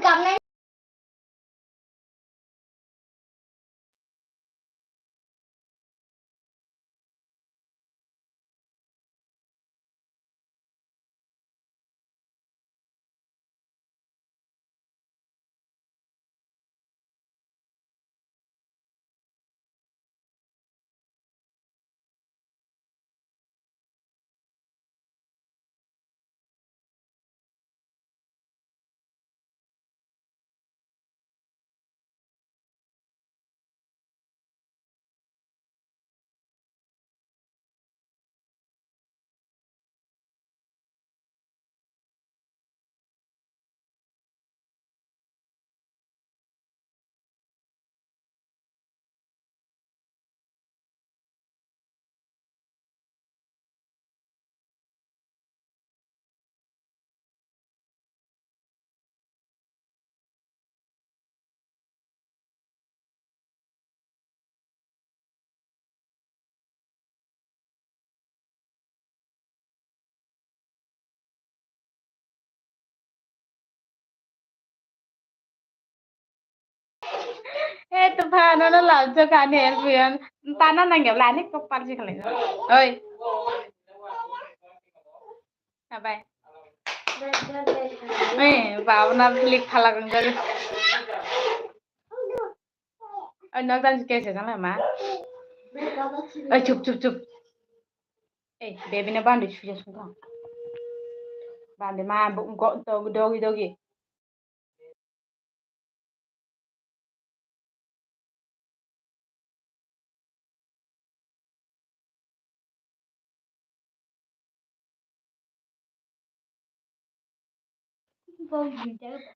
Tuhan, nó làm cho cả nền viện ta nó đang nghiệp lại nick có pan gì khởi ơi à vậy vào nó click khai là cái nó đang cái gì đó là má chụp chụp chụp baby nó ban được suy xuống không ban để mà bụng gọn to dogi dogi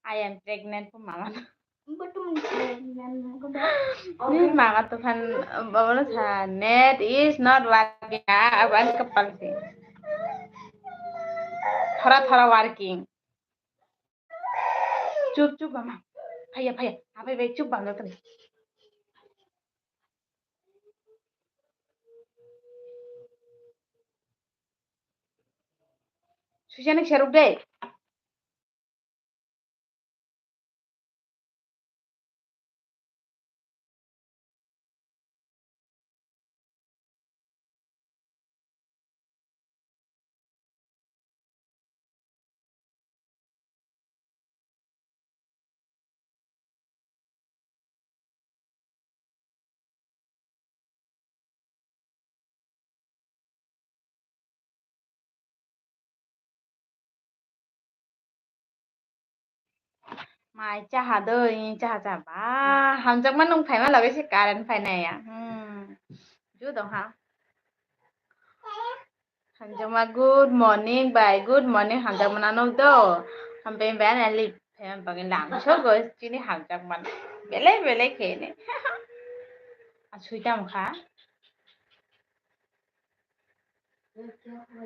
I am pregnant for mama. This mama Tuhan bawa sa net is not working. Aban kapal sih. Thora working. Chup chup mama. Phaya phaya. Apa baik chup bang dokter. Susah nih syarup deh. Mai cha đời cha cha ba hàm chắc mắt không phải mà là cái cả đến phải này à chú đâu hả hàm chắc mà good morning bye good morning hàm chắc mà nó đâu hàm bên bé này lip phải bằng làm số rồi chỉ này hàm chắc mà bé lấy khé này suy tâm khá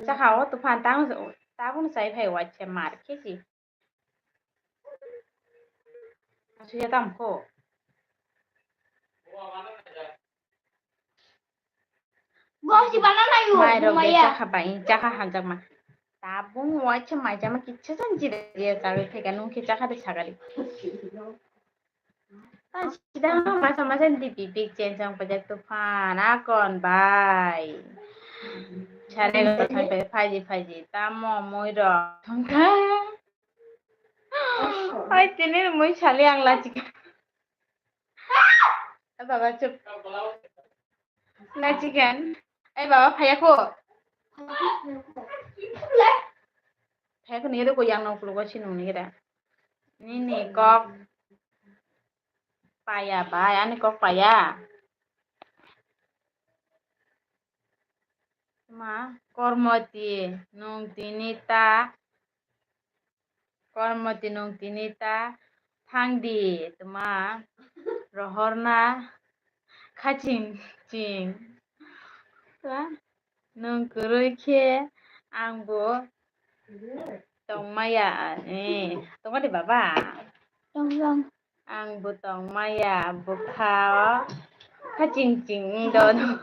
chắc hảo tụi phan tao rồi tao cũng sai phải watch xem mà cái gì suy tâm khổ mai rồi bé chắc hả bạn chắc hàm chắc mà tabung watch mai chắc mà kichu sanji dia tahu phải cái nung chắc hả để sagari Sidang masa-masa di bibik censong pajak tufan akon bye. Chane ko sampai faji tamo moi ro. Ay tini moi chali ang lachik. Baba chup. Lachikan. Ay baba phaya ko. Phaya ko ni ko yang nong puluh ko sinung ni kita. Ni kok paya bye ani kok paya. Ma kormoti nung tinita thangdi tuma rohorna khaching ching nung kurui khe angbo tongmaya tongma di baba angbo tongmaya bukhao khaching ching don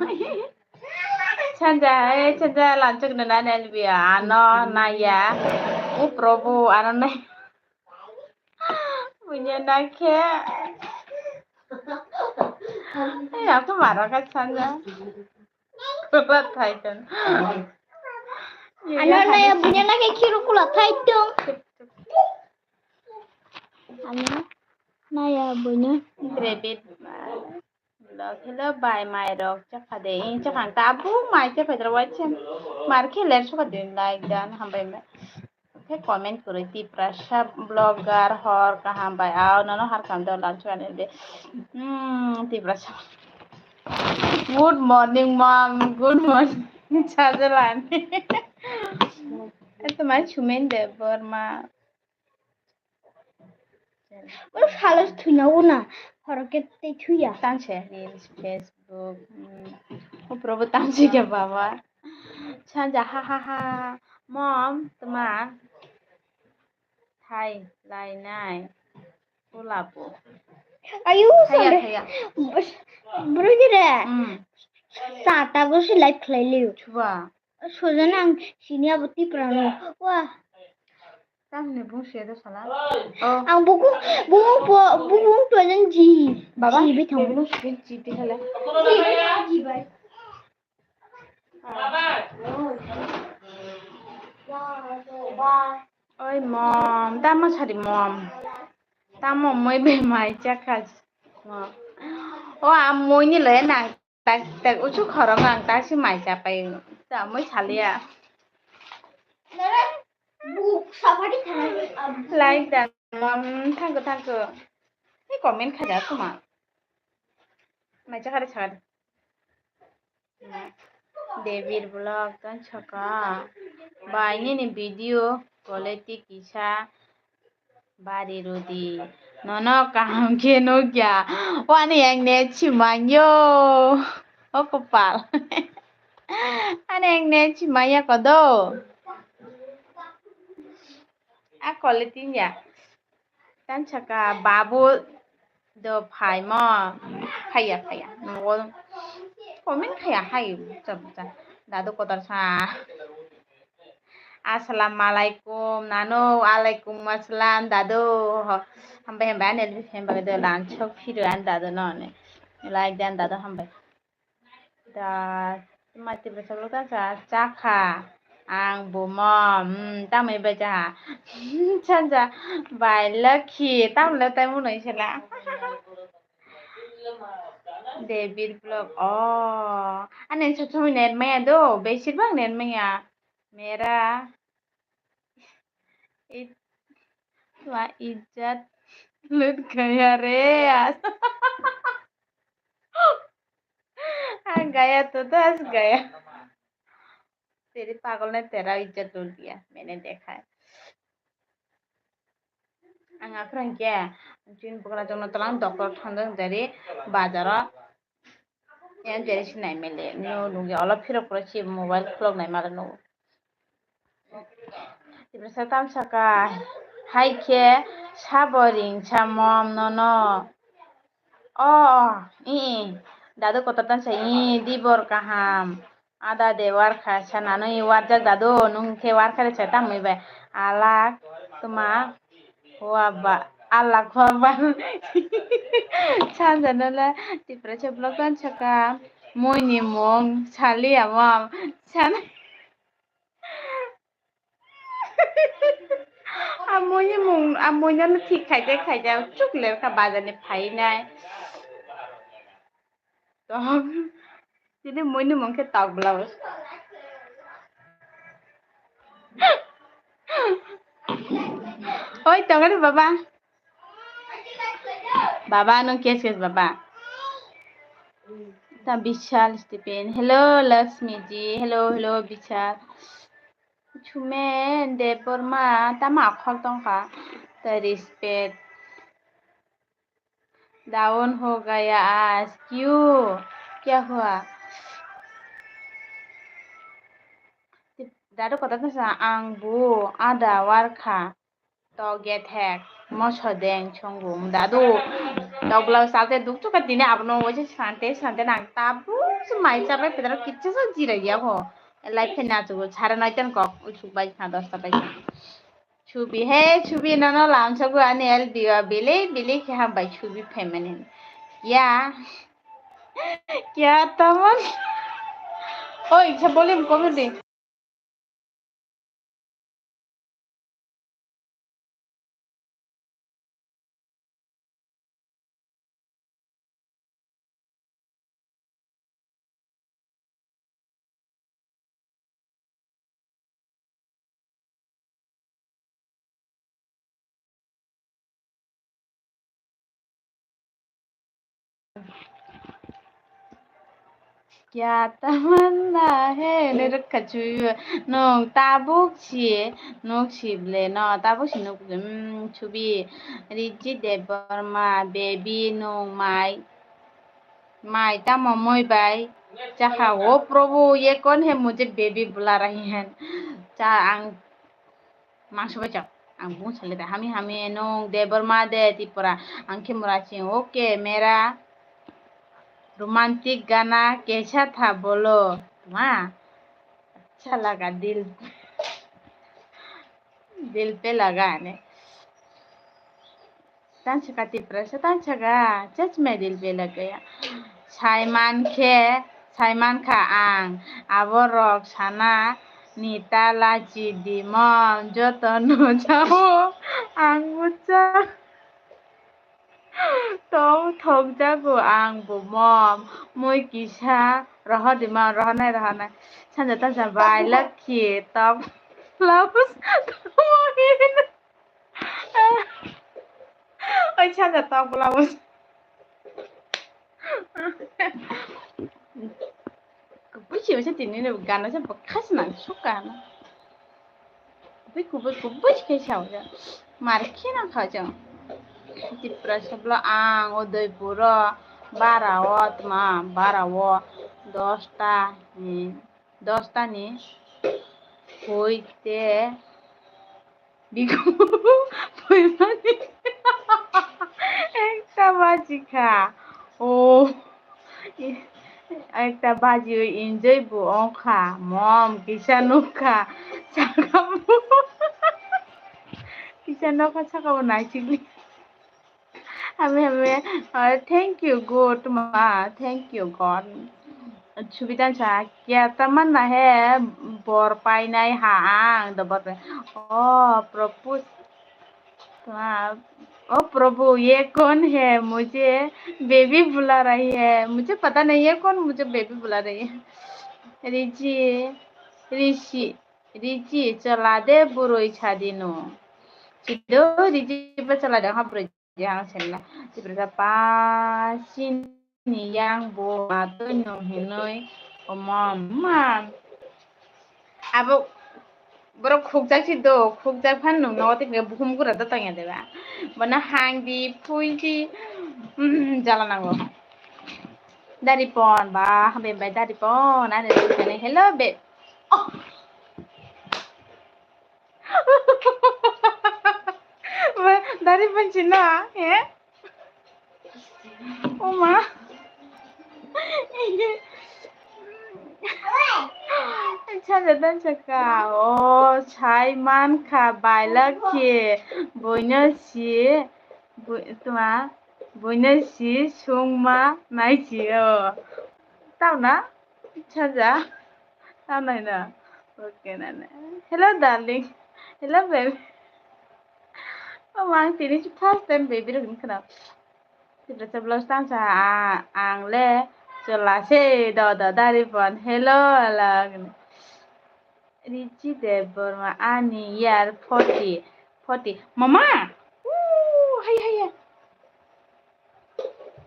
chanja lanchuk na nelbia ano naya u probu ano nai punya nakhe. Aku marah kan sana. Kulat thaitan. Ano na ya punya nakhe kiro kulat thaitan. Ano na ya punya. Rabbit. Hello bye my dog. Chakade. Chakang tabu my chakade wachem. Marke ler chakade like dan hambai me. Comment करो ती Prussia blogger हर कहाँ बाय आओ ना हर काम दो lunch वाले दे ती प्रशा good morning mom good morning चाजलाने तो मैं छुमेन दे बर्मा Udah halus tuh na horoket teh tuh ya. तांचे रील्स फेसबुक प्रभु तांचे क्या बाबा छांजा हा हा हा मॉम तुम्हारा थाई लाइनाय गुलाबो Ayo थाया sampai थाया bro kira saat aku sih live playlist coba soalnya nang sini aku prano wah Tamne bungsu ya salah. ang buku tuh yang ji Baba, ji betong belum sudah jipi salah. ji bay Oi mom, tama sari mom. Tama moi be mai chakas. Oh, moi ni le nang tak ucu khorong ang ta si mai chapai. Ta moi salia. buku safari kan Like that mom thangko. Ini komen khaja tuma. Mai chakare chakare. David vlog tan chaka. Bai ni video quality kisa bari rudi. Nono kaham ke no kya. Wani yang ne chimanyo. Oh kopal. Ane yang ne chimaya kodo. A quality ya. Tan chaka babu do phai mo. Khaya. No komen khaya hai chap cha. Dadu kotar sa. Assalamualaikum nano alaikum assalam dadu hambai hambai ne li hambai de lan chok phiru an dadu no ne like dan dadu hambai da mati besok ta sa chakha ang bu mom tamai ba ja chanja bai lucky tam le tai mu noi sela David vlog oh ane chho net maya do besibang net maya मेरा इज्जत लुट गया रे यार गया तो हंस गया तेरी पागल ने तेरा इज्जत लूट दिया मैंने देखा है आं आखिर क्या जिन पकड़ा जंग तलांग डॉक्टर थांदों जरी बाजारा यार जरी सिनाई मिले नो नुगे अलग फिर ऊपर मोबाइल क्लॉक नहीं मारे नो Tiba tam saka hai ke saboring samom nono. Oh, dadu kota tan sai dibor kaham. Ada de warkha sana no warjak dadu nung ke warkha re chata moi ba. Alak tuma wa ba alak wa ba. Chan janala tiba ceblok tan saka moi ni mong chali amam. Chan amoynya nó thịt khai ra chút lều cả bà này phải này đó jadi moi nó mong cái tàu blouse oi tao cái baba nó kes baba ta Bishal Stephen hello Lakshmi ji hello Bishal Chumen Deborma tama khol tong kha the respect down हो गया आज क्यों क्या हुआ दादु कथा था आं बु आदा वारखा तो गेट हैक मसदें छंगुम दादु दगला साथे दुख तो कतिने आपनो वजे सांते नां ताबु माइ चाबे पेदर किच्छु स जिराया हो लाइफ ना तो छारा नाइतन को उछुक बाइ खा 10 टा बाइ Chubi, hey, Chubi, no, no, lam so go ani el biwa bili ke ha by Chubi feminine. Yeah, क्या तमन ओए इच्छा बोले कमे दे क्या तमन्ना है ने रखा चुई नो ताबुक छिए नो छिबले न ताबुक छि नो छुबी रिजि देबरमा बेबी नो माई तमो मोई बाई चाहा ओ प्रभु ये कौन है मुझे बेबी बुला रही हैं चा आं मांस बचाओ आं बुं चले हामी नो देबरमा दे तिपरा आंखि मुराची ओके मेरा रोमांटिक गाना कैसा था बोलो माँ अच्छा लगा दिल पे लगा ने तांचका तिपरा से तांचका सच में दिल पे लग गया साइमान खा आं आबरक साना निता लाची दिमन जतन जाओ आं बुचा तो थक जागो आं बुमम मुई किसा रहनाय सानजा तांजा बाय लखी तब लाबुस ओइ सानजा तब लाबुस Kubuchi sa tinino gana sa bakas na suka na. Kubuchi kay siya siya. Marki na ka siya. Tipra sabla ang odoy puro barawat ma barawo dosta ni hoite bigu poimani ekta bajika oh একটা বাজি enjoy বো অংখা মম কিসানুখা সাকাবো কিসানুখা সাকাবো নাইছিলি আমি thank you good মা thank you god সুবিধাन सा क्या तमन्ना है बर पाइनाय हा आं दबर प्रभु ओ प्रभु ये कौन है मुझे बेबी बुला रही है मुझे पता नहीं है कौन मुझे बेबी बुला रही है रिची चला दे बुरोई छादिनो चिदो रिची पे चला दे हाँ बुरोई yang sela seberapa pasin yang bo atau nyohinoi omam abo boro khukjak si do khukjak phan nung no te bukum gura da tanya deba bana hang di pui di jala nango dari pon ba be be dari pon ada ni hello be oh dari pon cina ya oma 찾아단 잠깐 사이만카 바일라키 보이너시 또마 보이너시 송마 나이지요 따오나 찾아 따오나이나 오케이 나네 hello darling hello baby mang finish first time baby 를 그나 Tidak sebelum stanza ang le selase do dari pon hello ala Rici Deborah Ani year 40 mama hai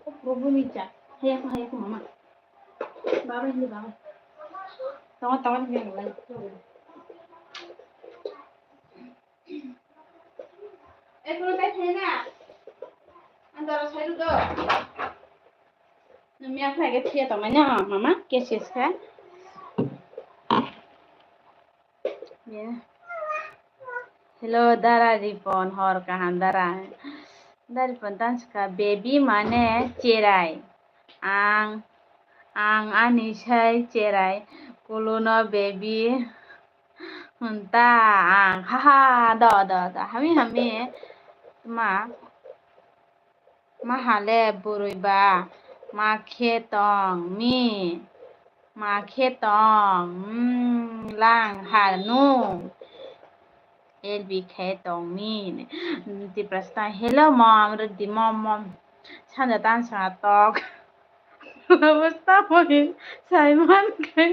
oh probu mica hai aku mama baba ini baba tawa ni yang lain kalau tak na antara saya tu Namanya apa lagi sih temannya mama kesis kan ya hello dara ripon hor kahan dara daripon tanska baby mane cerai ang anisai cerai kuluno baby hunta ang haha do hami ma mahale buruiba ma khetong mi ma khetong lang hanu elbi khetong mi di prasta hello mom rudi mom sanja tan sa tok অবস্থা মনে Simon কেন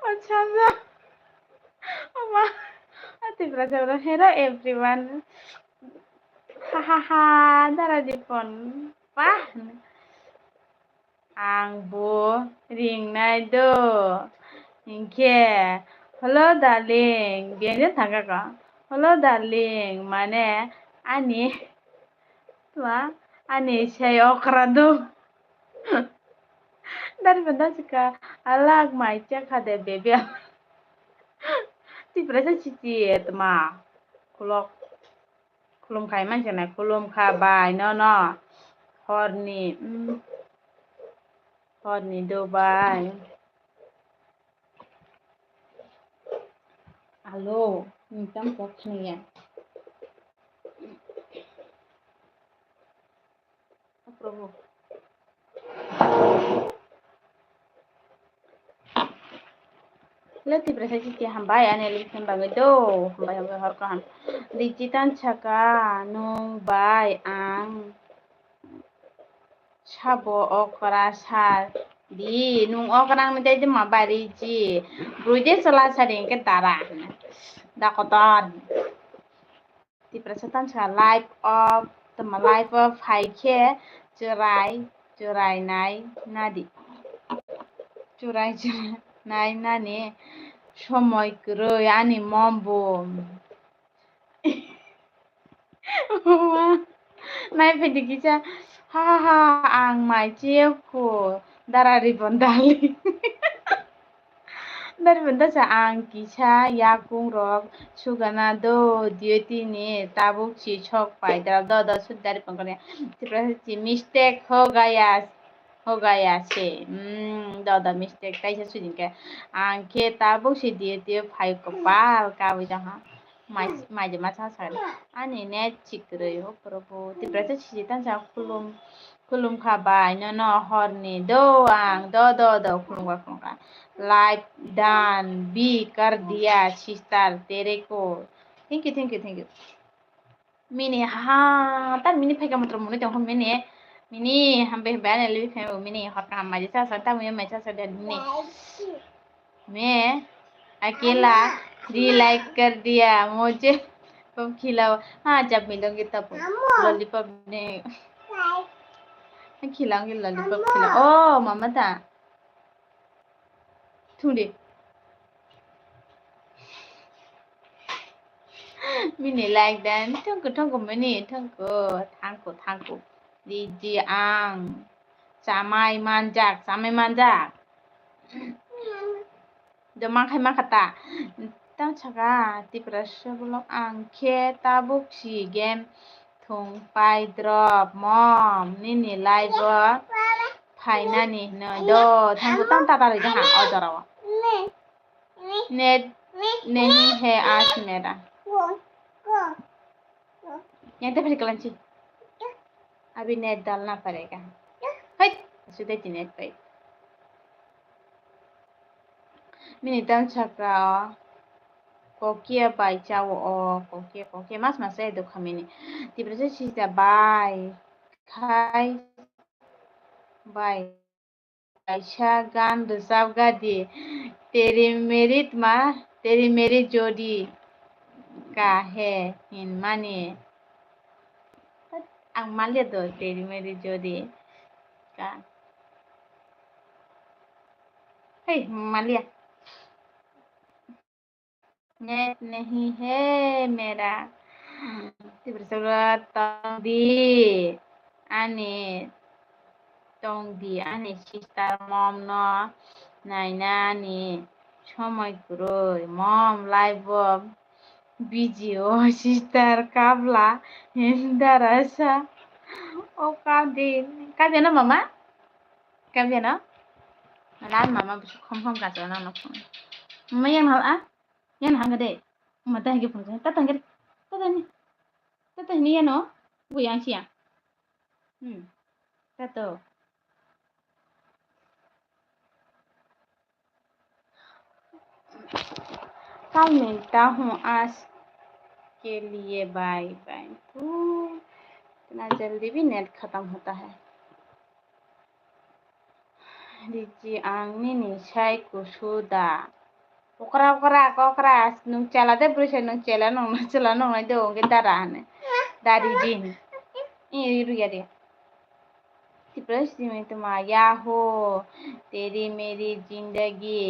আচ্ছা মা ati berasa hello everyone hahaha dara dipon pah ang bu ring nai do ingke hello darling biar thanga ka hello darling mane ani tua ani say okrado dari benda suka alag mai cek ada bebe ti berasa cici tema kulok kulum kai man jana kulum kha bai no horni do bai alo mintam poknya Provo Lati berasa cici hambai ane lihat bangai do hambai harkan digitan caka nung bai ang sabo okra sar di nung okra menjadi di mabari ji bruje selasa ke tara dakotan di presatan caka life of haike cerai nai nadi cerai nai nani সময় করে আনি মম্বো নাই ফেদি কিছা ha ang mai chieko darari bondali dari benda sa ang kisha yakung rok sugana do dietini tabuk chi chok pai do sudari pangkone ti mistake हो गया से दादा mistake कैसे सुनिन के आंखे ताबो से दिए फाइ कपाल कावे जहा माजे मासा सार आनि ने चिक्रे हो प्रभु ति प्रसे सिजितान जा खुलुम खाबाय न हरनि दो आं दो खुलुमगा लाइफ डान बी कर दिया सिस्टर तेरे को थैंक यू मिनी हा tan mini phega matro muni tong mini mini hambe bane li phe mini hot kam ma jisa sa ta me cha sa den mini मैं अकेला लाइक कर दिया मुझे तुम खिलाओ हाँ जब मिलोगे तब लॉलीपॉप ने खिलाऊंगी लॉलीपॉप खिलाओ ओ ममता थोड़ी मिनी लाइक देन थंको mini थंको di ang samai manjak demang khai makata tang chaka ti prasya bulok ang khe tabuk si game thung pai drop mom nini live phainani no do thangko tam ta ri ha ajarawa net नहीं है आज मेरा यहाँ तो फिर कलंची अभी net डालना पड़ेगा सुधे नेट पे मिनिटन छक्रा कोकिया बाई चाओ कोकिया mas edo kamini di proses sisa bai kai bai Aisha gan dusab gadi तेरी मेरी जोड़ी का है इन माने ang malia do तेरी मेरी जोड़ी का hey malia नेट नहीं है मेरा tongdi ani sister mom no nainani সময় করই mom live video sister kabla hindarasa o kadin na mama kadin na lan mama khom ka na no Mayan hal a yan hangade mata hege punja tatangere tatani yano buyang siang tato कल मिलता हूँ आज के लिए बाय बाय इतना जल्दी भी net खत्म होता है रिजी आंनि निसाय कुसुदा okra nung chala de bruse nung chala nung do nge dara ne dari jin iru ya de ti प्रश्न में तुम आया हो तेरी मेरी जिंदगी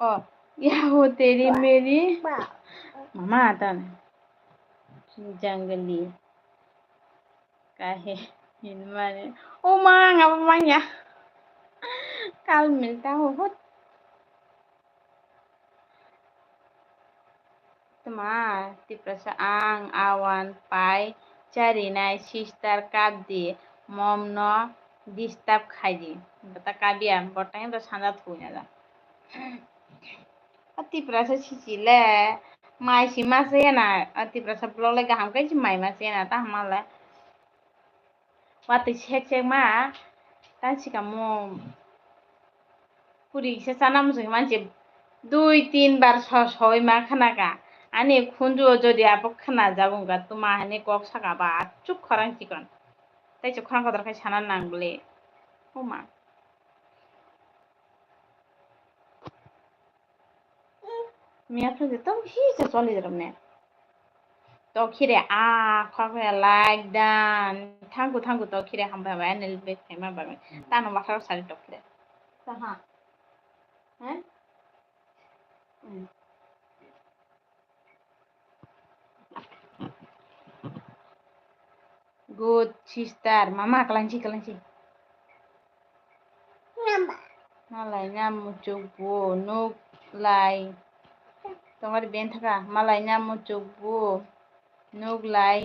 ओ या हो तेरी मेरी मामा आता ना जंगली काहे हिनमाने ओ mang apa mang ya kal मिलता हो Teman, tipe ang awan pai cari nai sister kabdi mom no disturb khaji bata kabian botang to sanda thunya da ati prasa sisile mai si mase na ati prasa blog le gaham kai si mai mase na ta hamala wati chek chek ma tan si kamu puri se sanam se manche 2-3 বার সবাই মা খানা কা আনে খুঞ্জু যদি আপক খানা যাবুঙ্গা তোমা হানে cock সাকা বা চুপ খরাং চিকন তাই চুপ খরাং কদর খাই সানান নাংবলে ও মা মিয়া ফ্রেন্ড তো হিসে চলে যেরম নে তো খিরে খা খা লাইক দান থাঙ্গু তো খিরে হামবা বা এনে বে ফেমা বা তানো মাথা সারি তো খিরে তা হ্যাঁ good sister mama kelanci malaynya mucubu nuk lai তোমার বেন থাকা মালাই না মুচুকবু nuk lai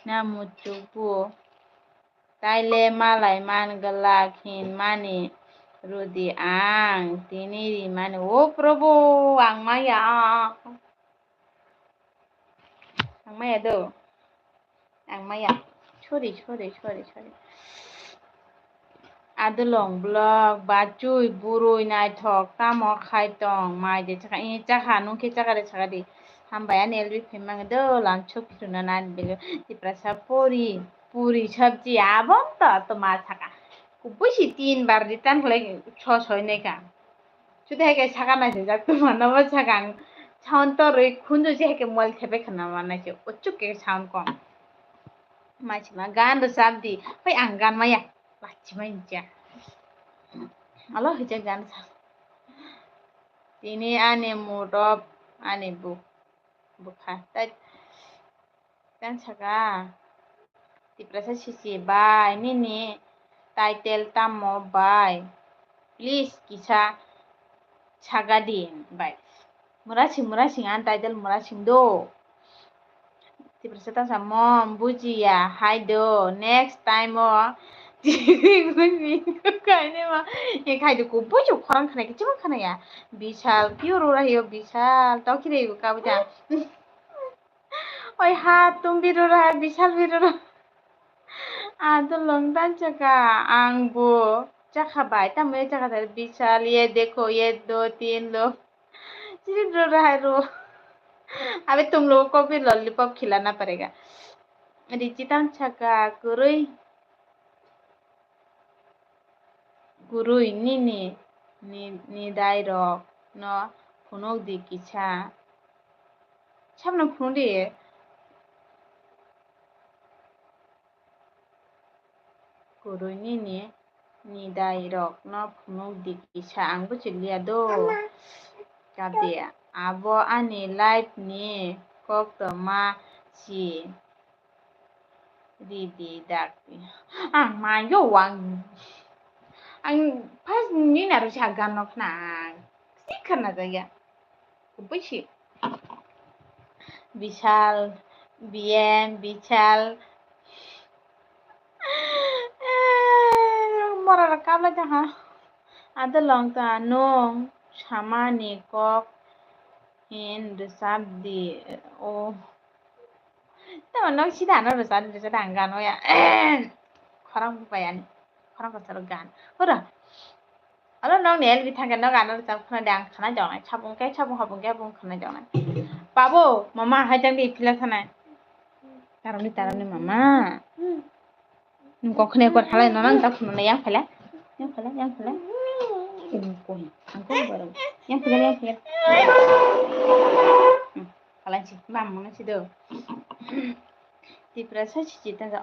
na mucubu taile malai man gelakhin mani rudi ang tiniri mani o prabhu ang maya do ang maya sorry Adulong blog bacui burui naithok tamo khaitong mai de chaka i chaka nungke chaka de chaka di hambaya nelbi phimang do lanchuk phiruna nan bele tiprasa puri sabji abon to ma chaka kubushi 3 bar return হলে 6 নাই কা শুধু হেকে ছাকা নাই যাক তো মানব ছাকা sound তো রই খুঞ্জু যে হেকে মোবাইল খেপে খানা মানাইছে ওচুকে সাউন্ড কম মাছিমা গান র সাবদি ফai ang gan maya লাচিমা ইনচা আলো হইছে গান তিনি আনে মুরব আনে বুখা তাই গান ছাকা tiprasa sisi bai nini title tamo bai please kisa sagadin bai murasing an title murasing do tiprasa tasa mom bujiya haido next time o kaine ma e khaido ko buju khorang khana ki chuma khana ya bishal pure rahiyo bishal tokire ko kabuja oi ha tum biro raha bishal biro Adulong dan chaka angbo chaka bai tamu chaka tar bishal ye dekho ye 2-3 लोग सिर्फ रो रहा है रो अबे तुम लोगों को भी लॉलीपॉप खिलाना पड़ेगा रिचितान छका गुरुई ni dai rok no phunok di kisa sabna phunok di gurui ni dai rok no phunok di kisa angbo chiliya do kabdia abo ani life ni kok to ma si di dakti ma yo wang ang pas ni naru sagan nok na sikar na jaya kubushi বিশাল বিশাল মরার কাবলা যাহা Adalong ta nong samani kok hin resabdi o ta nong sida no resabdi sedang gan o ya khorang bupayan khorang kasar gan ora alo nong ne elbi thagan no gan resab khana dang khana jongnai sabung habung bung khana jongnai babo mama haidang di pila khana tarani mama kok khne kor khala no nang ta khuna yang phala Koi, angkong barang. Yang pegang. Kalau sih, mama nasi do. Diprasa cicitan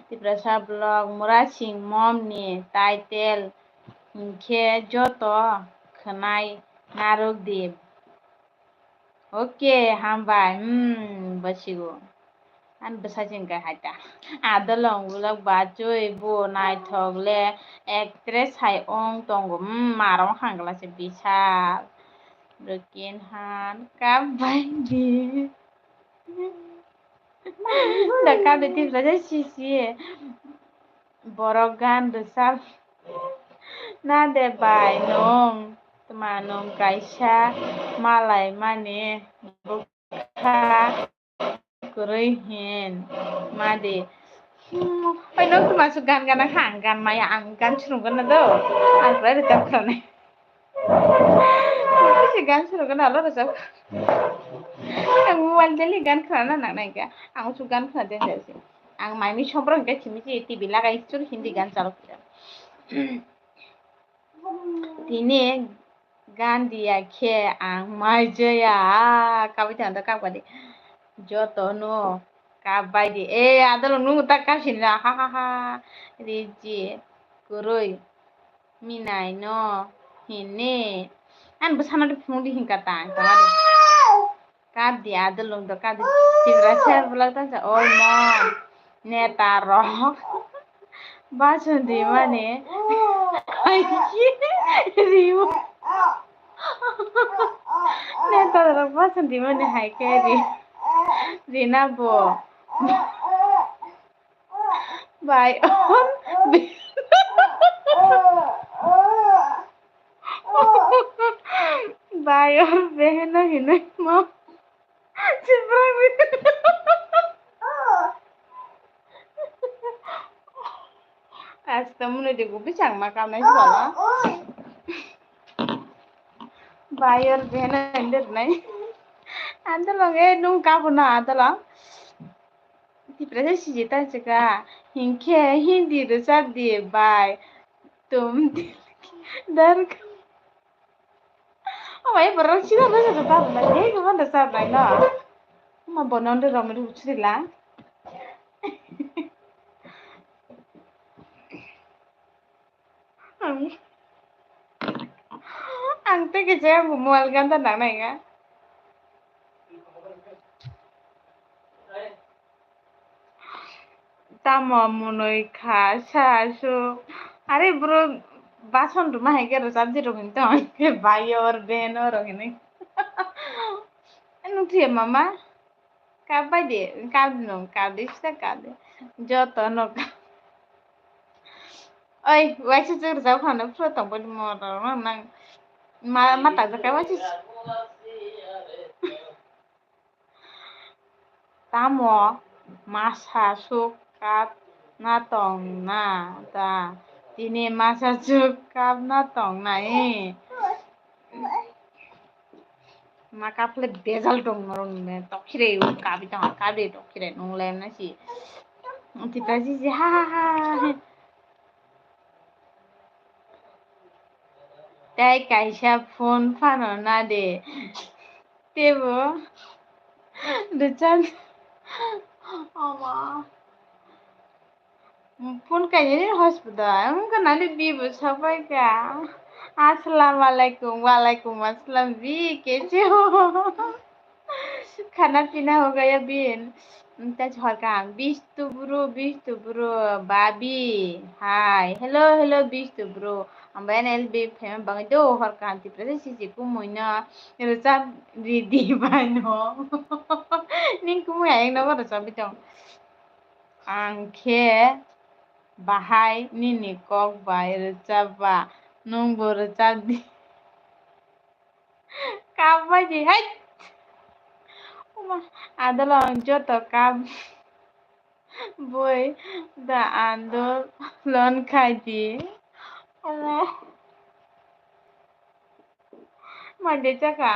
diprasa blog murasing mom ni title ke joto khenai narok dib. Oke, hambai. Basigo. An besajing ka hata. Adalong ulak bacoi bo nai thogle actress hai ong tongo marong hangla se bisa. Rukin han kabai di. Daka beti belajar sisi. Borogan besar. Nade bai nong. Temanong kaisa malai mane buka kuruhin made. Pai nong masuk gan hang gan maya ang gan surungkan na do. Ang pray recap krone. Si gan surungkan alo recap. Ang mual deli gan krona nak nai ka. Ang su gan krona den desi. Ang mai mi sombrong ka chimichi TV lagai sur hindi gan chalo. Tini gan dia ke ang mai jaya kabi tanda kabadi. Joto no kabai di adalo nu tak kasin la ha riji kuroi minai no hine an besana de phungdi hingkata kamade kab di adalo do kab tibra ser bulata sa oi mom neta roh basundi mane ai riu neta roh basundi mane hai ke Rina bo by on by on behna hinai ma chiprai asta mune de gubi chang ma kam nai sala by or behna ender nai andalong nung ka buna andalong Depressa cita cika hinke hindi resab di by tum dar oh my barang sila rasa resab na dia kaman resab na ina ma bonon de ramadu sila ang te ke saya mual ganta nang nai nga tamo monoi kha sasu are bro বাসন রুমা হেগে রসাবজি রহিন তো ভাই ওর Ben ওর রহিন নুঠিয়ে মামা কাবাই দে কাব নং Cadiz তা কাদে যত knock ওই ওয়াইছে জোর যাও খানো প্রথম বলি মর নাং mata zakai wachi tamo masa sukap na tong na ta tini masa sukap na tong na maka ple bezal tong norong me tokire kabi tong kabi tokire nong lem na si kita si ha তাই কাইসা phone Fanon না দে দেব recharge আমা phone কাইনি hospital আমাকে নালে বিব সবাইকা আসসালামু আলাইকুম वालेकुम अस्सलाम भी कैसे हो खाना पीना हो गया बिन बिस्तु ब्रो बाबी हाय हेलो बिस्तु bro ambayan LB fem bang do hor kanti prese sisi kumoina rusak di bano ning kumoy ayang no rusak bitong angke bahai nini kok bai rusak ba nung boro chapdi kap baji hai uma adolong joto kap boi da andolon khaidi uma mande chaka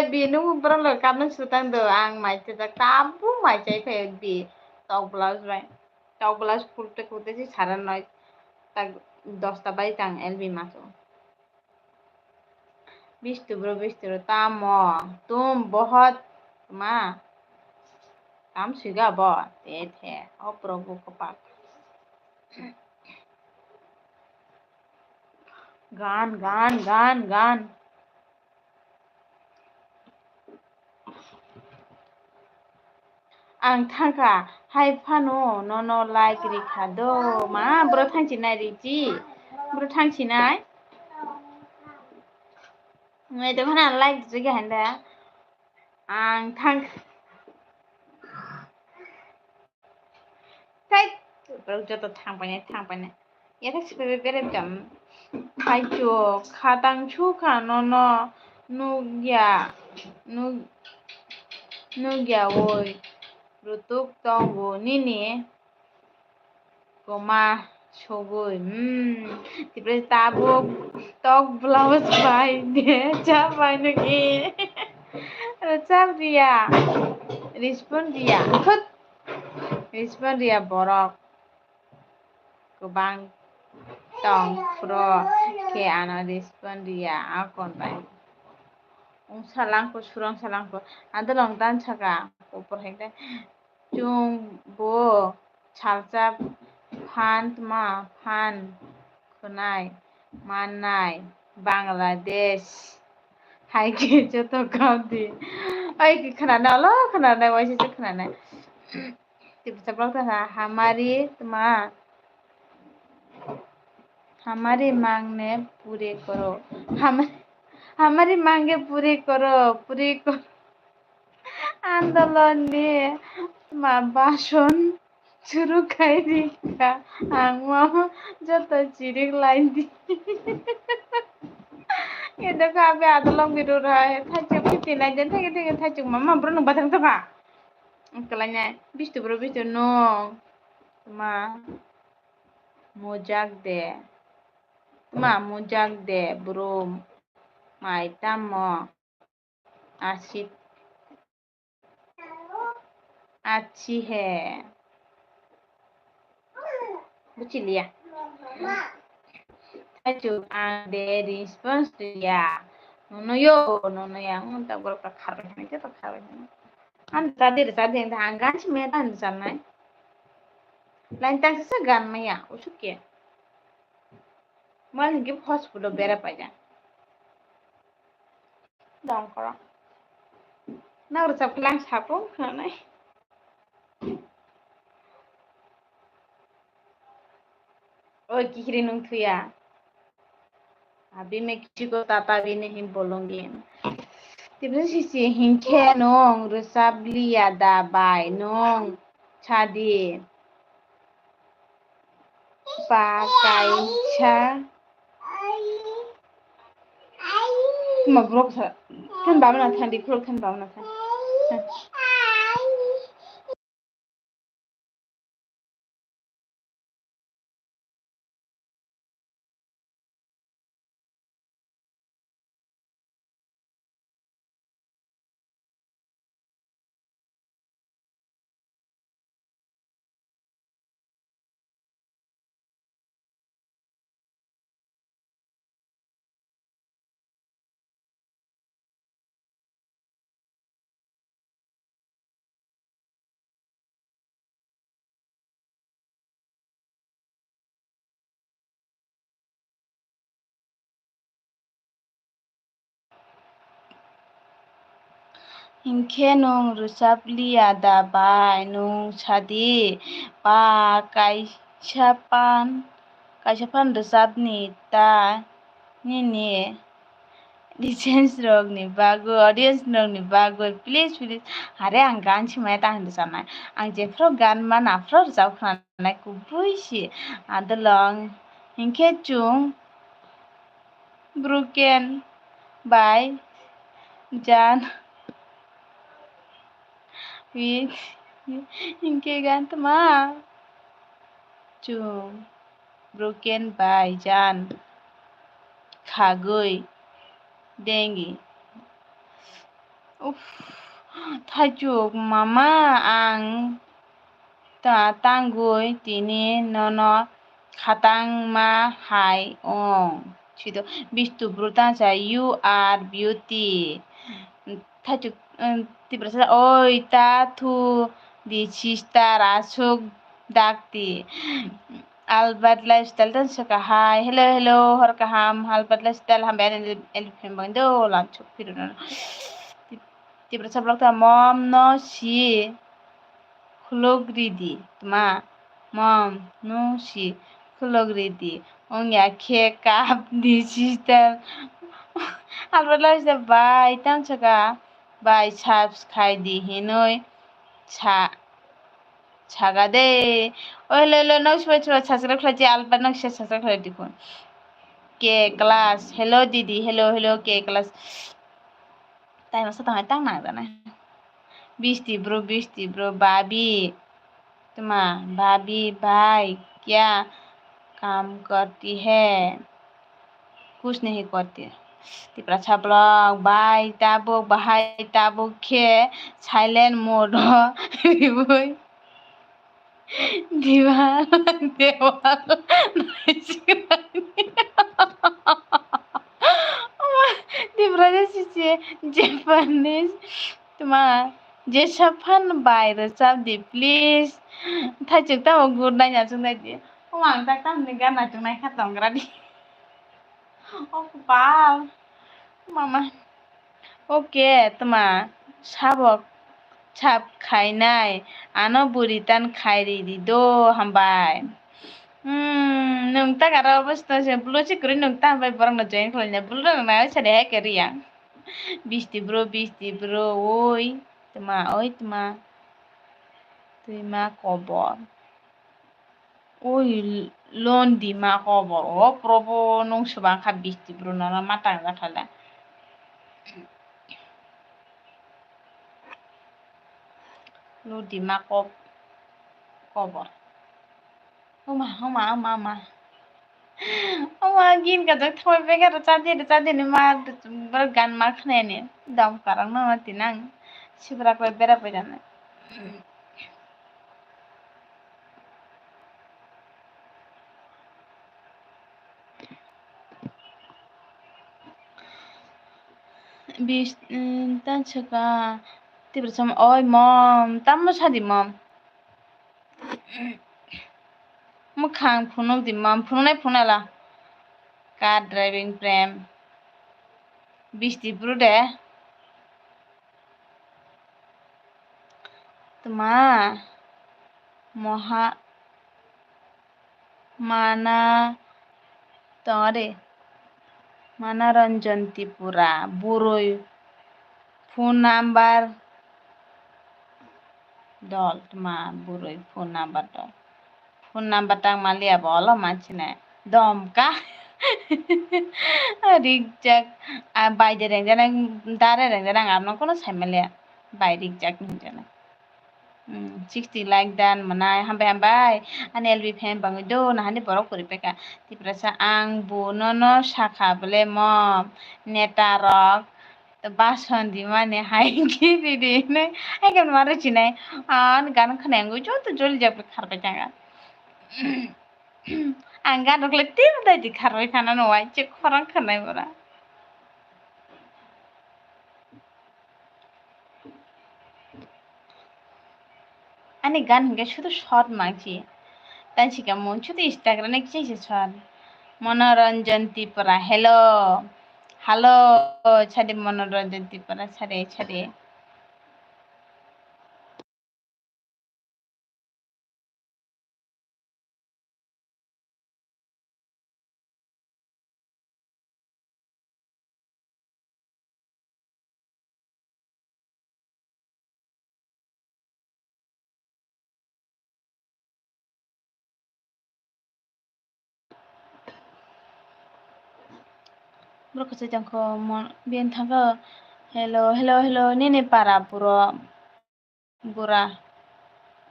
bi nung brolo kap nung sutang do ang mai chaka kapu mai chai khai bi tok blouse bai tok blouse kurte kurte si saran noi tak 10টা বাজে তাং LB মাসো बिस्तु bro तामो तुम बहुत माँ काम सुगा बो ते थे ओ प्रभु कपाल गान गान गान गान आं थांखा हाय फानो न लाइक रिखा दो मा ब्रो थांची नाय रिची ब्रो थांची नाय मैं तो भना लाइक जुगे हंदा आं थां थाय ब्रो जतो थांपाने याथा सिपे बेरे जम हायचो खादां छुखा न नुग्या ओय रुतुक तंगो निनी Goma shogoy. Tipre tabok tok blouse bai de chapai nagi. Chap dia. Respond dia. Khut. Respond dia borok. Kubang tong pro ke ana respond dia akon bai. Salangko surang salangko. Adalong dan chaka. Upor hekde. Chung bo chalchap फान खोनाय माननाय बांलादेश हायके जतो गावदि ओय खोनानाय वैसे से खोनानाय तिबसब्लाव था हमारी मांगने पूरे करो हमारी मांगे पूरी करो आंदोलन ने भाषण शुरू कर दिया आंगमा जतो चिरिक लाइन दी ये देखो अबे आदलम बिरु रहा है थाचु फिफ्टी लाइन जन थे थाचु मामा ब्रो नु बाथां तबा कलाnya बिस्तु ब्रो बिस्तु नो मा मोजाक दे ब्रो माइतामो अच्छी है बुझ लिया Tajuk ang de response dia nono ya tak berapa kharin aja tak kharin an tadi yang tanggan sih medan sana lain tang segan maya usuk ya mal give hospital berapa aja dong koro na urut saplang sapung kana oh kikirin nung tuya अभी मैं किसी को ताता भी नहीं बोलूंगी तिब्रिसी हिंखे नोंग रुसाबलिया दाबाय नोंग छादी पाकाइछा मब्रोक था kan बाबना था दिखरो kan बाबना था Hingke nung rusablia dabai nung chadi pa kaisapan rusabni ta nini audience rog ni bago please hare ang gan chimai ta handu sanai ang jefro gan man afro jau khanai ku buisi adalong hingke chung broken by Jan with Gigantama Chung broken by Jan Khagui Dengi Uff Tajuk mama ang tanggui tini nono khatang ma hai ong Chido bistu brutan sa you are beauty Tajuk tibrasa oi ta thu di sister asuk dakti Albert lifestyle dan suka hai hello har kaham Albert lifestyle ham ben el bando lanchuk pirun tibrasa blok ta mom no si Khulogridi ma mom no si Khulogridi ong ya khe kap di sister Albert lifestyle bai tam suka bai subscribe di hinoi sa ছাগাদে ওই লইলো নকশবা ছবা ছাসরা খলাজি Alva নকশা ছাসরা খলাই দেখুন কে class hello দিদি hello কে class তাই মাসা তাই তাং না জানা बिस्ती bro भाभी भाभी भाई क्या काम करती है कुछ नहीं करती तिप्रा छाब्लग बाय ताबुक बाहाय ताबुक खे साइलेंट मोड रिबुय Diwal, Dewal, di Brazil Japanese, tuma Japan বাইরে চাপ দি প্লিজ থাইচুক তাও গুড নাই নাচুক নাই দি ও আং তাক তাম নি গান নাচুক নাই খাতাম গ্রাদি ও বাল মামা ওকে তোমা সাবক ছাপ খাইনাই আনো বুরিতান খাইরি দো হামবাই nung ta karo basta se bulu si kuri nung ta bai barang na join kholnya bulu na sa de keri yang bisti bro oi tuma kobor oi lon di ma kobor o probo nung subang kha bisti bro na matang na khala lo di ma kobor Oma gin ka jok thoi pe ka chadi ni ma bar gan ma khne ni dam karang na ma tinang sibra ko bera pe jana bis tan chaka tibra sam oi mom tam mo sadi mom mo khang phunok di mom phunala car driving prem bisti brude tuma moha mana tore Manaranjan Tripura Buroi phone number dol tuma buroi phone number tang malia bolo machine dom ka রিকজাক বাইরে রেঞ্জানা দারে রেঞ্জানা আমনো কোনো সাইমালিয়া by রিকজাক রেঞ্জানা 60 like dan manai hambai ani elbi phem bangi do na hani borok kori peka tiprasa ang bu no shakha bole mom netarok bason di mane hai ki di ne ai kan maru chinai an gan khnengu jo to jol jak kharbe janga ang gan rokle tim dai di kharbe khana no ai che khorang khanai bora ani gan hingga শুধু short মাগছি তাই শিকা মন শুধু ইনস্টাগ্রামে কিছু short মনোরঞ্জন Tripura hello ছাড়ে মনোরঞ্জন ত্রিপুরা ছাড়ে Berkata jangko bian tangko hello nini para bura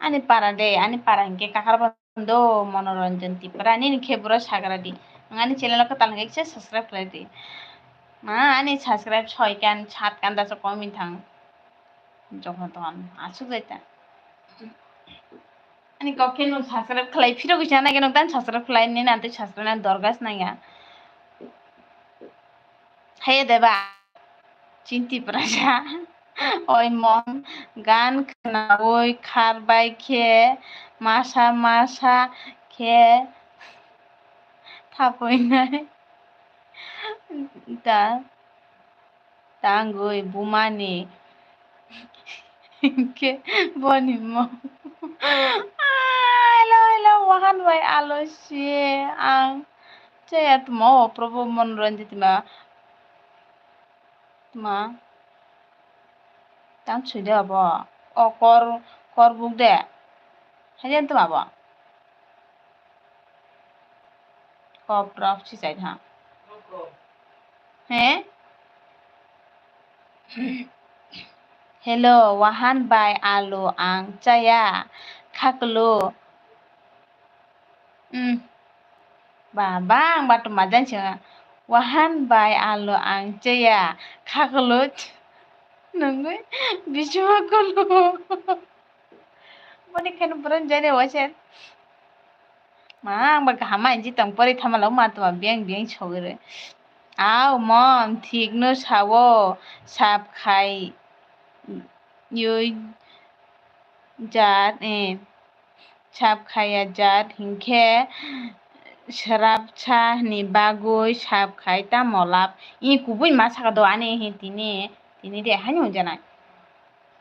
ani para de ani para hingke kakar bando monoranjan tipra nini ke bura sagara di ngani channel ko tal ngek subscribe kare di ma ani subscribe 6 kan 7 kan daso komin thang যখন তখন আসুক যাইতা ani kokken no subscribe khlai phiro gisa na gen tan subscribe khlai ni na te subscribe na dorgas na ya haye deba চিন্তি প্রাসা ওই মন গান খানা ওই খারবাই খেয়ে মাসা খেয়ে থাপই নাই তা tanggui bumani ke boni mo hello wahan bai alo si ang ceyat mo probo monranjit ma tang chide abo o kor buk de hajen to abo kop raf si side ha he hello wahan bai alo ang caya khaklo babang batu majan sih wahan bai alo ang caya khaklo nunggu biswa kolo bani kan beran jadi wasen mang ba hama inji tang pari thamalo ma to biang chogre aw mom thik no sawo sap khai yoi jat sap khaya jat hingke sarap cha ni bagoi sap khai ta molap I kubui ma saka do ane he tini de hanyu jana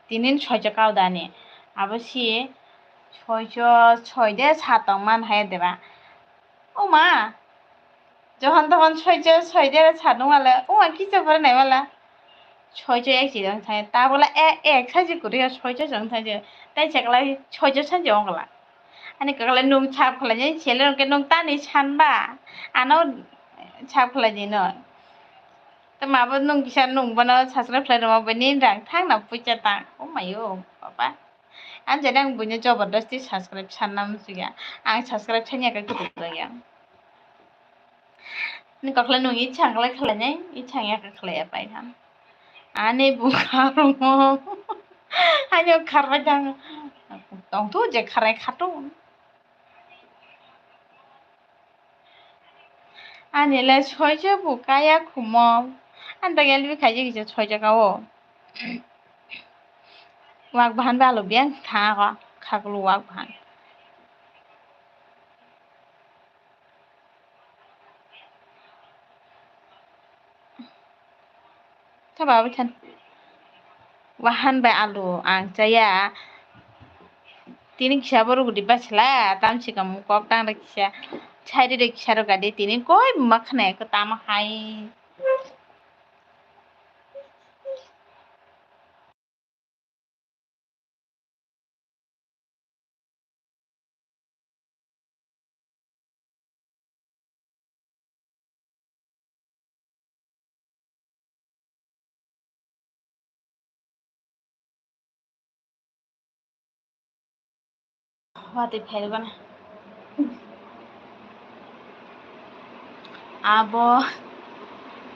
tinin sojo kau dane abosi ছয়ডে সাতমান হায় দেবা ও মা যখন তখন ছয়ডে সাতং মালে ও মা কি চাপরে নাই মালা ছয়জ এক জিরং থাকে তা বলে এক সাজি করে ছয়জ জং থাকে তাই চাকলাই ছয়জ সাজি অংলা আনি কাকলাই নুং ছাপ খলাই যে ছেলে রকে নুং তানি সানবা আনো ছাপ খলাই যে নয় তো মাবো নুং কিসার নুং বানো সাসরা ফ্লাই রমা বনি রাং থাং না পুইচা তা ও মায়ো বাবা An jadi ang punya jabardasti subscribe channel juga. Ang subscribe channel ka kudu ya. Ni kakla nung ichang la khlanya ichang ya ka khlaya pai ham. Ane bukharo mo. Hanyo kharra jang. Tong tu je kharai khatu. Ane la choice bukaya khumo. Anda gelbi khaje gise choice kawo. Wak bahan ba lo biang tha ko khaklu wak bahan ta ba chan wahan ba alu ang chaya tini kisa boru gudi basla tam sikam kok tang ra kisa chairi re kisa ro gadi tini koi makhne ko tam hai wati phail bana abo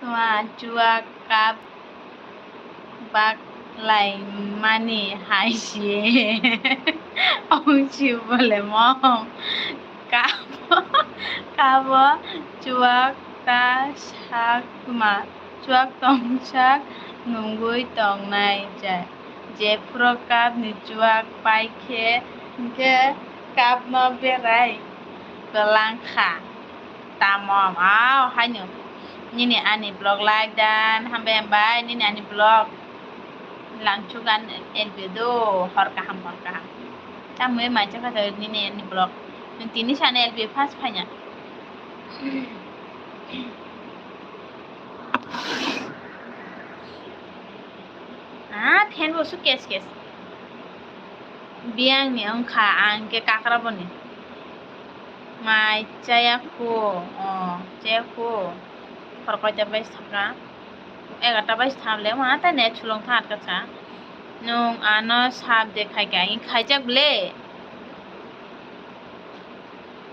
tuma chua kap bak lai mani hai sie ông chịu bole mom kabo chuak ta sak ma chuak tong sak nungui tong nai je pro kap ni chuak pai khe ke kap no berai kelang kha tamom aw hanyo nini ani blog like dan hambai nini ani blog langchugan elbedo horka ham tamu ma chaka ta nini ani blog tini sana elbe fast phanya ten bosu kes biang ni angka angke kakra boni mai caya ko hor koi ta bais thaka 11টা 22 thamle ma ta ne chulong tha atkacha nung ano sab de khai ka in khaijak ble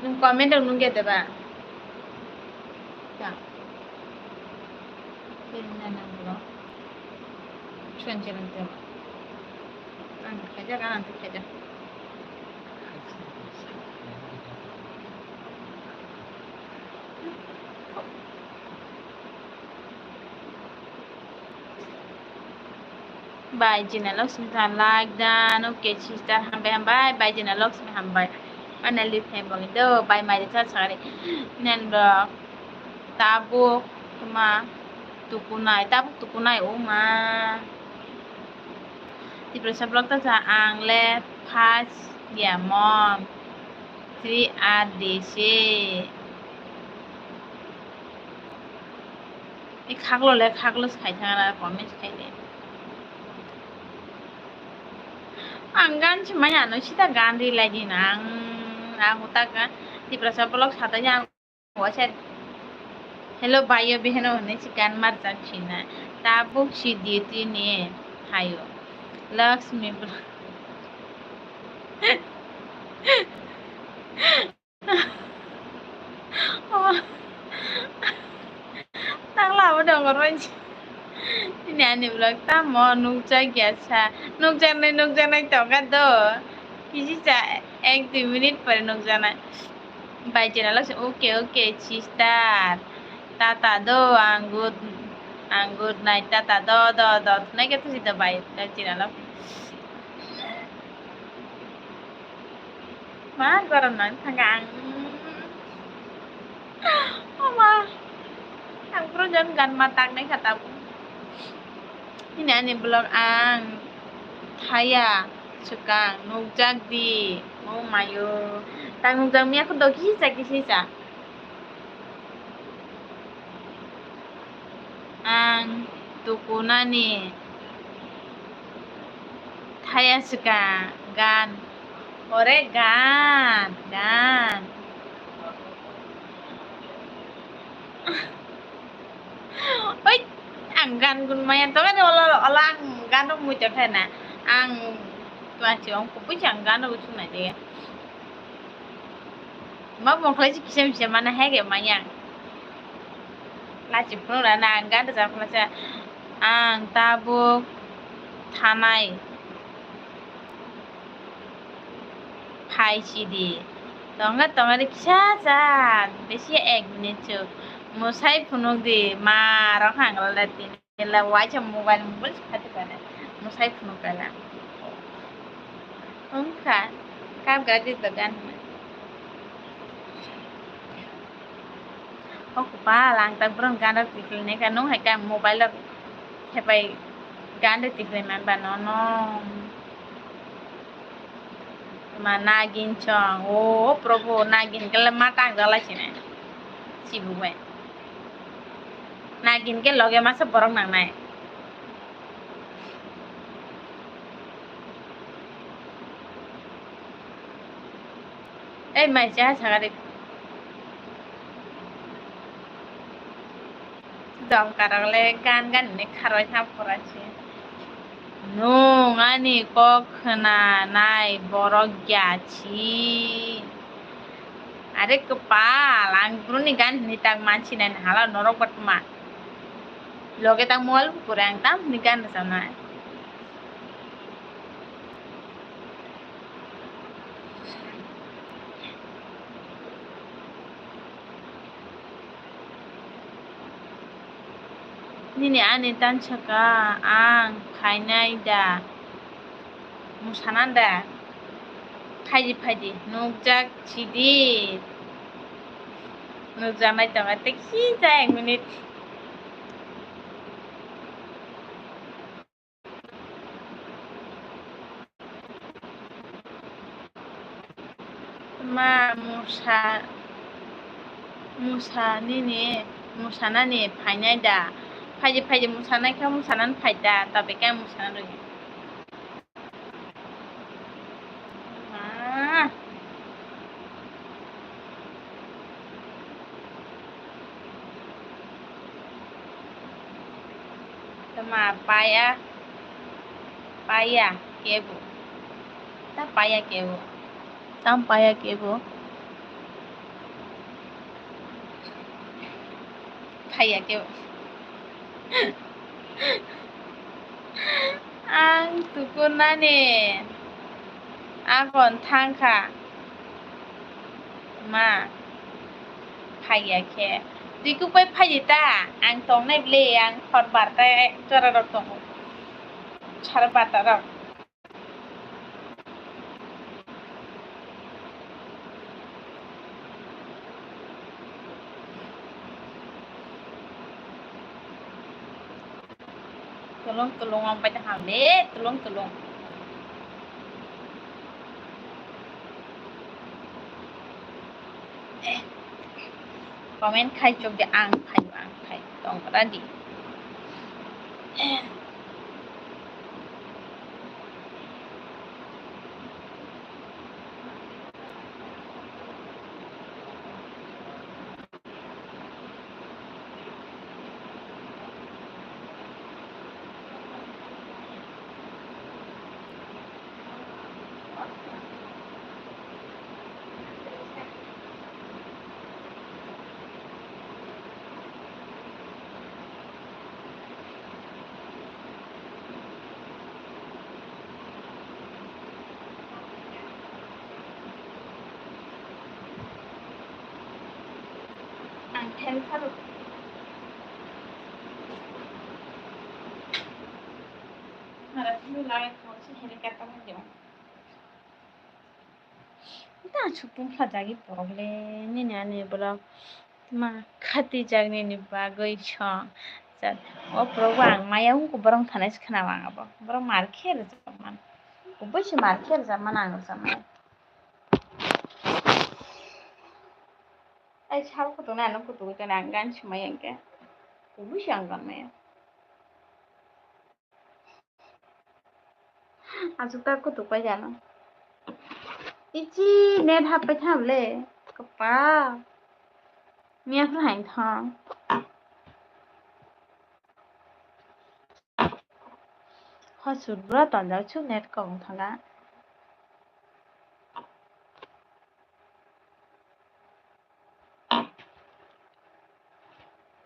nung comment nung ge deba ta na na bro chuen chen te an khaijak an khaijak Bye Jina Lakshmi ta like dan okay sister hambai bye Jina Lakshmi hambai ana lip hem bang do bye mai ta sari nen do tabu kuma tukunai oma di presa blog ta sa ang le pas ya mom 3RDC I khaglo khai thangara comment khai de ang gan chimaya no sita gan ri lagi nang ang utaka di prasa blog satanya wase hello bhaiyo behno hone si gan mar china tabuk si dieti ne hayo Lakshmi nang lawa dong orang ini ani vlog ta mo nukjak gyasa nukjak nai toka do kisi cha 1-2 minute pore nukjana bye channel okay sister tata do ang good night tata do nai ke tu sita bye channel ma gorom nang thangang oma ang projan gan matak nai kata ini ani blog ang thaya sukang nukjak di oh mayo tang nukjak mi aku do kisi sa ang tukunani thaya suka gan ore gan oi ang gan gun maya to kan ola gan no mu chakha na ang twa chong ku pu chang gan no chu na de ma bong khlai chi mana hege maya la chi phno ra na ang gan da phna cha ang tabuk thanai phai chi di tonga de kisa cha beshi 1 minute chu musai phunok di ma ra hang la tin la wa cha mobile khate kana musai phunok kala ongka kap ga di bagan aku pa lang tang brong gan da tikle ne ka nong hai ka mobile la hepai gan da tikle man ba no ma nagin chong oh probo nagin kala matang dala chine sibu we nagin ke loge masa borong nang nai mai cha sagare dom karagle gan ne kharoi thap korachi nung ani kokhna nai borok gyachi are kepal ang bruni gan ni tang manchi nan hala norok batma loge tang mol kurang tam ni gan sana nini ani tan chaka ang khainai da musananda phaji nukjak chidi nukjanai tonga tekhi ja 1 minute ma musanani phainai da phaji musanai ka musanan phaida tabe ka musanan ro ma paya paya kebo ta paya kebo tam paya kebo paya kebo ang tukunane akon thangka ma paya ke tuiku pai phayi ta ang tong nai ble ang thot bar ta chora rok tong char bata rok tulung ang pai ta ham le tulung comment khai chok de ang khai tong ra di ang ten pharu mara tu lai khau si hele ka ta mo ta chupum pha jagi porgle ni na ni bola ma khati jagni ni bagoi chong chat o prowang mayang ko borong thanai khana wang abo borong mar kher zaman ko bisi mar kher zaman ang zaman ai chal ko to na no ko to ka nang gan chumayang ke ko bisi ang gan maya azuk ta ko to pa jano ichi net hap pa tham le kapa mia phai hành thong ho sut bra ton da chu net kong thanga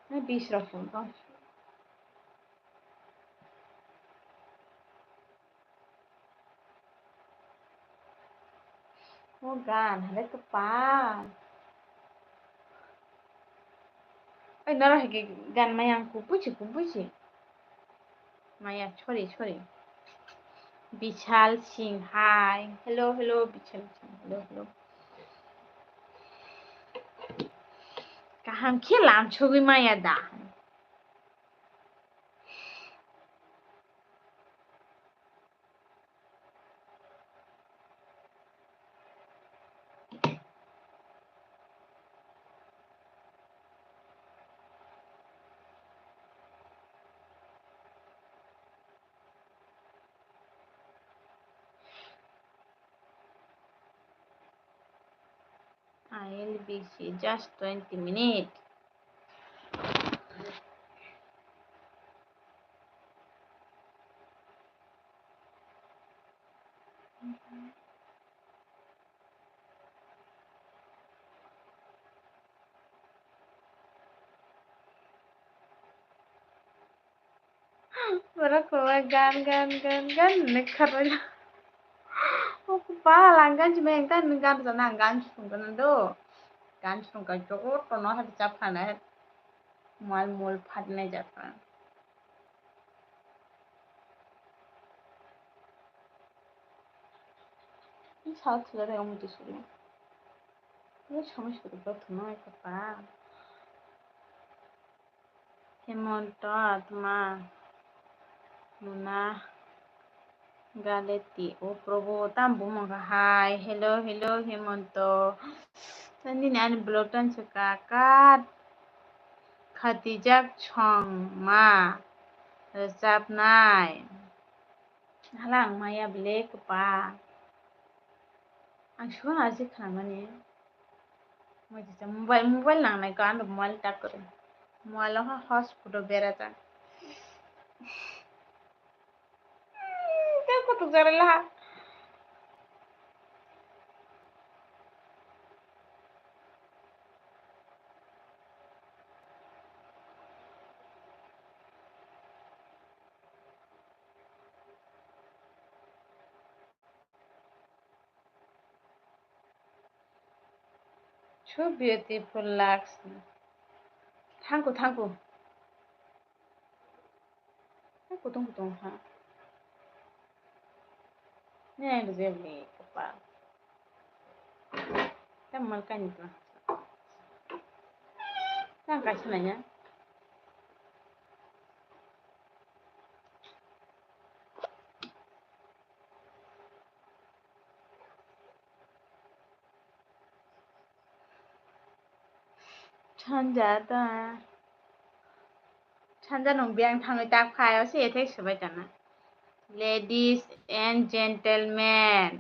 na bis ra phun to o gan hale kapa ai na ra ke gan mayang ku puchi maya sorry Bichal Singh, hi. Hello, Bichal Singh. Hello. Kaham khilam chogi maya da. I'll be see just 20 minutes. Bara ko gan nekhara. Oh pa langgan cuma yang kan gan sana gan sungkan do. Gan sungkan jor to no hat chap khana mal mol phatne jata. South Korea yang mutu suri. Ini সময় শুরু করতে নয় কপা হেমন্ত আত্মা Luna গালেতি ও প্রভু তাম্বু মগা high hello Hemanta tadi ni ani blotan sekakat khatijak chong ma resap nai halang maya blek pa ang shona aji khamani maji mobile nang nai kan mobile tak kore mobile ha hotspot berata Kau kutuk jari lah. So beautiful Lakshmi. Thank you. Kutung ha. Ini ada jadi apa? Kita makan itu. Kita kasih nanya. Chanja nung biang thang tak khai ase ethek sabai jana. Ladies and gentlemen.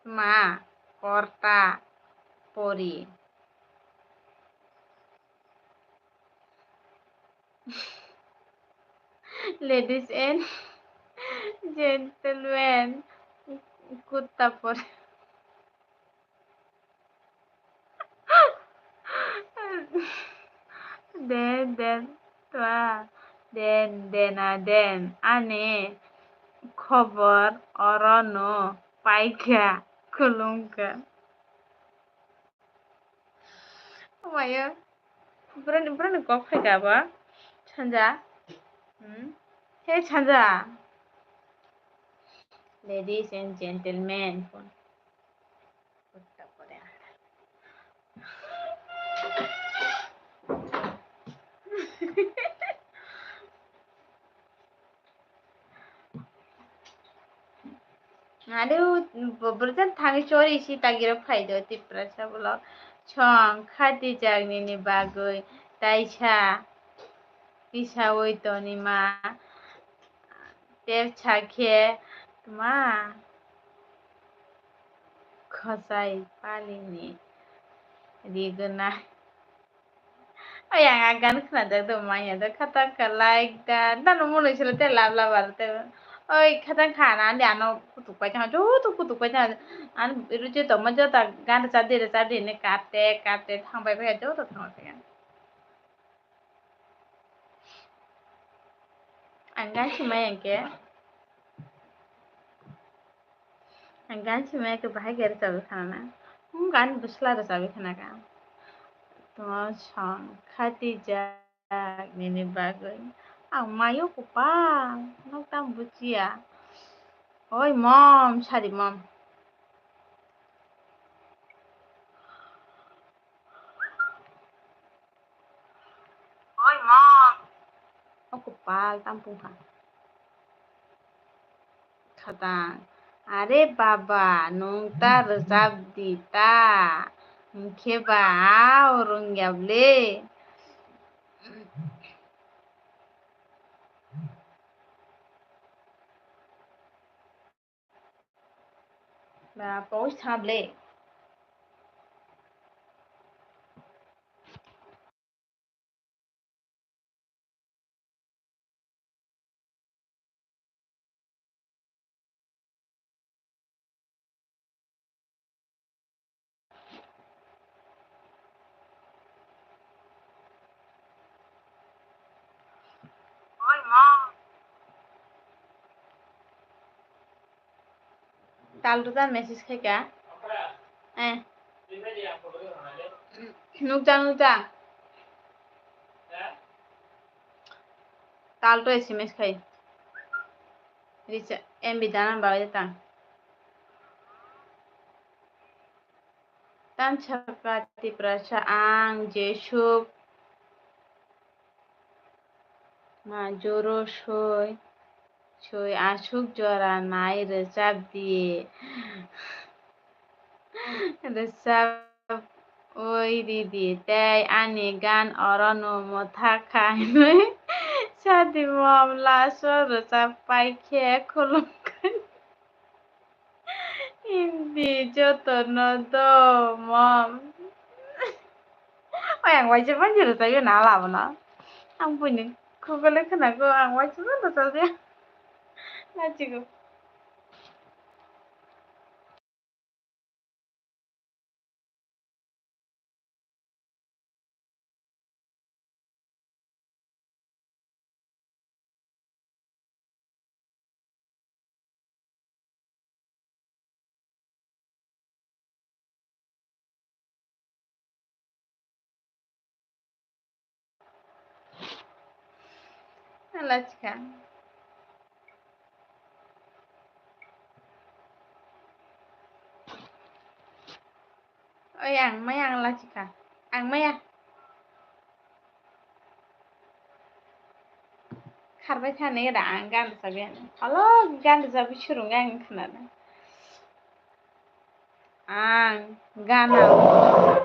Ma korta pori. Ladies and gentlemen. Kutta pori. Den ane খবর অরণ্য পাইকা kulungka. Maya, berani kok paika ba? Chanja. Hey Chanja. Ladies and gentlemen. Aduh, berarti tangi cori sih tagira faido tiprasa blog. Chong khati jagni ni bagoi taisha pisha oito ni ma tep chakhe ma khosai palini rigana. Oh yang agan khana tuh maya tuh kata ke like that. Dan umur sila teh lab barate. Oi kata khana andi ano kutuk pa jangan tuh kutuk pa jangan an rujuk tuh majo tak gan cadi ne kate thang pai pai jauh tuh thang pai. Anggan cuma yang ke bahaya gara sabi khana. Gan busla tuh sabi khana kan. Tuh chong khati jag nini bagai. Mayo kupa, nak tam bucia. Oi mom, sorry mom. Oi mom. Aku pal tampung kan. Kata, are baba, nung ta resab dita. Keba urung yable. Ba pos thable. Oi mom. Tal tuh message kayak nukjang. Tal tuh SMS kayak. Rica MB danan bawa datang. Tan chakati prasha ang jeshup ma joro soi ashuk jora nai resab দিয়ে resab ওই দিদি তাই আনি গান অরণ্য মথা খাই নই সাদি মামলা সরসা পাইখে খোলম হিন্দি যতন দ মম yang wajib aja tayo na alam na ang punya खुगाले खोनाखौ आं वाइसुनो लसौदे लाजिगौ लाजिखा ओइ आं माया आं लाजिखा आं माया खारबाय थानाय रा आं गान रोजाबैयानो हलो गान रोजाबै सुरुंगा आं खोनादों आं गानाव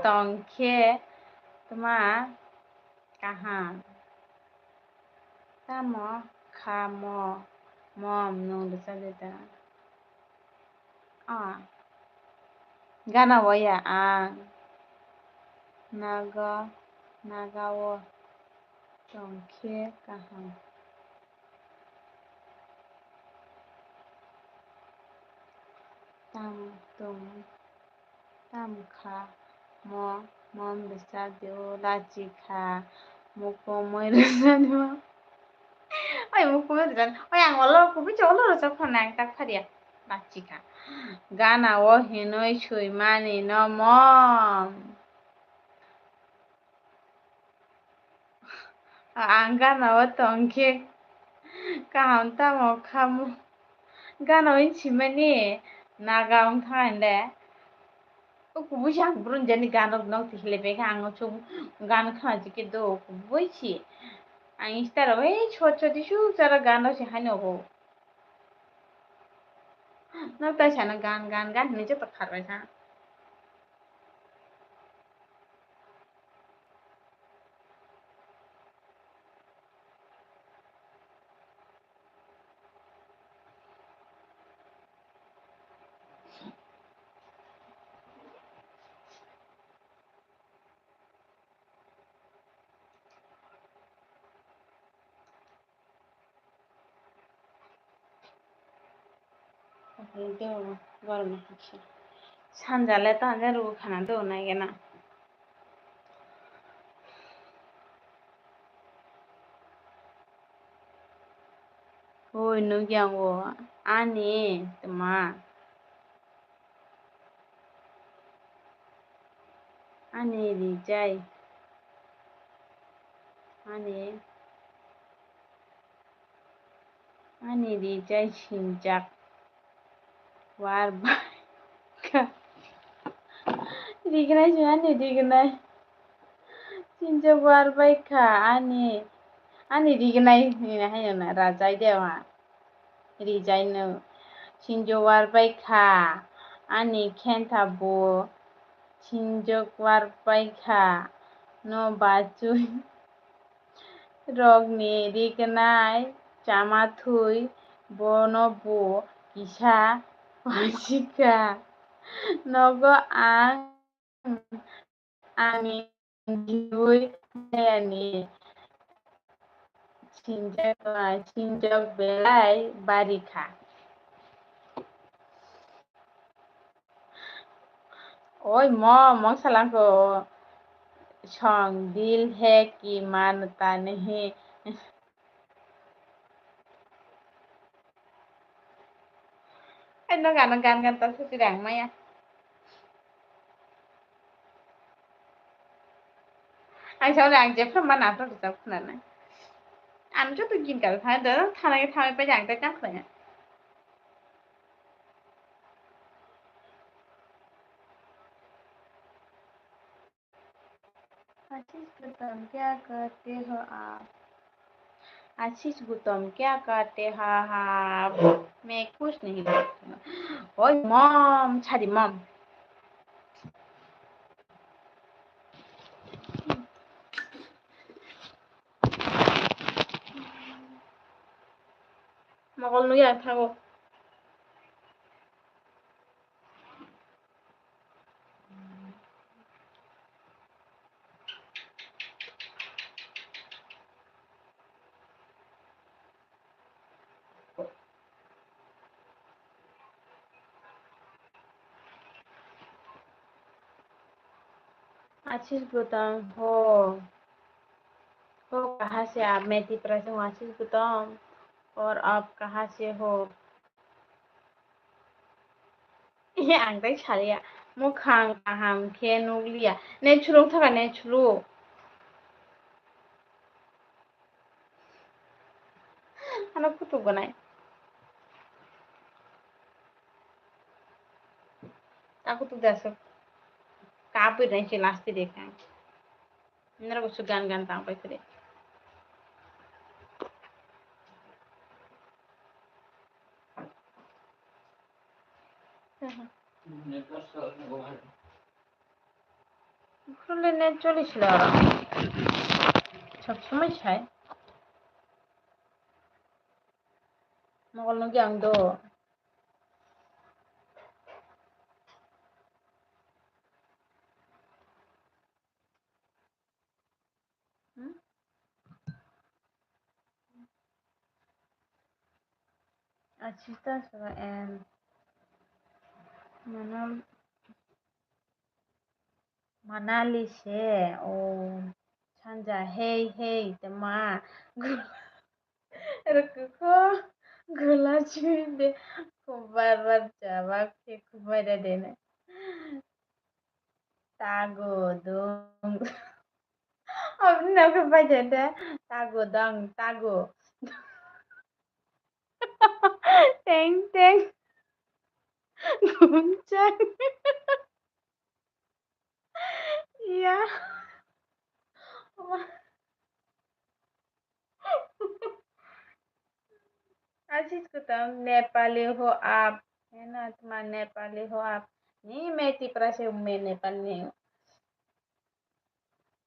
तंखे तुम्हार कहाँ tamo kamo mom nung rosadet gana waya ang nagawo tongkhe kaham tam kha mom rosadet lachikha muko moi rosadet oi muko moi rosadet oi ang olo kubi olo rosab khana ang tak pharia lachikha gana wo hinoi suimani no mom ang gana wo tongkhe kaham tamo khamo gana wo chimani naga ong thande kubu jang brun jani gana nok tihle be ang chu gana khaji ke do kubu chi ang istara we chot chot isu jara gana se hano ho nok ta sana gan ni je tak kharbai sa गरम सानजालाय तांजा रुगो खाना दो नायगेना oi no gyangwo ani tuma ani rijai ani rijai sinjak war ka dignai ani dignai sinjak war bai ka ani dignai ni hayo na rajai dewa rijai no sinjak war bai ka ani khenta bo sinjak war bai ka no bachui rogni dignai chamathui bono bo kisa wajika nogo ani diui ani sinjak belai barikha oi mong salangko song dil hai ki manta nahi nó gan tao cứ đằng mày à anh sao đằng chép không mà nào tao được này này anh rất tôiกิน cả thái đó thay bây giờ tao chắc rồi आशीष गौतम क्या करते हो आप आशीष गौतम क्या करते हो आप मैं कुछ नहीं करती ओए मॉम छाड़ी मॉम मगल नुया थागो आशीष गौतम हो कहाँ से आप? मैं त्रिपुरा से हूँ आशीष गौतम। और आप कहाँ से हो? ये आंगदाय सारिया मोखां aham ke nuglia ne chulung थाखा ने chulu ana kutu gonai aku tuh dasar kapir nih lasti deh kan nara ko gan gan tang pai kre ফুলে নেট চলেছিল সবসময় ছাই মগল নাকি আং তো Achista mana Manali se o Chanja hey hey tema Rukuko gula chinde kubar jawab ke kubar dene tago dong আপনি নাকে পাইছেন তাগো দাং তাগো ট্যাং ট্যাং ঘুমচাং ইয়া आशीष कुतम नेपाली हो आप है ना तुम्हारा नेपाली हो आप नहीं मैं त्रिपुरा से हूँ मैं नेपाल नहीं हूँ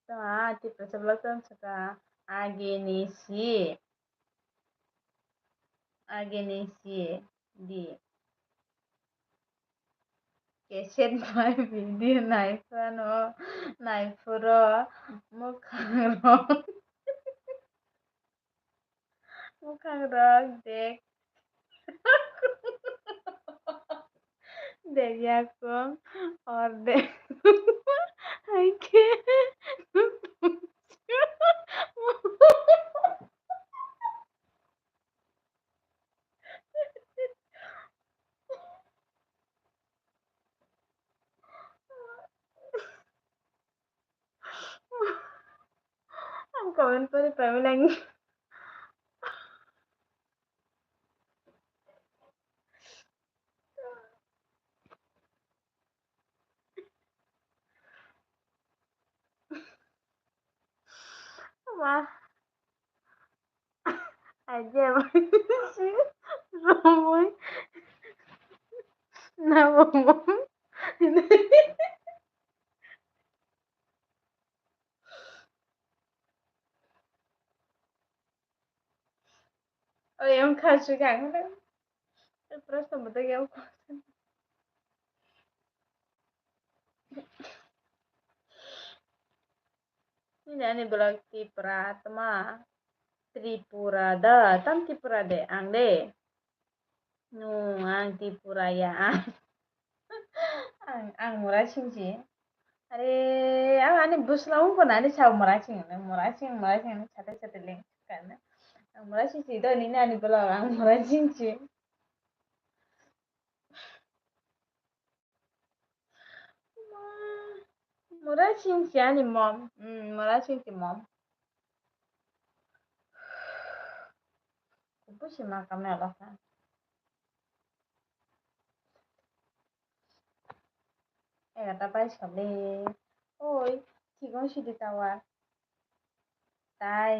तो हाँ त्रिपुरा से बोलता हूँ सका आगे नीचे दी केसेट बाय भिडिअ नायफानो नायफुरो मुखांरो मुखांरो देख देखियाको और देख I K I'm coming for the traveling. Wah, aja sih. Romoy, nabong. Oh, yung kaso kang Просто батарея. Ini ani blog Tripura tama. Tripura da, tam Tripura de, ang de. No, ang Tripura ya. Ang mura singsi. अरे अब अनि बुझ्लाउ को नानी छाउ मराठी मराठी छाते छाते link करना मराठी सीधा नहीं नानी बोला ang Marathi marathi yani mom marathi mom kupushi makamela kan kata pai sabe oi ঠিকই সিধি তাওয়া তাই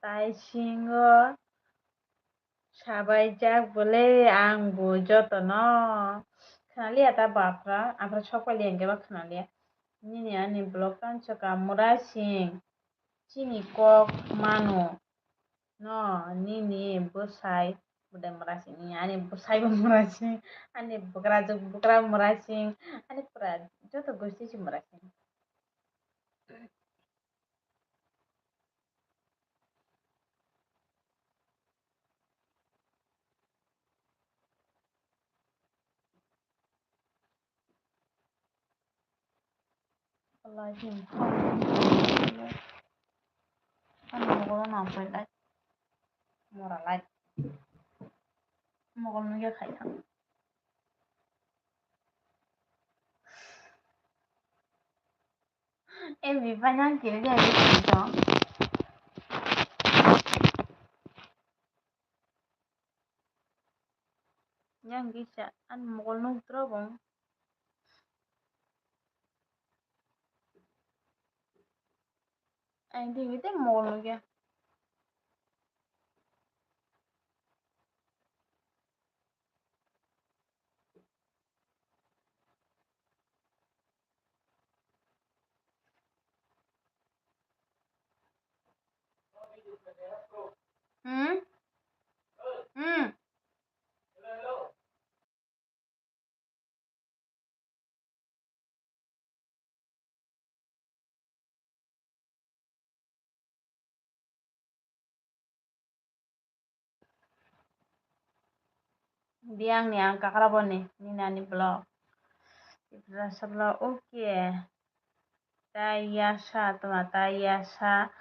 তাই সিংহ সাবাই যাক বলে आंबो जतन खोनालिया ता बाफ्रा आमफ्रा सकालि एंगेबा खोनालिया निनि आनि ब्लग कानसका मुरा सिं चिनि कक मानु no nini busai udah merasing ani busai merasing ani bukra merasing ani pura joto gusti sih merasing Lagi kan mogol nampai lai mora lai mogol nuge khai thang em bị phải nhang kiểu cái gì đó nhang cái chả ăn mogol nung trâu bông anh thì cái mogol nuge hmm hmm biang nih angka karabon nih ini nani blog rasa blog oke tayasa tuma tayasa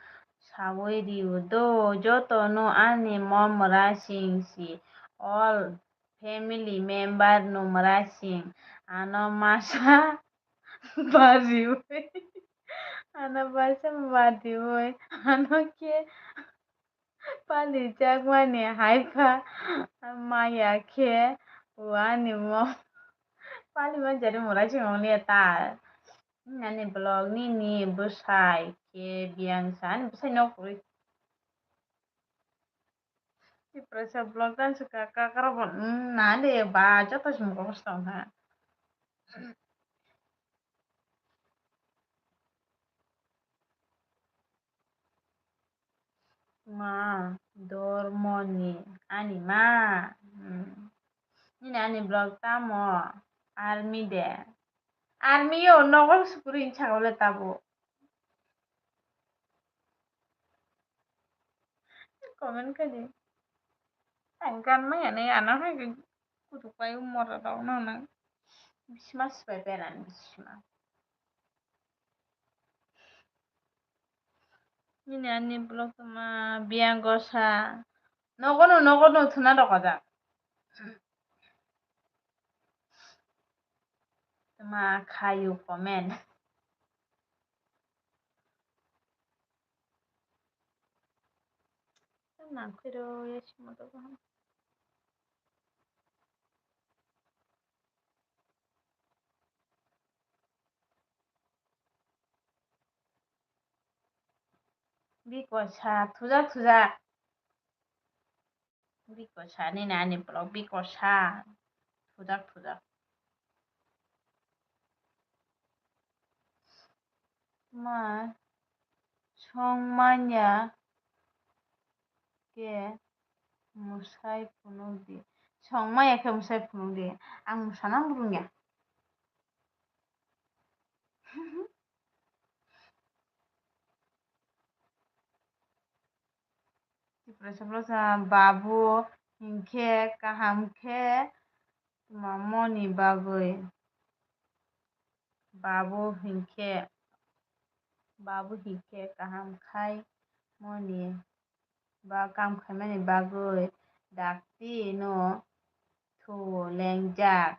sawoi riu do joto no ani mom racing si all family member no racing ano masa bariu ano basa bariu ano ke pali jagwani haifa maya ke wani mo pali man jadi racing only ta nani blog ni busai ke biang san busai no kuri di presa blog dan suka kakarabon nade ba joto semua kosong ha ma dormoni ani ma ini ani blog tamo army de army yo nogol sukurin chagole tabo comment kali angkan mah ya nih anak kudu kayu umur tau nana bisma sepeperan bisma ini ani blog tama biang gosa nogono thuna dokoda tama kayu comment na pero ya cuma to bikosa thuja bikosa ni nani blog bikosa thuja ma songmanya ke musai punudi songmaya ke musai punudi ang musanang burungnya Presa babu hingke kahamke mamoni bagoi babu hingke kaham khai moni ba kam khai mani bagoi dakti no thu lengjak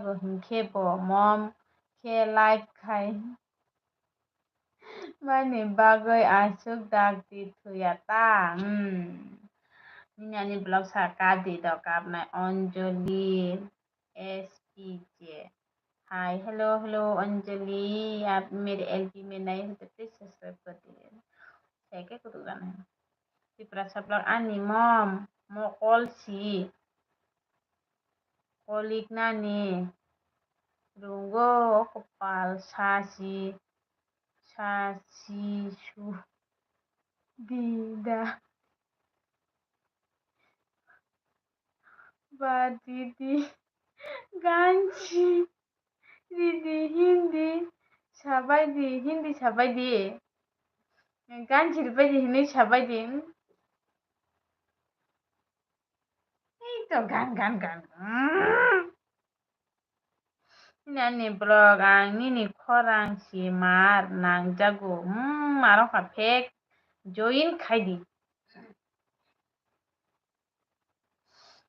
go hingke bo mom ke life khai mani bagoi asuk dakti thuya ta Nini blog sa kadi do kapnai Anjali SPJ hi hello Anjali आप मेरे LP में नए हो तो please subscribe कर दीजिए क्या कुछ गाना है तिप्रा सब लोग आनी मम मो कॉल सी कॉलिक नानी रुंगो कपाल सासी सु दीदा दीदी गांची दीदी हिंदी साबायदि गांजिर बायदि हिनै साबायदि এই তো গান Nani blog ang nini khorang si mar nang jago maro ka fek join khaidi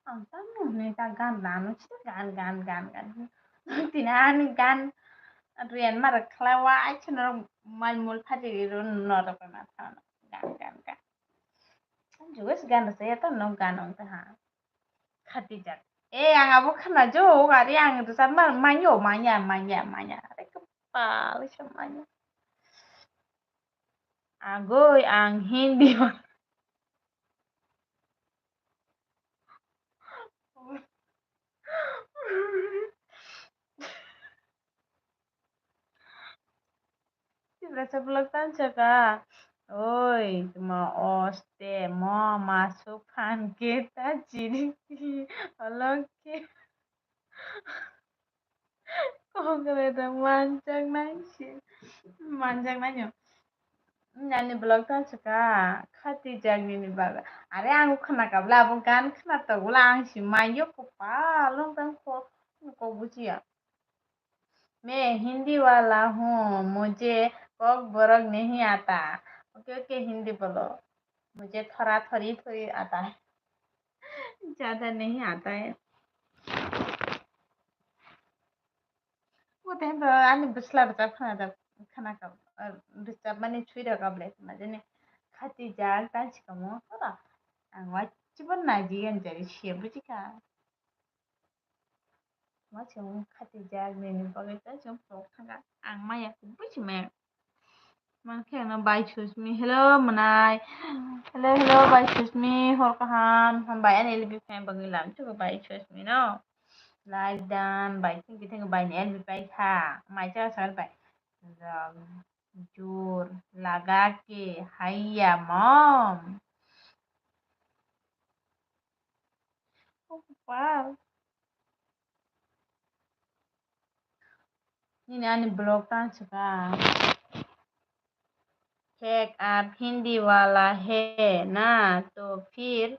ang tamu ne ta gan lanu chi gan tinan gan rian mar klawa ai chno mal mul phati ron no ra pa ma tha gan jues gan sa ya ta no gan ong ta ha khati jak ang abo khana jo gari ang tu sa mar manyo manya re kepal semuanya agoy ang hindi Berasa pelukan ka. Oi, mau oste, mau masukkan kita jadi halo ke kok kereta manjang nanya nyanyi blog tan suka khati jagni ni baga are ang khana kabla bukan khana to ulang si mayo ko pa long tan ko bujiya मैं हिंदी वाला हूँ मुझे Kock बरक नहीं आता okay okay Hindi बोलो मुझे थोड़ी आता है ज्यादा नहीं आता है वो टाइम पर आने बसला बचा खाना का डिस्टर्ब माने छुई रहा कब ले मजे खाती जाग ताज कमो थोड़ा वाचिबन नाजियन जरी शेबुजी का वाचिबन खाती जाग ने बगे ता जों प्रो खागा आं माया बुझि मै Mankheng by choose me. Hello, Manai. Hello, by choose me. Horkahan. By an LB fan bangilam to by choose me. No. Like done by thinking by an LB by ha. My just by jur lagake haya mom. Oh, wow. Ini ani blog tan suka. Check आप हिंदी वाला है ना तो फिर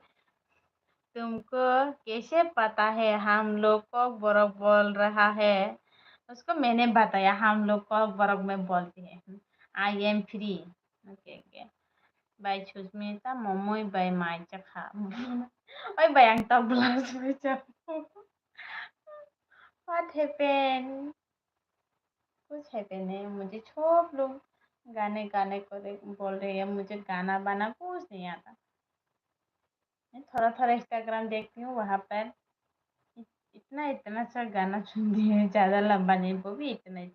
तुमको कैसे पता है हम लोग को बर्फ बोल रहा है उसको मैंने बताया हम लोग को बर्फ में बोलते हैं I am free okay okay bye choose me ता मोमोई बाय माय चखा ओए बाय आं ता ब्लाउज में चखा व्हाट हैपेन कुछ हैपेन है मुझे सब लोग गाने गाने को बोल रहे हैं मुझे गाना बाना कुछ नहीं आता मैं थोड़ा थोड़ा इंस्टाग्राम देखती हूँ वहां पर इतना सा गाना सुनती है ज़्यादा लंबा नहीं वो भी इतना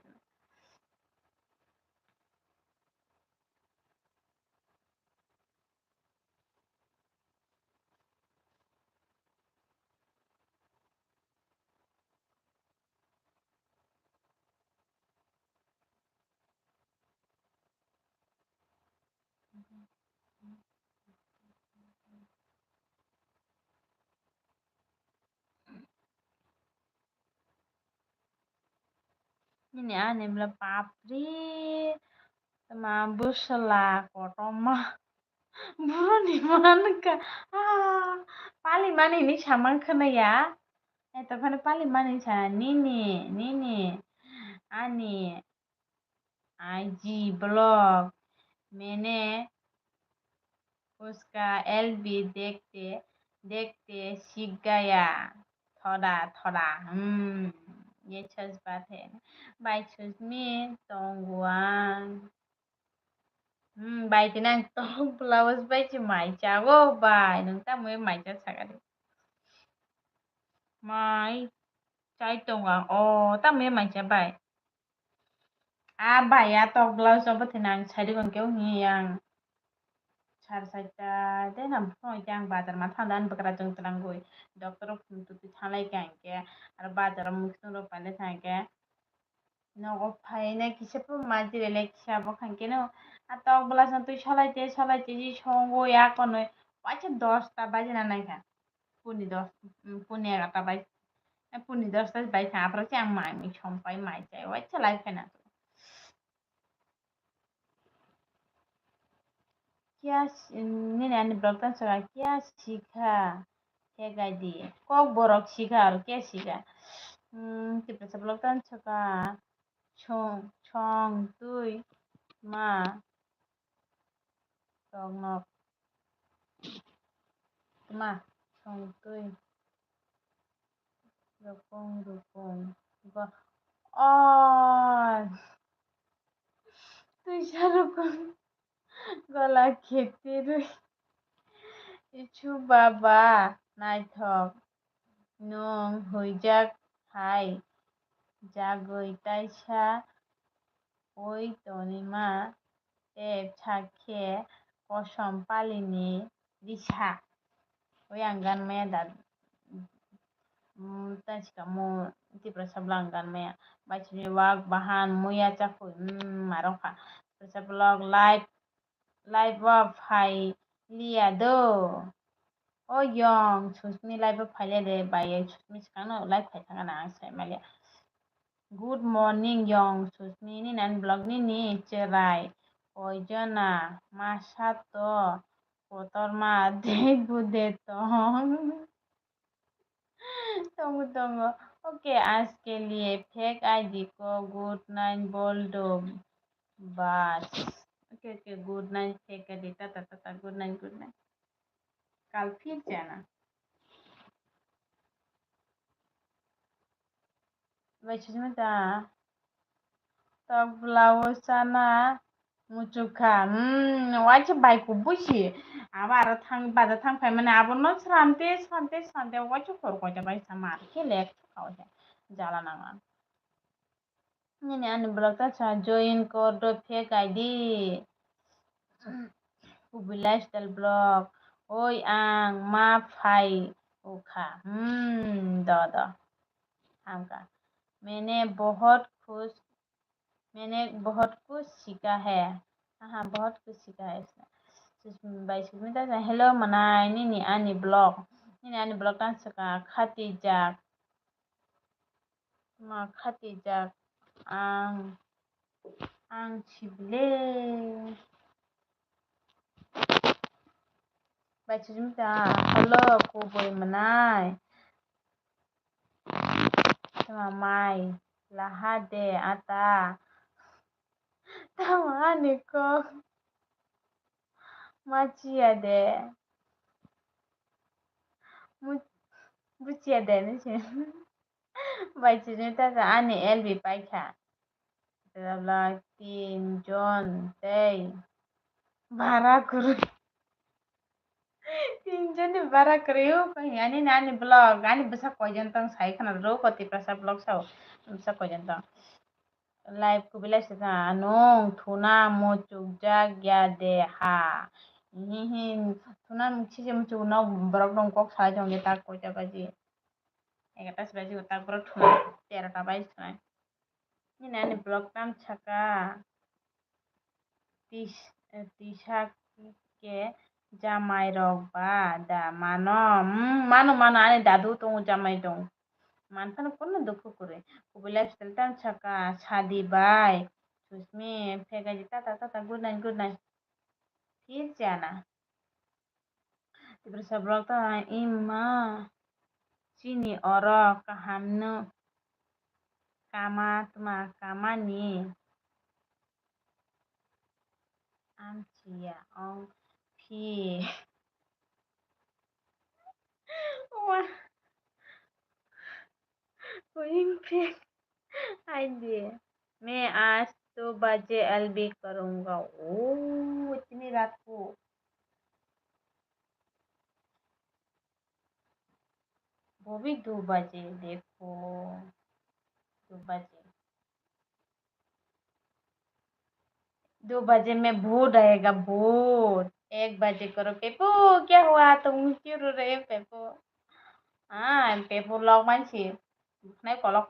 ini aneh bilang papri sama busela kotoma buru di mana kah paling mana ini sama kena ya tapi paling mana sih nini ani IG blog मैंने उसका एलबी देखते देखते सीख गया थोड़ा थोड़ा ये सच बात है बाई सुजमी तोंगुआन बाई tinang tong blouse bai chi mai cha go bai nung ta mới mai cha sagari mai chai tong ang o ta mới mai cha bai bai ya tok blouse ba tinang chai di kon keu ngi yang char saita de nam phoi jang bazar ma thandan bakra jong tanangoi doctor tu tu thalai kan ke ar bazar mu khno ro pale thanke nogo phaine kisepo majire le kisabo khanke no a tok bla san তুই সলাইতে জি সঙ্গ ya কোন আচ্ছা 10টা বাজে না নাই খা পুনি 10 পুনি 11টা বাজে পুনি 10টা বাজে তারপরে কি আমি মাই সম্পাই মাই চাই ওই চালাই ফেনা क्या नहीं नहीं ब्लॉग सगा क्या सीखा है गाइडी कौक बोरक सीखा और क्या सीखा Tipo sa blog tan chaka chong tui ma tong nok ma chong tui rupong ba on tui sarukong gala khete rui ichu baba naithok nung huijak hai jagoi taisa oi tonima ep sakhe kosom palini risa oi ang ganmaya da tansi mo tipra sablang ganmaya bachini wak bahan muya chakui maroka sablog live of hai liya do o yong susmi live of hai de baye susmi skano live hai thanga na ang sai malia good morning yong susmi ni nan blog ni cherai oijona masato kotorma de bude tong tunggu okay आज के लिए फेक ID को good night बोल दो बस okay good night फेक ID ता good night call फिर जाना वैसे में ता तब blouse sana mucuka wacha baikku busi aba aro bada tangfai mane abo no sramte wacha khorkota bai samar kelek chukawse jala nanga ini ani blog ta cha join kor do fake id ubi lifestyle blog oi ang ma phai ukha do हमका मैंने बहुत कुछ सीखा है हाँ बहुत कुछ सीखा है इसमें बाई सुस्मिता हेलो मनाय नि blog tan saka khatijak ang chible बाई Susmita hello kuboi manay sama mai lahade ata tama ani ko machia de bucia de ni बाई Susmita ani elbi paikha Dalam 3 জন tei bara kuru 3 জন bara kuru ani nani blog ani bisa kojan tang sai khana ro koti prasa blog sao bisa kojan tang live ku bilai sa anong thuna mo chukja gya de ha thuna chije mo chuk no blog dong kok sa jong ge tak ko baji 11 baji utak bro thuna 13 ta baji thuna ni nani blog tam chaka tisha ke jamai rok ba da mano ani dadu tong jamai dong mantan kono dukhu kore kubilai steltan chaka shadi bai susmi phega jita ta good night फिर जाना तिब्र सब्रक ta ima chini oro kahamnu kamani amchia ong phi wah going back आइए मैं आज 2 बजे LB करूंगा ओ इतनी रात को वो भी 2 बजे देखो 2 बजे 2 बजे में भूत रहेगा भूत 1 बजे करो पेपो क्या हुआ तुम क्यों रो रहे हो पेपो हाँ पेपो लॉग मानसी नहीं kolok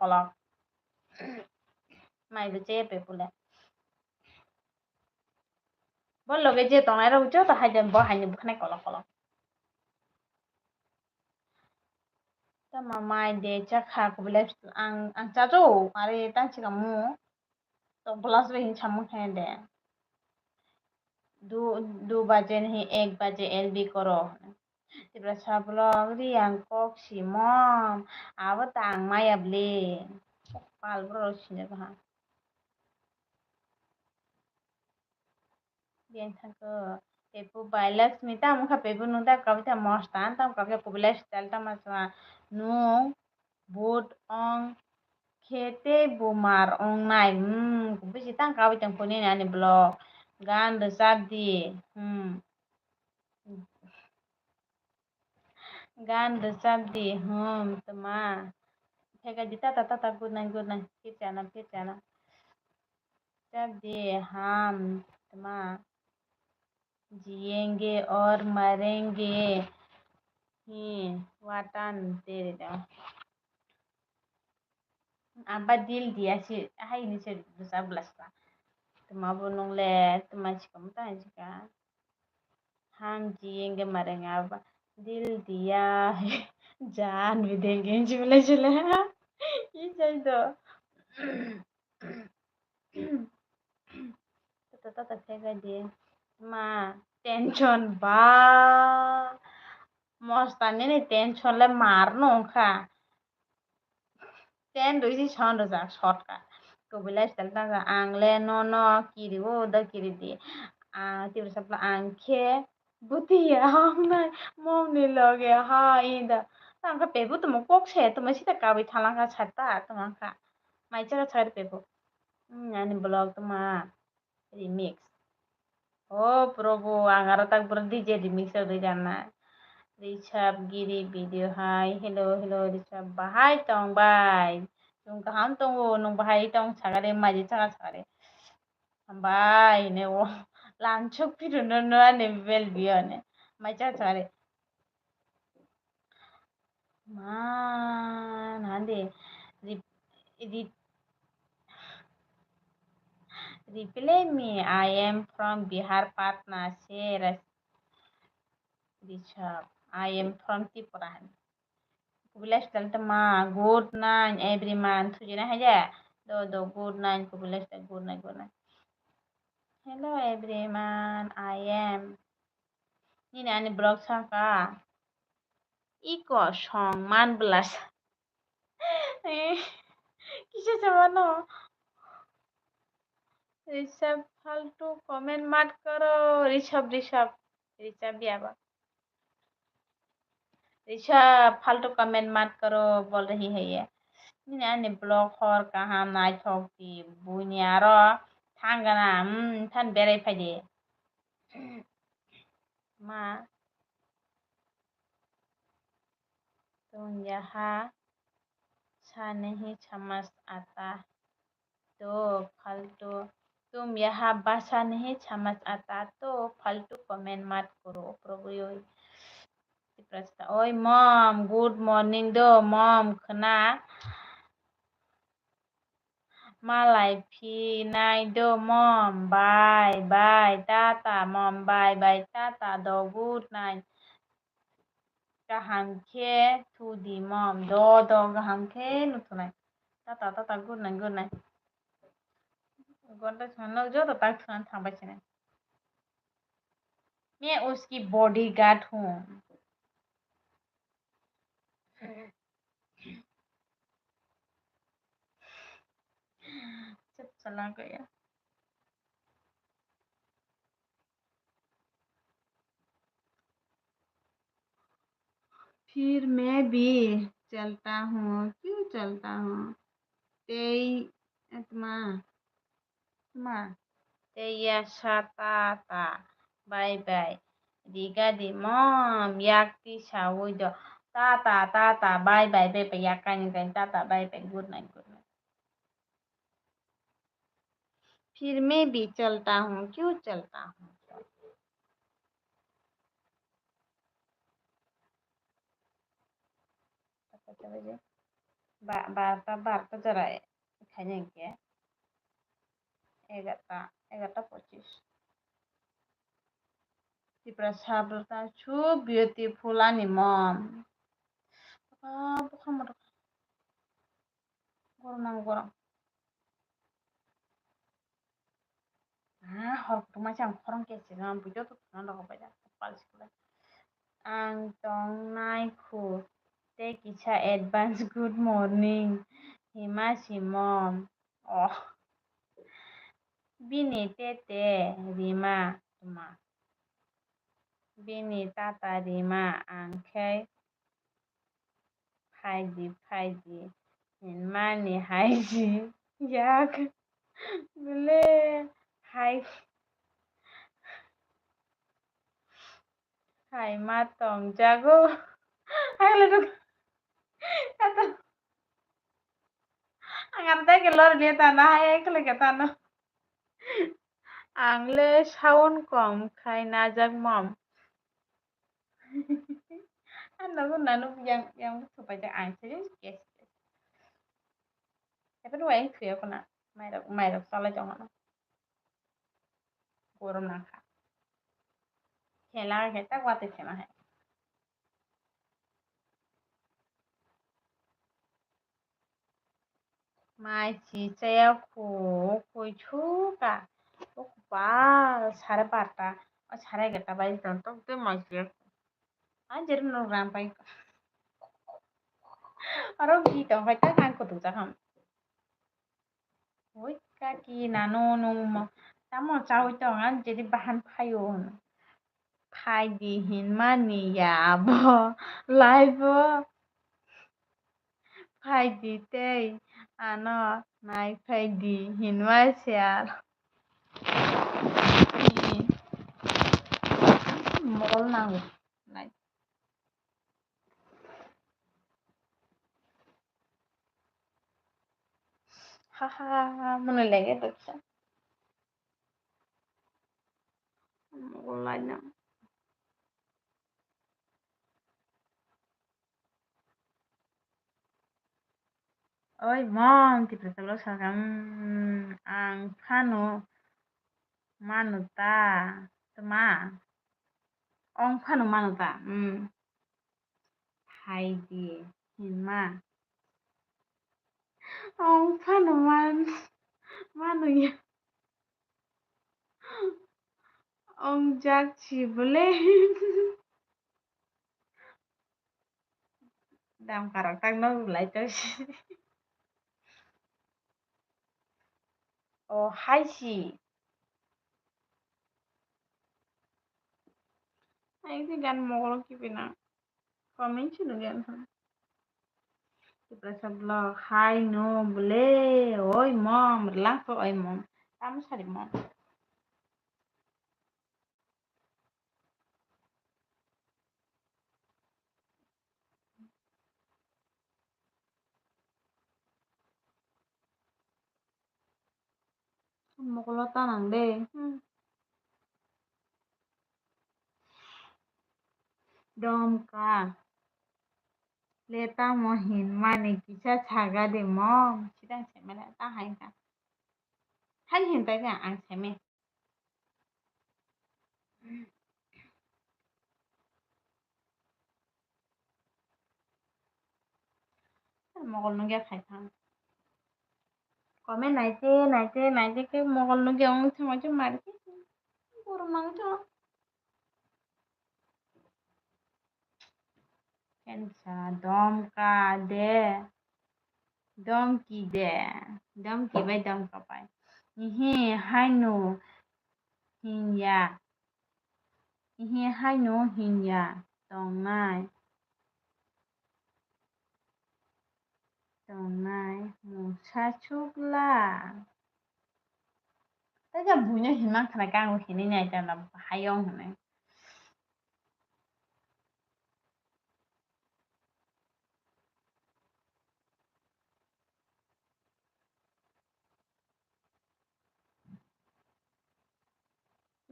mai beche pepo le bon loge je tongai ro ucho to hajan bo haini bukhnai kolok ta mamai de chakha ko bele ang cha jo mare tan chika mu तो plus में ही छमक है दे 2 बजे नहीं 1 बजे LB करो Tibra sablog riang kok si mom. Awa tang maya ble. Pal bro sinya baha. Bien thako. Pepu bailas mita mukha pepu nungta kavita mostan tam kavya kubilas talta maswa. Nung bud ong khete bumar ong nai. Kubisi tang kavita kunin ani blog. Gan resab di. Gan resab di. Tama. Phega di tata good night. Phir chana. Resab di. Tama. जिएंगे और मरेंगे ही watan tere da aba dil dia si hai ni se dusa blasta tuma bunung le tuma chikam ta chika हम जिएंगे मरेंगे अब दिल दिया है जान भी देंगे झूले झूले ये चाहिए तो तो फेंका दिए माँ टेंशन बा मस्तानी ने टेंशन ले मारनो खा ten rui chon ro jak shortcut ko bilai stelta ga angle no kiri wo da kiri di ti sapla angke buti ya hong na mom ni loge ha inda tang ka pebu to mo kok se to ma sita ka bi thalang ka chatta to ma ka mai cha char pebu ani blog to ma remix oh probo angara tak ber dj remix ro janna Richard Giri video hai hello Richard bahai tong bai chung kaham tong wo nong bahai tong sagare maji chaga sagare bai ne wo lanchok piru no ane bel bio ne mai chaga sagare ma nande re- reply me I am from Bihar Patna share Richard I am from Tripura Kubilas ma good night every month tujina haja do good night kubilas good night hello everyone I am ini ani blog saka iko song man belas किसे जमानो ऋषभ फालतू comment मत करो ऋषभ भी आवा ऋषभ फालतू comment मत करो बोल रही है ये ini blog hor kaham nai thok ti bunyaro thangana than berai phai ma तुम यहाँ सा नहीं समझ आता तो फालतू तुम यहाँ भाषा नहीं समझ आता तो फालतू कमेंट मत करो प्रभु योई प्रश्न ओय मॉम गुड मॉर्निंग दो मॉम खना मालाय फिनाय दो मॉम बाय टाटा मॉम बाय टाटा दो good night gahamke to the mom do gahamke nutunai tata good night gonda channel जो तो तक खान था बचने मैं उसकी बॉडीगार्ड हूँ सब चला गया फिर मैं भी चलता हूँ क्यों चलता हूँ तेई आत्मा तेया satata bye diga di mom yakti sawido tata bye yakan tata bye good night फिर मैं भी चलता हूँ क्यों चलता हूँ बारता जरा खाने के 11:25 Tipra sabrata so beautiful ani mom bukan mau gorong hor tu macam korang kece ngam pujo tu kan dah apa ya kepal sekolah Ang tong nai khu. Te kisha advance good morning. Hima si mom. Oh. Bini tete rima tuma. Bini tata rima angkai. Phaiji. Mani haiji. Yak. Bule. Hai. Hai matong jago. Hai lalu. Kata. Angarte ke lor dia tanah hai ekle ke tanah. Angle sound kom khai najak mom. Ano nanu yang supaya ang serius yes. Tapi dua yang kaya kena. Mai rok salah jangan. Gorom nangka. Khela kita kuat sih mah. Mai chi saya koi chuka. Ba sare pata. Sare kita bayi tonton tu mai chi. Anjir no rampai. Aro gitu, kita kan kudu cakap. Woi kaki nano no. Tamo cawe jangan jadi bahan payung. Phai di hin mani ya bo. Live phai di te. Ano nai phai di hin ma sial. Mol nang. Nai. Haha, mana lagi tu sah. Mol lagi. Oi mom, kita selalu sakam ang pano manuta. Tama. Ong pano manuta. Phai di hin ma. Ong pano manu ya. Ong jak chi boleh. Dam karakter no lại tới. Oh, hai si. Ai thì gan mol ki pina. Comment chunu gan. Kita sebelah hai no boleh. Oi mom, relax oi mom. Kamu sari mom. Mokolo tanang deh. Dom ka. Leta mohin mani kisah caga de mom. Sidang cemela ta hai ka. Hai hin ta ka ang ceme. Mokol nunggu khai thang. Comment naite ke mokol nunggu ang cuma cuma mari. Kurang nang cuma. Kensa dom ka de. Dom ki de. Dom ki bai dom ka pai. Ihi hai no hin ya. Ihi hai no hin ya. Tong nai. Tong nai. Musa chukla. Taja bunyi hilang kena kang ini nih dalam hayong ini.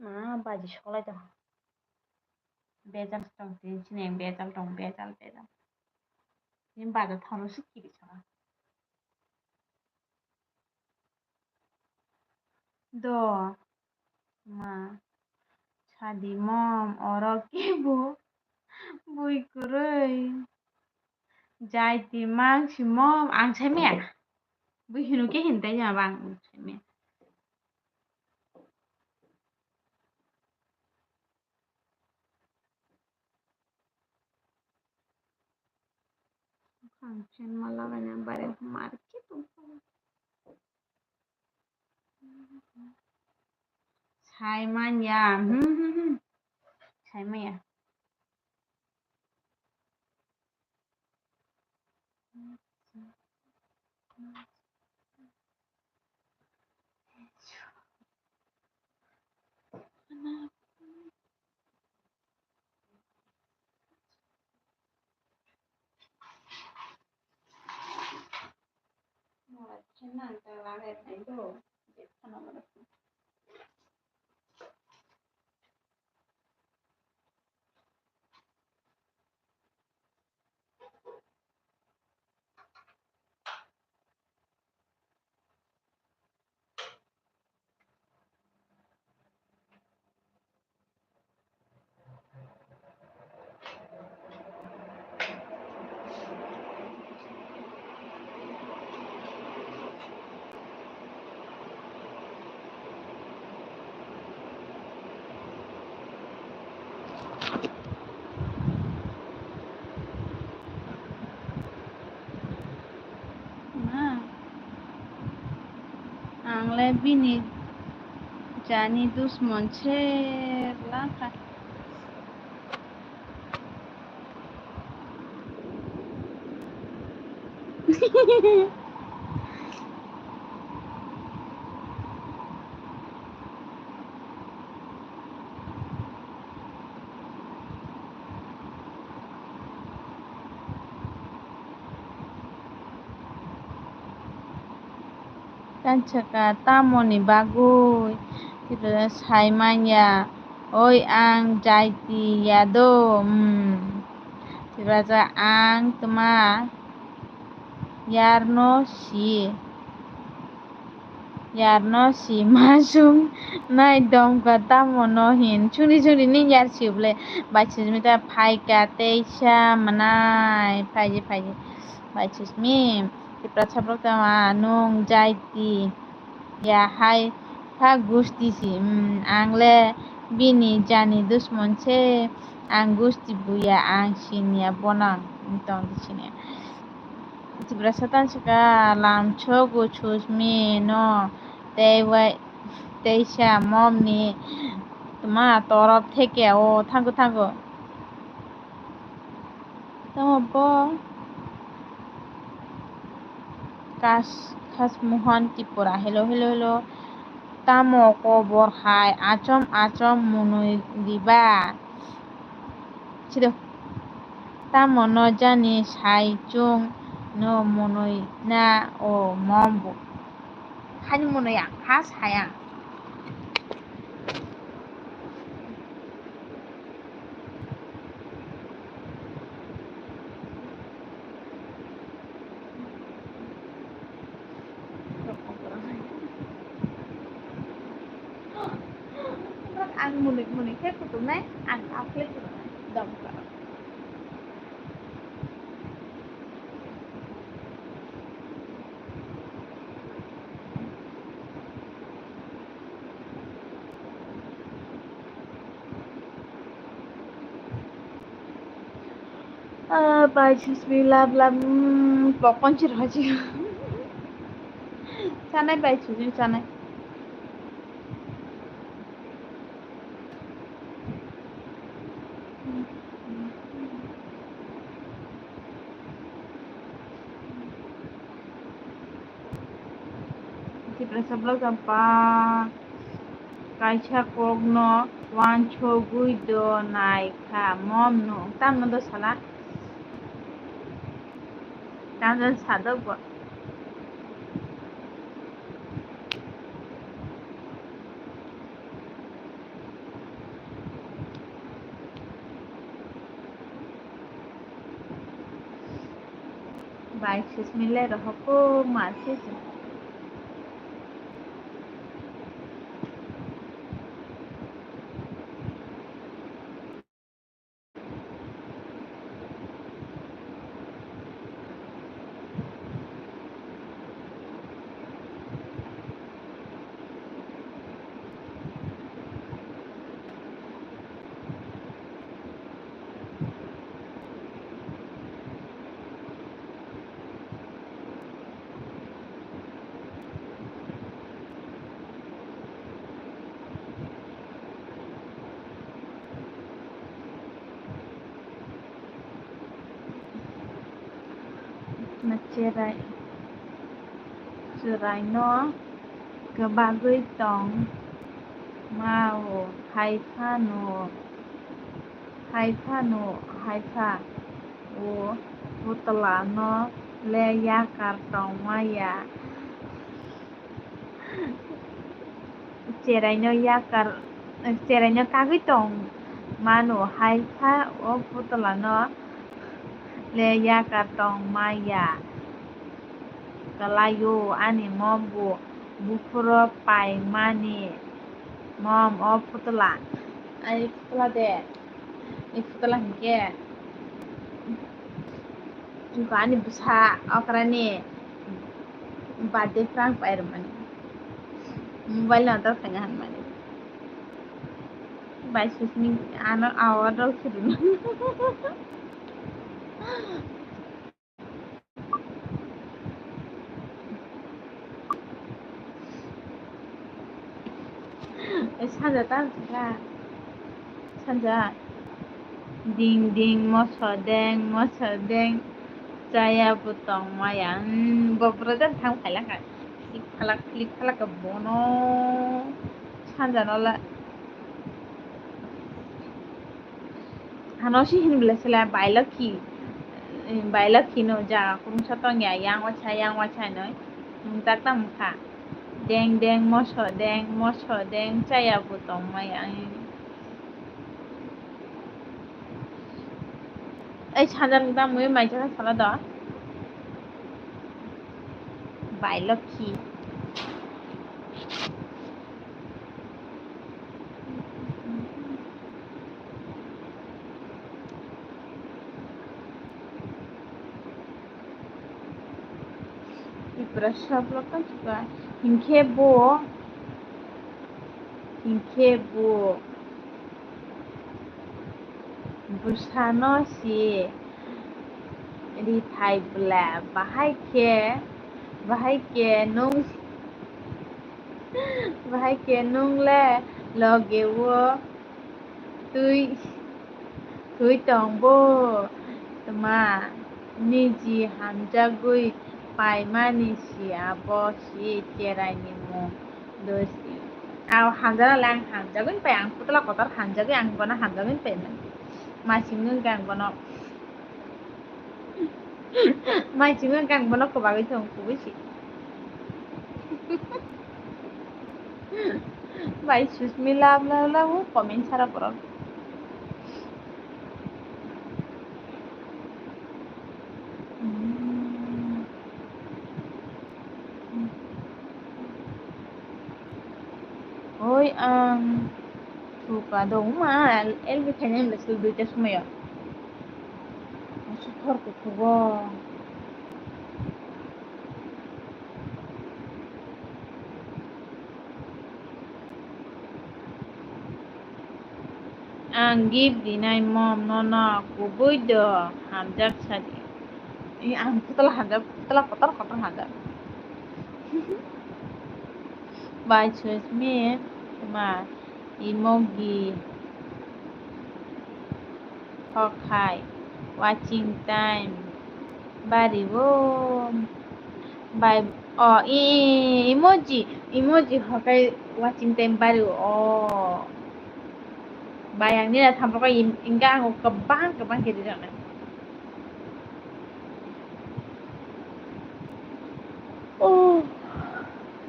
Nah, baju sekolah itu. Bezal tong sini bezal tong bezal. Ini baju thanu sikit cuma. Do, ma, chadi mom, orok ibu, bui kurui. Jai ti mang si mom, ang ceme. Bui hinu ke hintai ya bang ceme. Function malaga bareng market Saiman ya. Saiman ya. Angle bini jani dushman laka. Tanchaka tamoni baguy tiba saimanya oi ang jaiti yado tiba ang tuma yarno si masung nai domka tamono hin chuni ning yar sible bachizmita phaika teisa manai phaiji bachizmi tiba sabrok tama nung jaiti ya hai ha gusti si angle bini jani dushman ang gusti buya ang sinia bonang tong di sini tibra satan saka lam chogu chusmi no teisa momni tuma torop theke o thango tomo kas mohan tipura hello tamo ko borhai achom munui diba chido tamo no jani sai chung no munui na o mombu hani munui has hayang ang munui ke kutunai ang afle kutunai dom karo bajis bilab pokon haji sanai bajis sanai tibra sablok tampa kaisa kogno wancho guido nai kha momno tamno do sala tamno sadok bajis mile rohoko masis na cherai no kebagui tong mau haifa o putla no le yakar tong maya cherai no kagui tong mano haifa o putla no le yakar tong maya kalayo ani mom bufuro pai mani mom o putla ai putla de i putla hingke ingko ani busa okrani birthday prank pairmani mobile no tor khaina hanmani bai susni ano awar rok sudun sanja tamsika sanja ding ding mosodeng chaya butong maya bobrojak thang phailaka click phalaka bono sanja nola hanosi hinbele sila bailaki no ja kurungsa tong ya yang wachai noi tak tamkha deng deng mosodeng chaya butong maya এই সাজার দাম ওই মাইটা সালা দাও বাইলক্ষী সব লোক হিংখেবো busano si rithai bla bahai ke nung le logewo tui tongbo tama niji hamjagui paimani si abo si cherai ni mo dosi aw hamjana lang hamjagun pe ang putla kotor hamjagui ang bona hamjagun pe masingeng kang bono kebagui tong kubisi bai susmi lab komen sara porok oi suka dong ma elbi khainem lesul duita sumayo sukhor ko khubo ang give dinai mom nona kubui do hamjak sadi ang putla kotor hamjak bai susmi ma emoji hokai watching time baribo by emoji hokai watching time baru bayang ni là thầm cái inga ngo kebang gitu jangan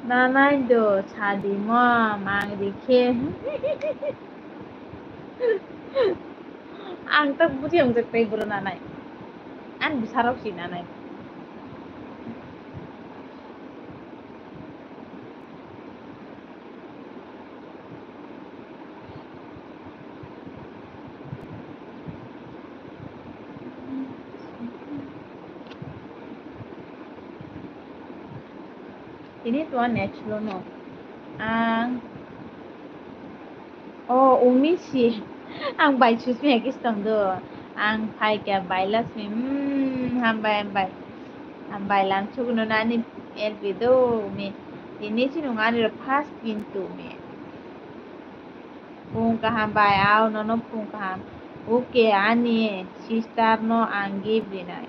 nanai do chadi mo mang dikhe ang tak buti ang tak tay buro nanai an bisarok si nanai ini tuan natural no ang umi si ang bai chus mi ekistam do ang pai kya bailas mi hambai lang chuguno nani el video mi ini si nungani ro fast pintu mi pung kaham bai au nono pung kaham oke ani sister no anggi binai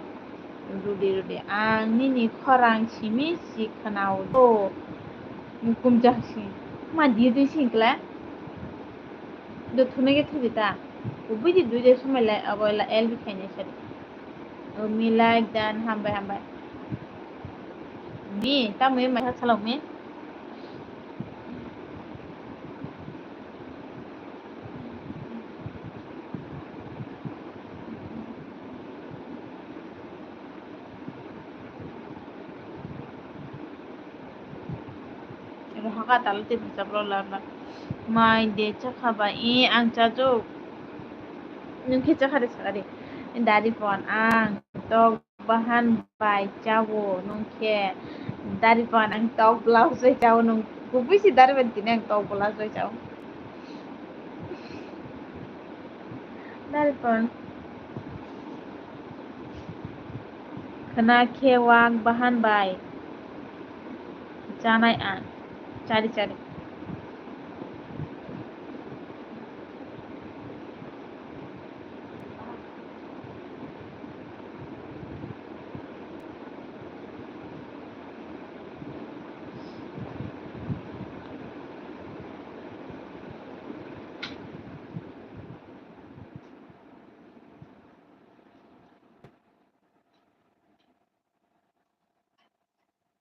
Rudi ang nini khorang simi si khanao do mukum jaksi ma দিয়ে তুই সিংকলা do thune ge thubi ta ubi di du de sumela agola el bi khane sari o mi like dan hambai mi ta me ma chalau me haka talte bijablo la mai de chakhaba I ang chajo nung khicha khare sagare dari pon ang tok bahan bai chawo nung khe dari pon ang tok blouse joi chawo nung kubi si dari ben tin ang tok blouse joi chawo dari pon khana khe wang bahan bai janai ang cari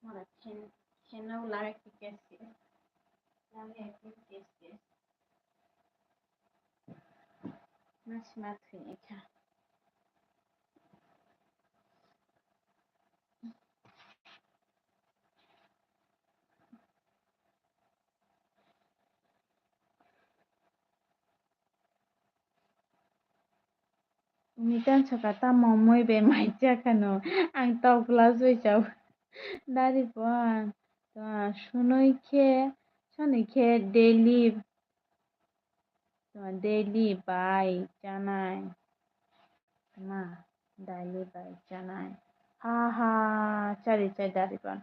Mara kena ulare kikesi lame kikesi nasmat finika mitan sakata momoi be maicha kano ang tok blouse joi chawo dari pon sunoi khe sonoi khe daily bai janai ma daily bai janai ha cari dari pon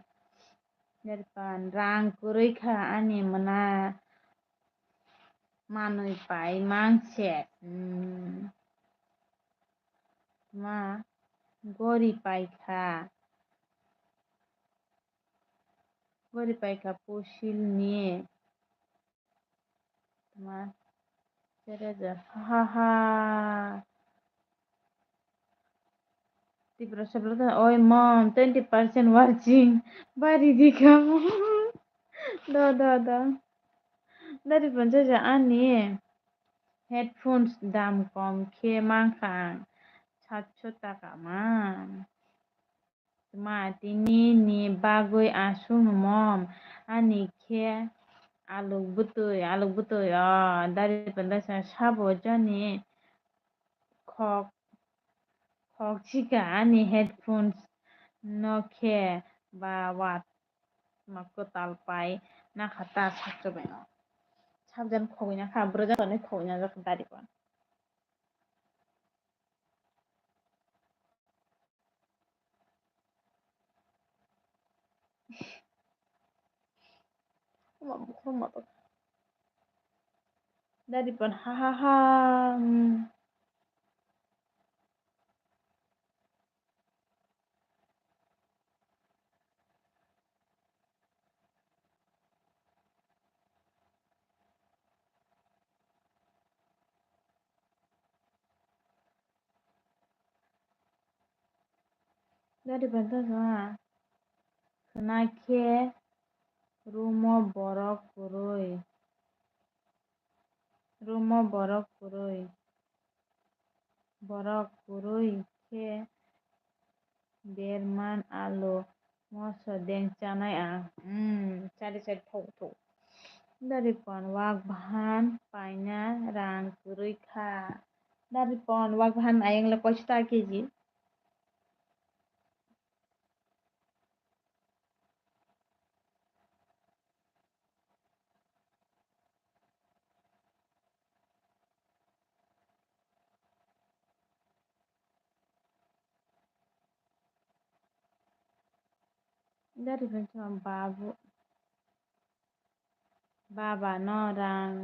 rang kurui kha ani mana manui bai mangse ma gori paikha posil niye ma cereja ha Tibra sabla oi mom 20% watching bari dikam da dari panjaja ani headphones dam kom khe mangkhang 700 taka ma tini ni bagoi asung mom ani khe aluk butui dari pandasa sabo jani khok chika ani headphones no khe ba wat mako talpai na khata sakjobai sabjan khogina kha broja tone khogina jak dari pon dari pon ha dari pon to khna khe rumo borok kurui khe berman alu moso deng chanai ang cari thok dari pon wak bahan paina rang kurui kha dari pon wak bahan ayang la koisa ta keji dari pon baba no rang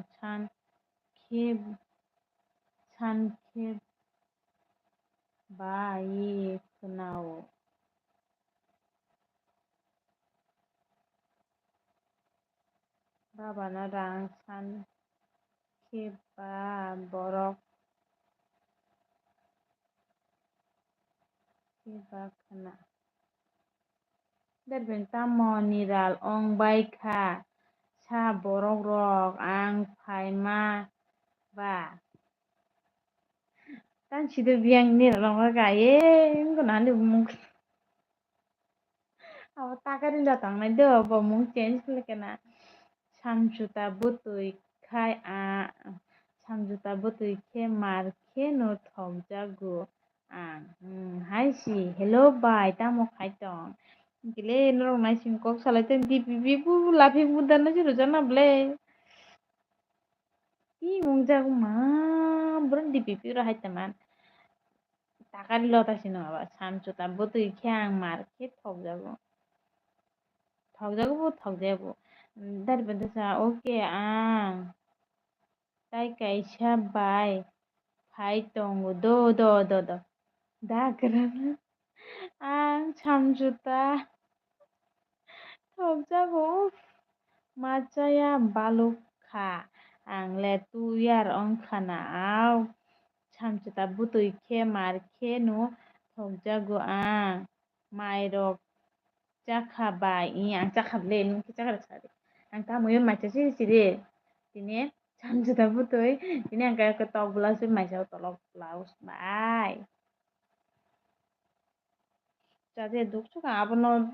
kheb san kheb bai khnao babana rang sankeba borok keba khana Darben tamo niral ong baikha sa borok rok ang phaima ba tan sido biang niral ong gaye ngono hande mung abo takari lo tangnai do bo mung change lekena samjuta butui khai a samjuta butui khe mar khe no thokjago ang hai si hello bai tamo khaitong gile norok naisim kok salai ten dipipi bu laphi budan na jero jana ble ki mungjago ma bron dipipi ro haitaman takari lo tasino aba samjuta butui khe ang mar khe thokjago thokjago bu thokjago darben sa okay ang tai kaisa bai phai tongo do da grana ang samjuta thokjago machaya balukha ang le tuyar ongkhana aw samjuta butui khe mar khe no thokjago ang mairok chakha bai ang chakhable nungkhe chakra sari ang tamoi macha siri siri tini samjuta butui tini ang kaya tok blouse maisa tolok blouse bai Jadi duksu ka abono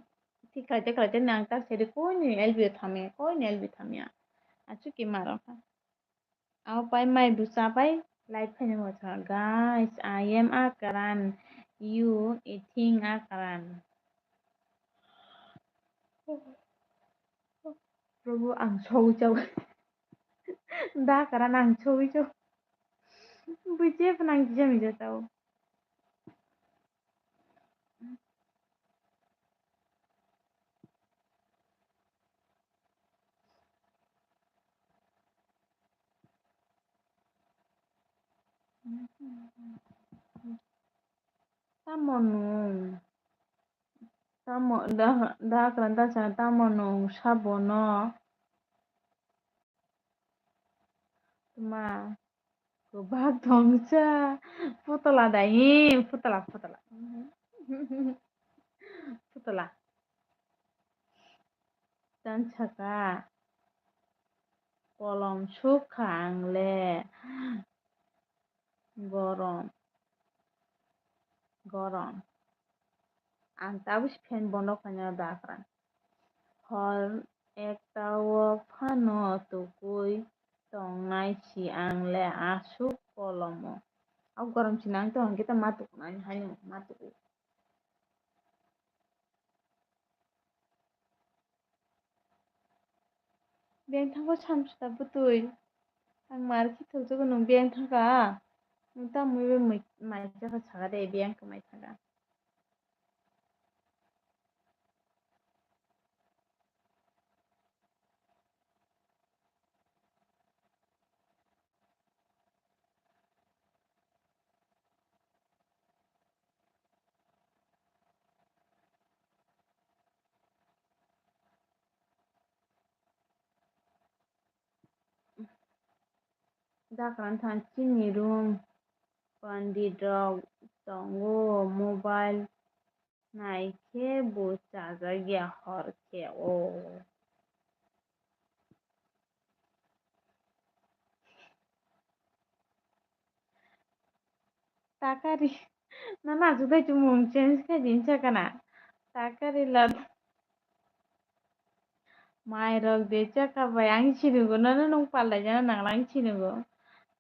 tikai te nang tak seri koi ni elbi thamya achu ki maro ka aw pai mai du sa pai light phane mo cha guys I am Akaran you eating Akaran Prabhu ang chou chou da karan ang chou chou buje panang jam jatau Tamonung tamo da karan da sa tamonung sabono ma Kubak dongsa putala dai putala putala dan saka kolom sukang le গরম গরম ang tapos fan bono kanya dakran hor ektao phano tukui tongnai si ang le asuk kolomo au gorom sinang to kita matuk nai hayo matuk beng thago samsuta butui ang marki thokjogo nung beng thaga nung ta mui mai jaka saga de beng kamai thaga dakran than chini room pandit rok tongo mobile naikhe bo chajagia horkhe o takari nana judai tu mung change khe din sakana takari lat mai rok de chaka bai ang chinugo nana nung palai jana nanglang chinugo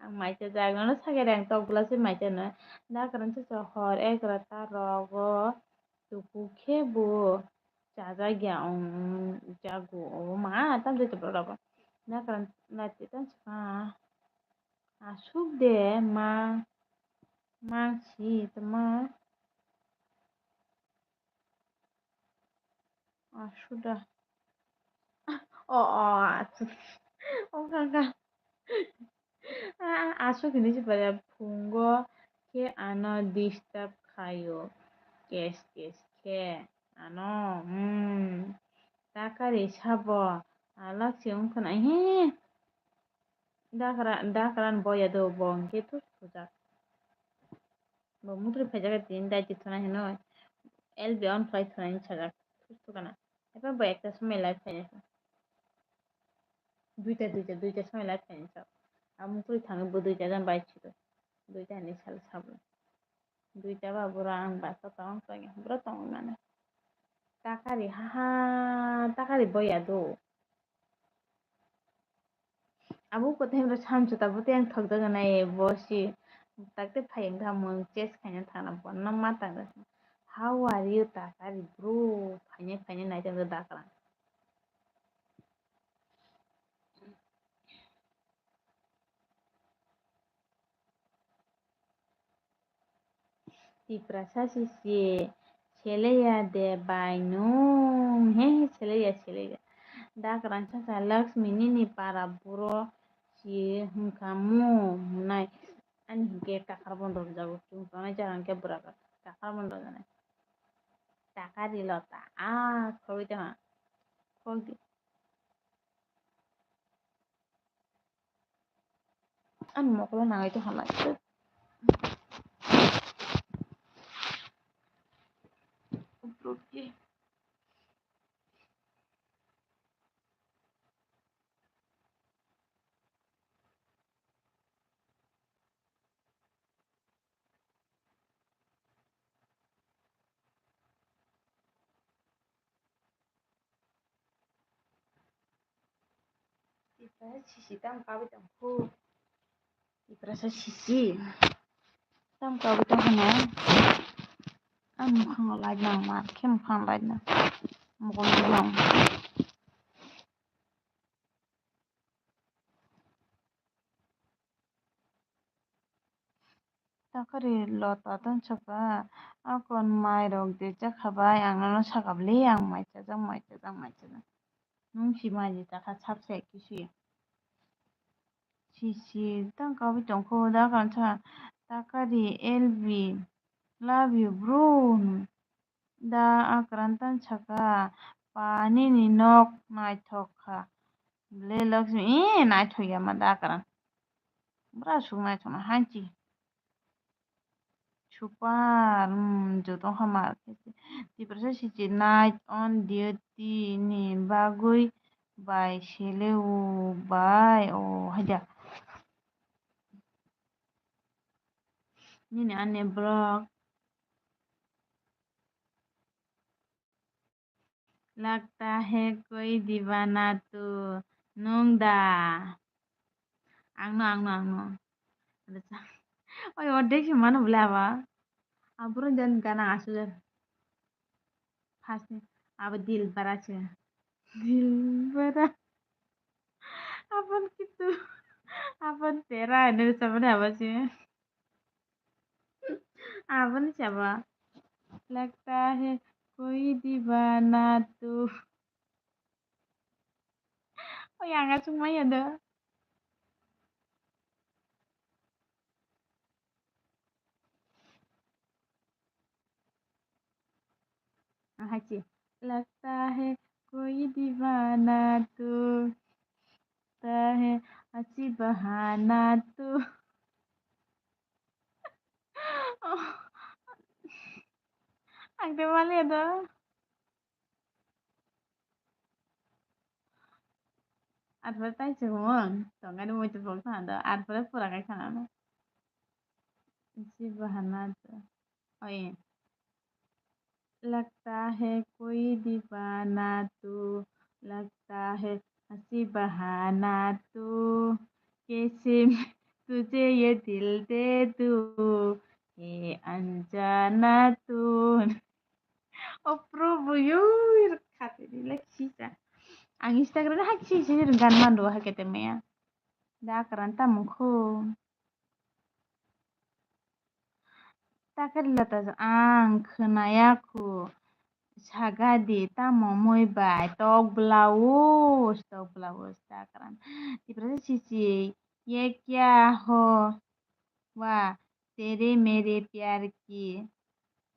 ang maisa jag nana sagere ang tok blase maisa na dakaran sa hor ek rata rogo tuku khe bo chajagya ong jago o ma tam jai to rogo dakaran lati tan sa asuk de si tama asuda asu kaka asu kini si pada phungo ke ano disturb khayo kes ke ano takari sabo Alak siung kana he. Dakaran boya do bong gitu sujak. Bo mutri phajaga tin dai tithuna heno. El beyond flight thuna sajak. Sustu kana. Epa bo ekta সময় live ফাইনাস দুইটা সময় live ফাইনাস আর মুকুরি থাঙ্গে বো দুইটা জান bike ছিল দুইটা নি সাল সাবল দুইটা বা বুড়া আং বাসা তাং তাং বুড়া তাং মানে টাকারি হাহা টাকারি বয়া দো abu ko them ro sam chu ta bu ten thok da na e bo si tak te phai ga mo ches khanya thana bon na ma ta ga how are you ta kari bro phanya na ta da kala ti prasa si si chele ya de bai no he chele ya da kran cha sa lakshmi ni ni para bro si kamu nai an hige takar bon ro jago tu kana jaran ke braga takar bon ro jana টাকা দিল তা খবিতে হা খবি আমি মকলো নাগাইতো হামাইতো উপরকি sisi tam kawi tam ko iprasa sisi tam kawi tam hana am mukhang laj na ma khem mukhang laj na mukong lang takari lota tan chaka akon mai rok de chakhabai angno sakabli ang mai chajang nung si mai ji taka chapse kisi sisi tam kawi tam ko da kan cha takari elbi love you bro da akrantan chaka pani ni nok nai thokha le lakshmi nai thoya ma da akran bra su nai thona hanchi super jotong hamar ti prasa si night on duty ni bagui by seleu by o haja ni ane blog लगता है कोई दीवाना तू nungda angno oy অর্ধেক সমান বলাবা আবুর জন গানা আসলে first আবার দিল বাড়াছে দিল বাড়া अपन कितु अपन तेरा एने sabane abasi अपन siapa लगता है कोई दीवाना तू oh yang nggak semuanya ada haji लगता है कोई दीवाना तू है हंसी बहाना तू Ang mali ada. Advertise mo. तो मैंने मुझे बोलता था advertise पूरा का खाना ना इसी बहाना तो ओए लगता है कोई दीवाना तू लगता है हंसी बहाना तू कैसे मैं तुझे ये दिल दे दूँ ये अनजाना तू oh probo yur kate di leksisa ang Instagram na haksi sini gan mando hakete mea da karanta mukho takar lata ang khenayaku sagadi ta momoi bai tok blaus ta karan di prasa sisi ye kya ho wa तेरे मेरे प्यार की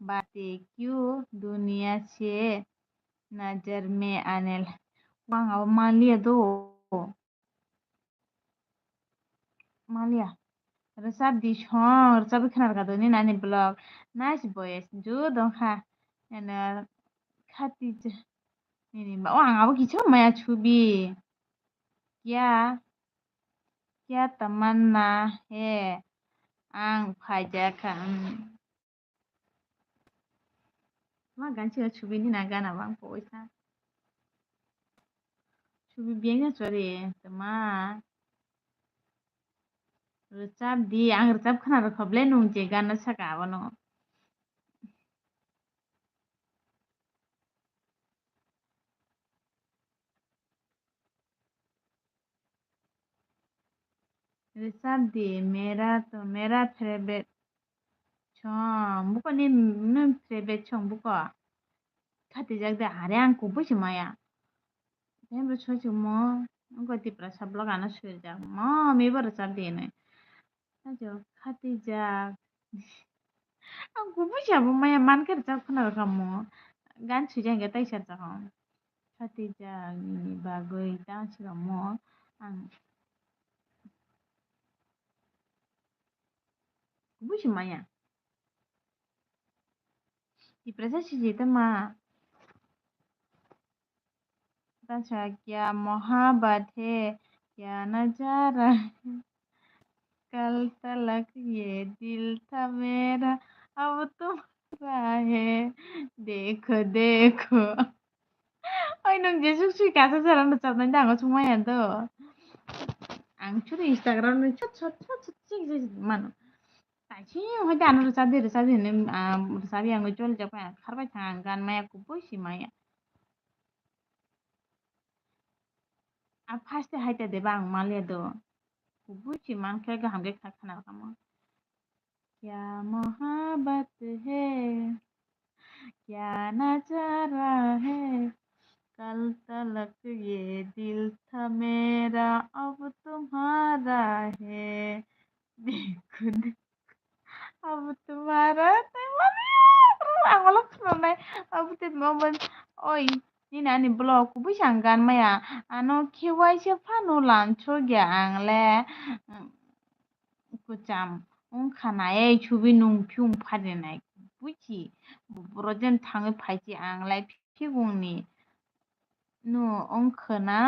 बातें क्यों दुनिया से नजर में आने Bang Malia do Malia resap di shong resap khnar ka do ni nani blog nice boys ju dong kha and khati ni ba wang abo kicho maya chubi क्या क्या तमन्ना है आं फायजाखा मा ganchi chubi ni na gana bang poisa chubi biengna chore tama recap di ang recap khana rakhoble nung je gana saka abono recap di मेरा favorite chong buko ni favorite chong buko khati jak de are ang ko busi maya tem ro chochu mo ngo ti prasab lagana suja mo mi bar recap di ne ajo khati jak ang ko busi abo maya man ka recap khana rakamo gan sujang ga tai sa chakam khati jak ni bagoi ta chiramo ang busi maya ti prasa siji tama ताचा क्या मोहब्बत है क्या नजारा है call तलक ये दिल था मेरा अब तुम्हारा है देखो देखो ओइ नों जे सुसुइ कासा जारानो चाबनाय दाङो समायानो आंथ' इन्स्टाग्राम सट सट सट सट सिं मानो दाइसिं हय दानो रोजाबदो रोजाबि आङो जल जाबाय खारबाय थां गान माया गुबै माया आ फार्स्ट हायता दे बां माले दो गुबै मान के गाहाम के खाना खामो क्या मोहब्बत है क्या नजारा है कल तलक ये दिल था मेरा अब तुम्हारा है देखो अब तुम्हारा ang wala kunay abutit mo ban oy ni nani blog ko bisanggan maya ano KYC phano lancho gya angle kucham khana ei chubi nung phum phade nai buchi brojen thangai phaiji anglai phigungni no ongkhana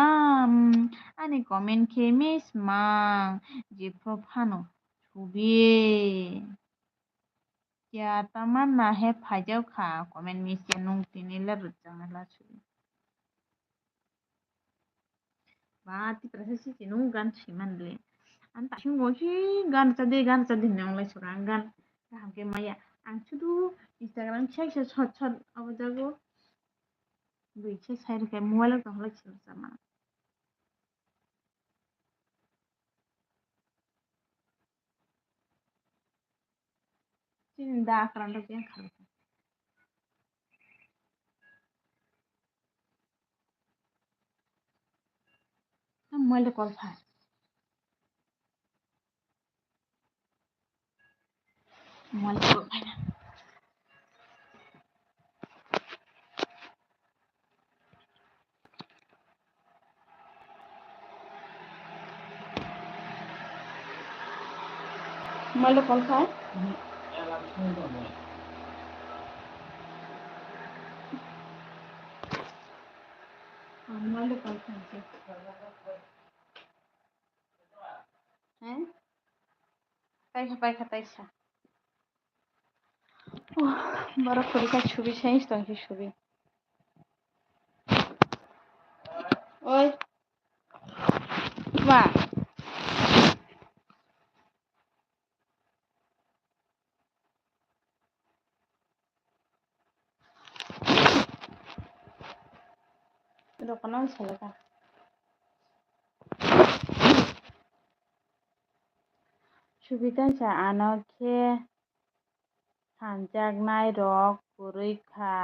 ani comment ke miss mang je pro phano chubi क्या तमन्ना है फाइजौ खा comment मिसे नुं तिनि लरुचांना लासु बा ति प्रसेसि नु गान सिमानले आं तासिंगोसि गान चादे नंलाय सरा गान गाहामके माया आं सुदु इंस्टाग्राम साइसे सट सट अबजागो बैसे साइरके मोबाइल गाहला सिमा चिन दा आक्रांत के खाल मोबाइल कॉल फा मोबाइल कॉल फा मोबाइल कॉल फा मोबाइल कॉल फा हैं पाइ खाताइसा बड़ा खुरिका छुबि साइंस तंखि छुबि ओय मा दखानाव सालका सुबिदांसा आनखे हानजागनाय रक गुरैखा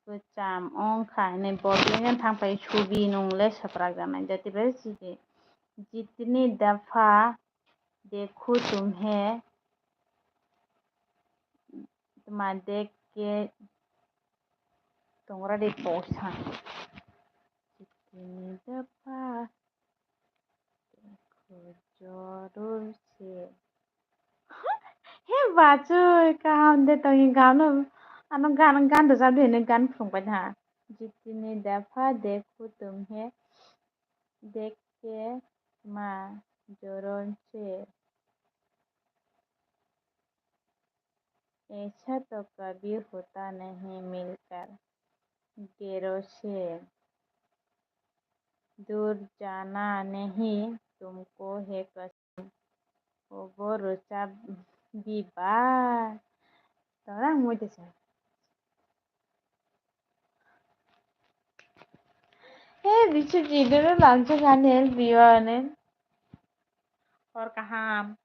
गोचाम अंखा नै बबलिंगन थांफाय छुबि नंले सप्राग जानाय जातिबे जिगे जितनी दफा देखूं तुम्हें तुम देख के तोंगरा दे पोसा जितनी दफा देखो जरूर से हे बाजु काम दे तो ये गानो ano गान गान तो जादू ने गान फुंबाय था जितनी दफा देखो तुम्हें देख के माँ जोरों से ऐसा तो कभी होता नहीं मिलकर गैरों से दूर जाना नहीं तुमको है कसम वो रुचा बिबा orang mau desa bicho jidere langsung anel biwanen or kaham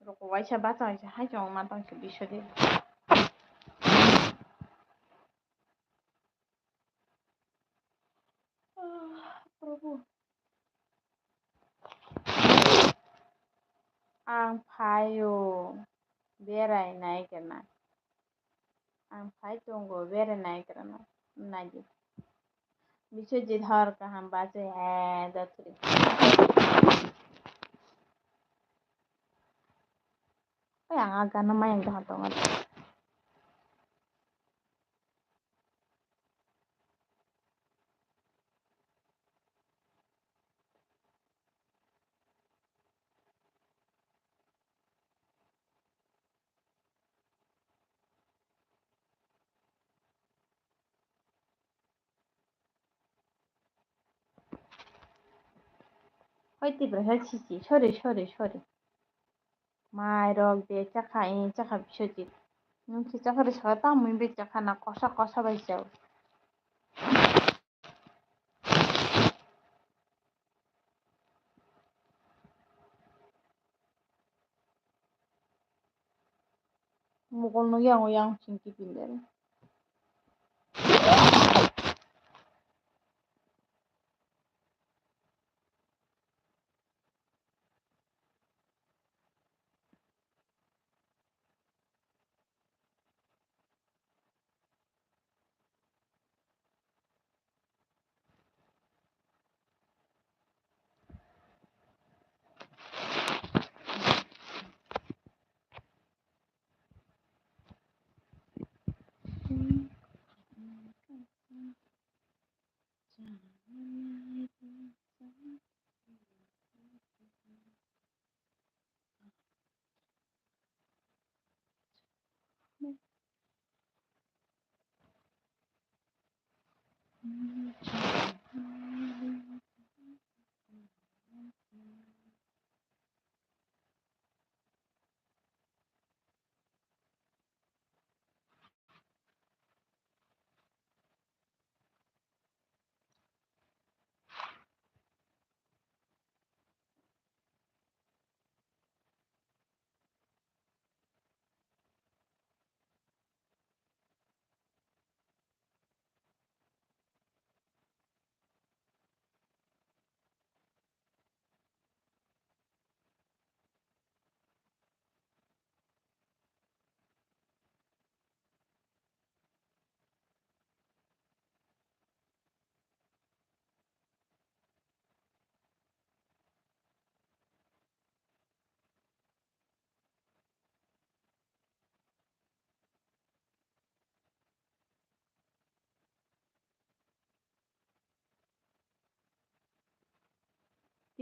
roko waisa bata waisa hai jong matang se bicho de प्रभु आं फायो बेरायनाय गना आं फाय दंगो बेरायनाय गना नागी बिcho जिधर kaham baca है दतरी yang agak nama yang dah tongan hoi ti berasa cici sorry mai rok de caka bicho jid nung si caka de saka ta mui be caka na kosa bai jau mukol no yang singki pindah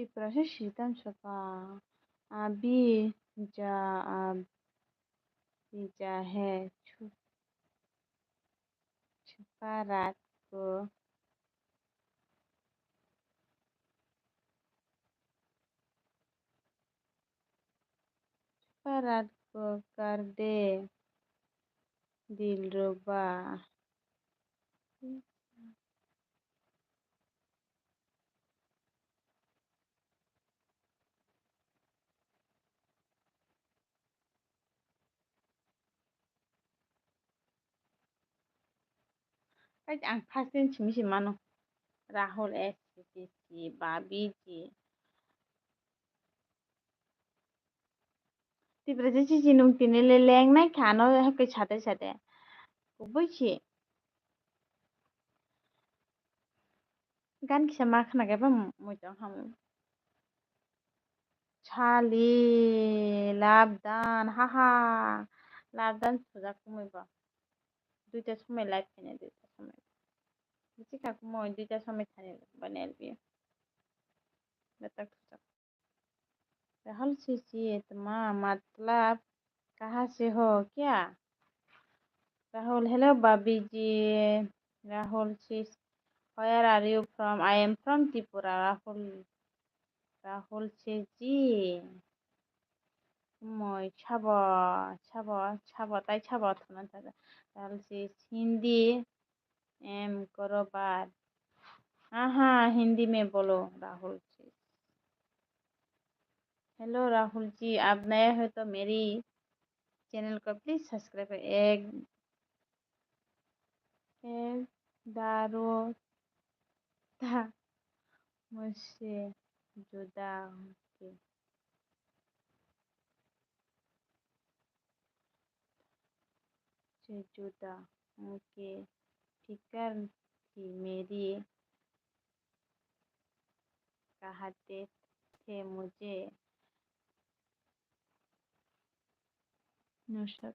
ti berasa shitan saka abi ja abi ja है छुपा रात को कर दे दिलरुबा Cách ang fasin chimisi mano Rahul SCC Babi ji ti berasa cici nung tinile leng nai khano ke chate chate kubuchi Gan kisa ma khana ba mojang hamu. Chali labdan haha labdan sujak kumui ba. Duita সময় live কিনে দুইটা সময় বুঝছি কাকু মই দুইটা সময় খানে बने भी बतक राहुल सीसी इतना मतलब कहाँ से हो क्या राहुल हेलो बाबी जी राहुल सीस where are you from I am from Tripura Rahul सीसी মই ছাবো ছাবো ছাবো তাই ছাবো না রাহুल सीस हिंदी एम करो बात हाँ हाँ हिंदी में बोलो राहुल जी हेलो राहुल जी आप नए हो तो मेरी चैनल को प्लीज सब्सक्राइब एक दारो था मुझसे जुदा होके से जुदा होके फिकर थी मेरी कहते थे मुझे नुसरत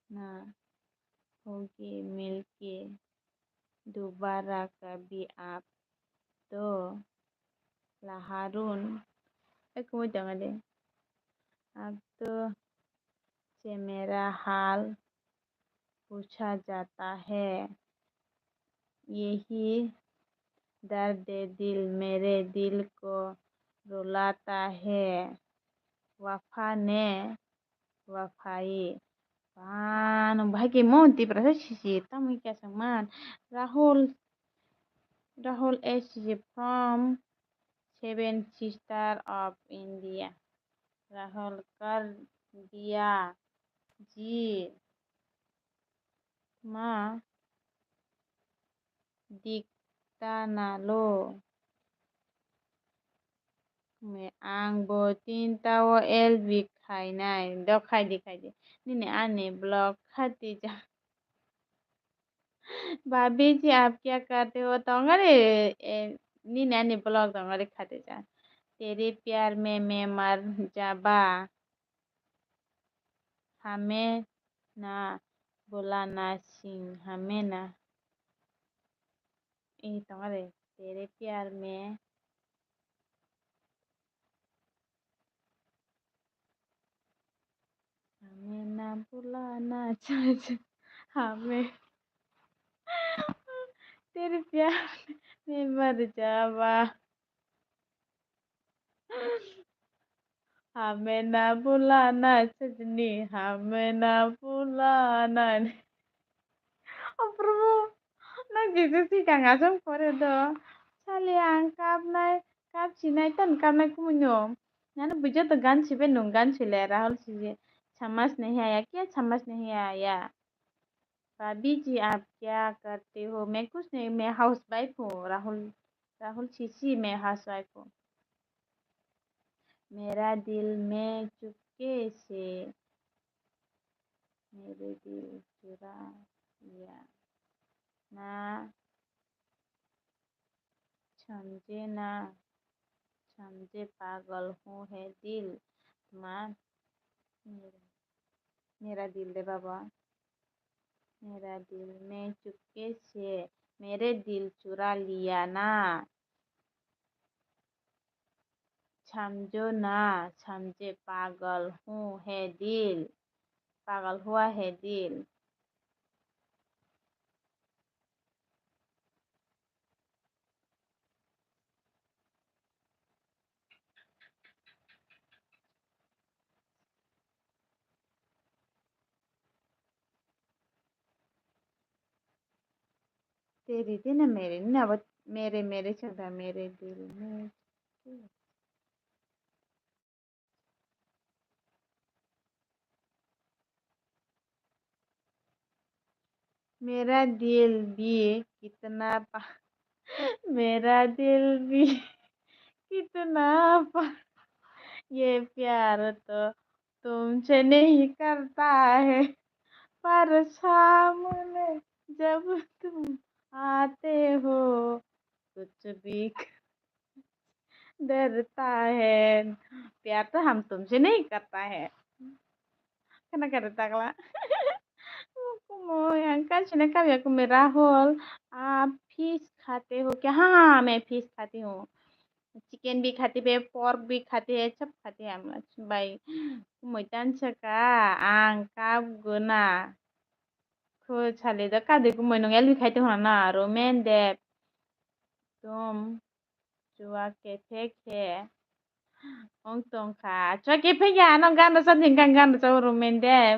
ना होगी मिलके दोबारा कभी आप तो हारून एक मुझे दे अब तो से मेरा हाल पूछा जाता है यही दर्द दिल मेरे दिल को रुलाता है वफा ने वफाई पान भाई के मोंती पर से तम क्या समान Rahul Rahul S from seven sister of India Rahul कर दिया जी माँ दिखता ना लो मैं आंग बोतीन ताओ एल भी खाई नाई दो खाई दे निने आने ब्लॉग खाती जा भाभी जी आप क्या करते हो तो निने आने ब्लॉग तो खाते जा तेरे प्यार में मैं मर जाबा हमें ना बुलाना सिंह हमें ना तेरे प्यार में हमें ना बुलाना हमें तेरे प्यार में मर जावा हमें ना बुलाना सजनी हमें ना बुलाना प्रभु nang gitu sih kang asam kore do sali angkap nai kap sinai tan kap nai kumunyo nana bujo to gan sibe nung gan sile rahul sije समझ नहीं आया क्या समझ नहीं आया भाभी जी आप क्या करते हो मैं कुछ नहीं मैं हाउस वाइफ हूँ राहुल राहुल सीसी मैं हाउस वाइफ हूँ मेरा दिल में चुपके से मेरे दिल चुरा लिया ना ना समझे पागल हूँ है दिल माँ मेरा मेरा दिल दे बाबा मेरा दिल में चुपके से मेरे दिल चुरा लिया ना समझो ना समझे पागल हूँ है दिल पागल हुआ है दिल तेरी थी ना मेरे ना वो मेरे मेरे चलता मेरे दिल में मेरा दिल भी कितना मेरा दिल भी कितना ये प्यार तो तुमसे नहीं करता है पर सामने जब तुम आते हो कुछ भी डरता है, प्यार तो हम तुमसे नहीं करता है। Kena kada takla. Como uncle सुने कभी को मैं राहुल आप फिश खाते हो क्या? हाँ मैं फिश खाती हूँ, चिकन भी खाती है, पोर्क भी खाती है, सब खाते हैं हम लोग भाई। मैदान सका आं काब गुना को छाले द का देखो मैं नंगेल भी खाते हो ना रोमेन दे तुम जुआ के थे ông tông khá cho cái phải nhà nó gan nó sẵn hình gan cho romen deh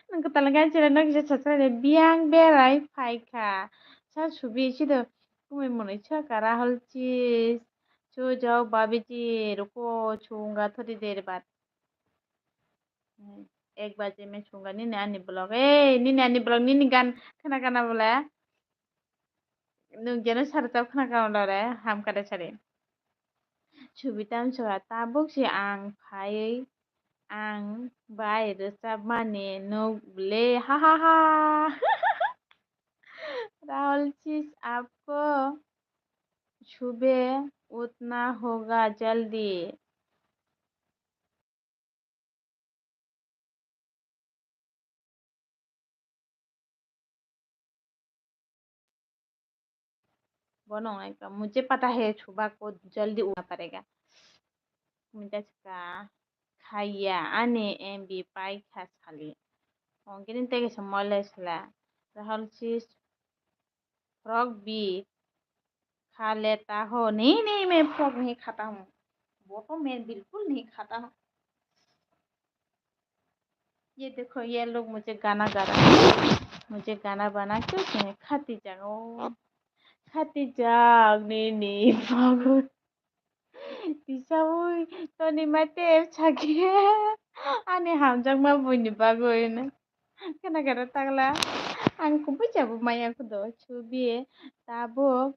nang katalagan sila nagsasasali biyang beray pay ka sa subi sida kumay mo na siya karahol cheese cho jaw babi ji रुको छूंगा थोड़ी देर बाद एक बजे मैं छूंगा नी नानी blog नी नानी blog नी गान खाना खाना बोला नों जनो सारताव खाना खाना बोला रे हम kada sari subitam sa tabok si ang phay ang bai resab mane nuble ha ha ha Rahul cheese आपको सुबह उठना होगा जल्दी बनाएगा मुझे पता है सुबह को जल्दी उठना पड़ेगा मुझे का खाया आने एम बी पाई खास खाली मौके ते के मलेसला राहुल चीज फ्रॉग भी खा लेता हो नहीं नहीं मैं फ्रॉग नहीं खाता हूँ वो तो मैं बिल्कुल नहीं खाता हूँ ये देखो ये लोग मुझे गाना गा रहा है मुझे गाना बना क्यों खाती जाग नी bagus bisa wuy Tony Mateo chaki ane hamjak ma buni bagoy na kana gara tagla ang kubucha bu maya ko do chubi tabo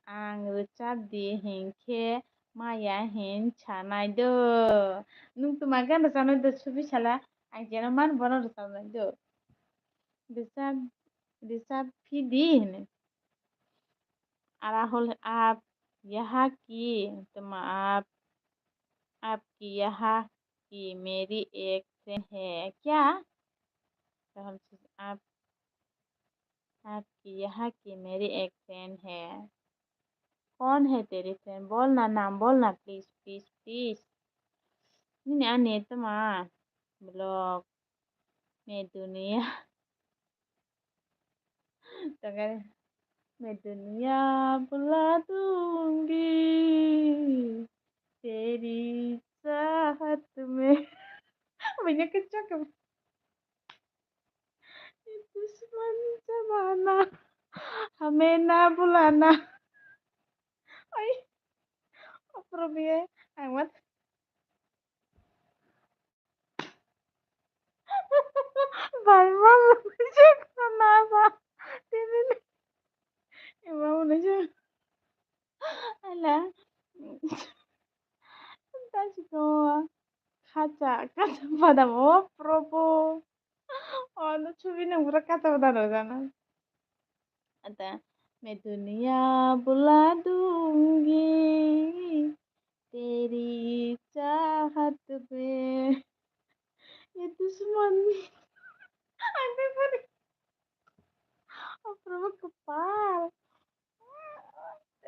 ang rucap di hingke maya hin chanai do nung tumaga na sanay do chubi chala ang jena man bono do sanay do bisa bisa pidi Rahul आप यहाँ की तुम आपकी यहाँ की मेरी एक friend है क्या राहुल आप आपकी यहाँ की मेरी एक फ्रेंड है कौन है तेरी फ्रेंड बोलना नाम बोलना please please please ini aneh teman blog मैं दुनिया dengar मैं दुनिया बुला दूंगी तेरी चाहत में banyak kecak दुश्मन जमाना हमें ना बुलाना ay appropriate amat Balma मुझे खाना था तेरे इमाम मुझे ala tashi kawa kata pada mau propo oh no chubi nang pura kata pada lo jana आता मैं दुनिया बुला दूंगी तेरी चाहत में ये दुश्मन ada pada propo kepal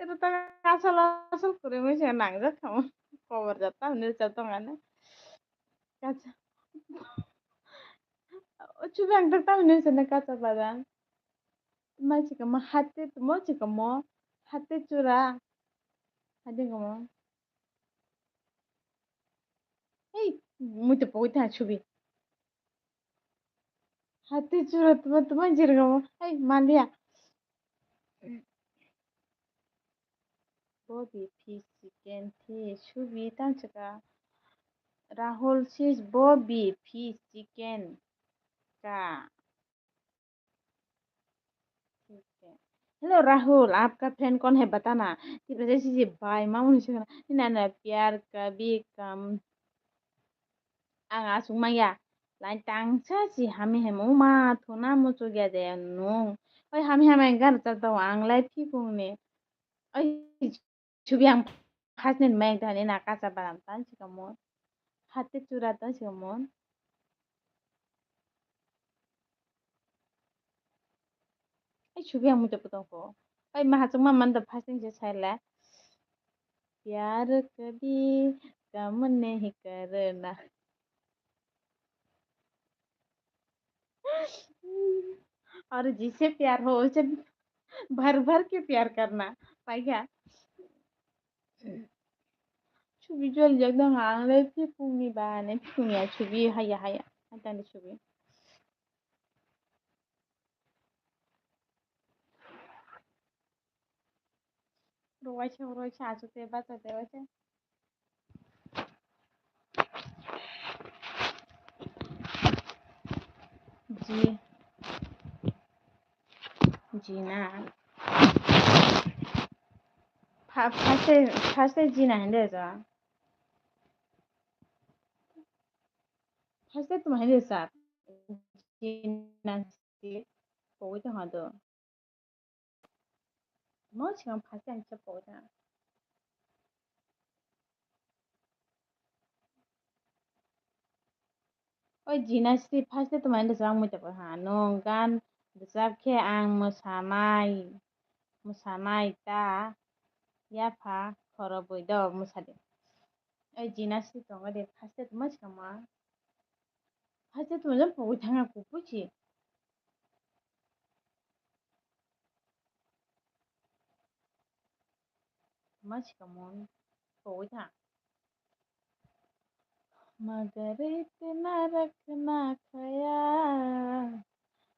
itu tak asal asal kurang sih nang dah kamu cover jatah nih jatuh mana kaca coba yang tahu nih sana kaca badan masih kamu hati tuh mau sih kamu hati curah hati kamu hei muda pokoknya coba hati curah teman-teman jadi kamu hei Malia Bobby fish chicken fish coba tanpa Rahul says Bobby fish chicken का ठीक है hello Rahul आपका friend कौन है बताना कि वजह से ये बाय मामू नहीं ना ना प्यार कभी कम आंगा सुमाया लाइन टांग सा सी हमें है मुमा थोना मुचो गया दे नो ओइ हामी हामाय गारजा दाव आंलाय फिफुंनि ओइ सुबि आं फासनिन माय धani na kaca baram tan sikamon hati cura tan sikamon ai subi ang muja putong ko ai mahacang maman da fasting je saila प्यार कभी कम नहीं करना और जिससे प्यार हो उसे भर भर के प्यार करना पाई क्या सुबि जल जगदं आंलाय फिफुंनि बाने फिफुंनिया सुबि हाया हाया आंतानि सुबि रवाइसे आसुते बाचाते वाइसे जी जी ना फार्स्टे जी ना हेंदे जा फार्स्टे तुम हेंदे सा जी ना सी पवै तो हादो नो सिगां फार्स्टे आं पवै था ओइ जिना सी फार्स्टे तुम हेंदे जा आं मुजा हा नं गान जाबखे आं मोसानाय ता याफा खरबै द मोसादो ओइ जिना सी दङ दे फार्स्टे तुम सिगां मा फार्स्टे तुम जों पवै थाङा कुपुची मा सिगां मन पवै था मगर इतना रखना ख्याल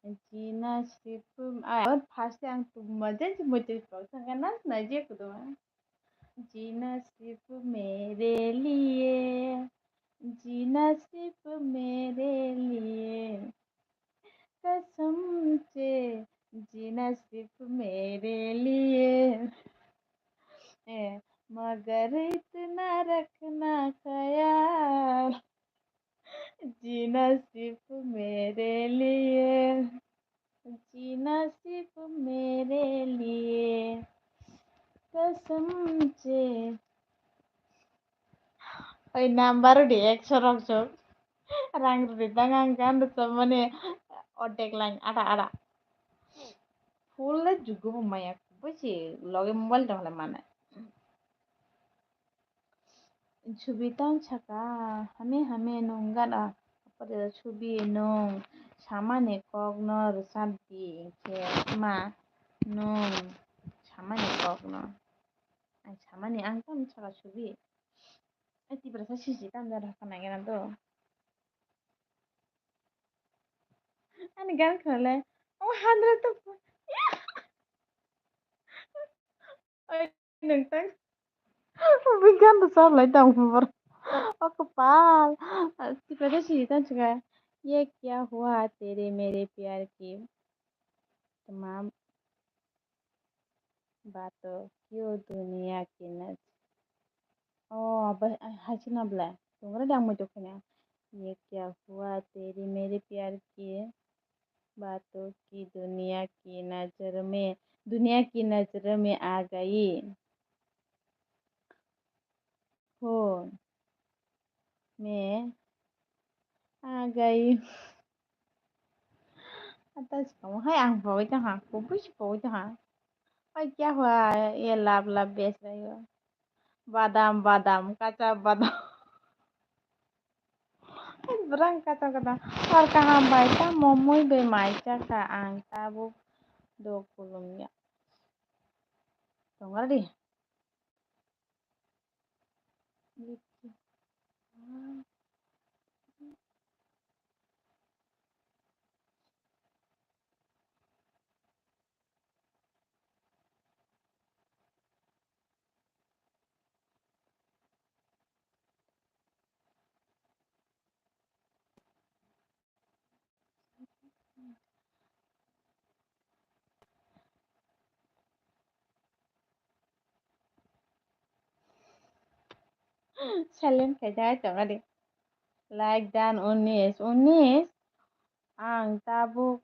जीना सिर्फ और फार्स्ट आं मजे से मुझे कहता ना नजे को दो जीना सिर्फ मेरे लिए जीना सिर्फ मेरे लिए कसम से जीना सिर्फ मेरे लिए मगर इतना रखना ख्याल जीना सिर्फ मेरे लिए जीना सिर्फ मेरे लिए कसम से ओइ नाम्बार दे 100 रक्स रां रुरिदां आं गान माने अर्धेक लाइन आधा आधा फुल जुगो माया बुझी लगे मोबाइल दं माने Subitang chaka hame nonggana pada subi nong sama ne kognor sabdi ke ma nong sama ne kognor ay sama ne ang tam chaka subi ay ti berasa sisi tam dar kana gana to ani gan khale oh handra to ay nang tang bigan to sab lai tang पर ओ कपाल तिकडे सीता चुका ये क्या हुआ तेरे मेरे प्यार की तमाम बातों क्यों दुनिया की नज हसीना बला तुम्हारा डांग में जोखना ये क्या हुआ तेरी मेरे प्यार की बातों की दुनिया की नजर में आ गई हो मैं आ गई atas kamu hai ang bawa itu ha kubus bawa itu ha oh क्या हुआ ये लाभ लाभ बेच रही हो बादाम बादाम कच्चा बादाम berang kata-kata और कहाँ baca momoy be maica ka ang tabu do kulumnya dengar di silent kayak dengar di like dan unis unis ang tabu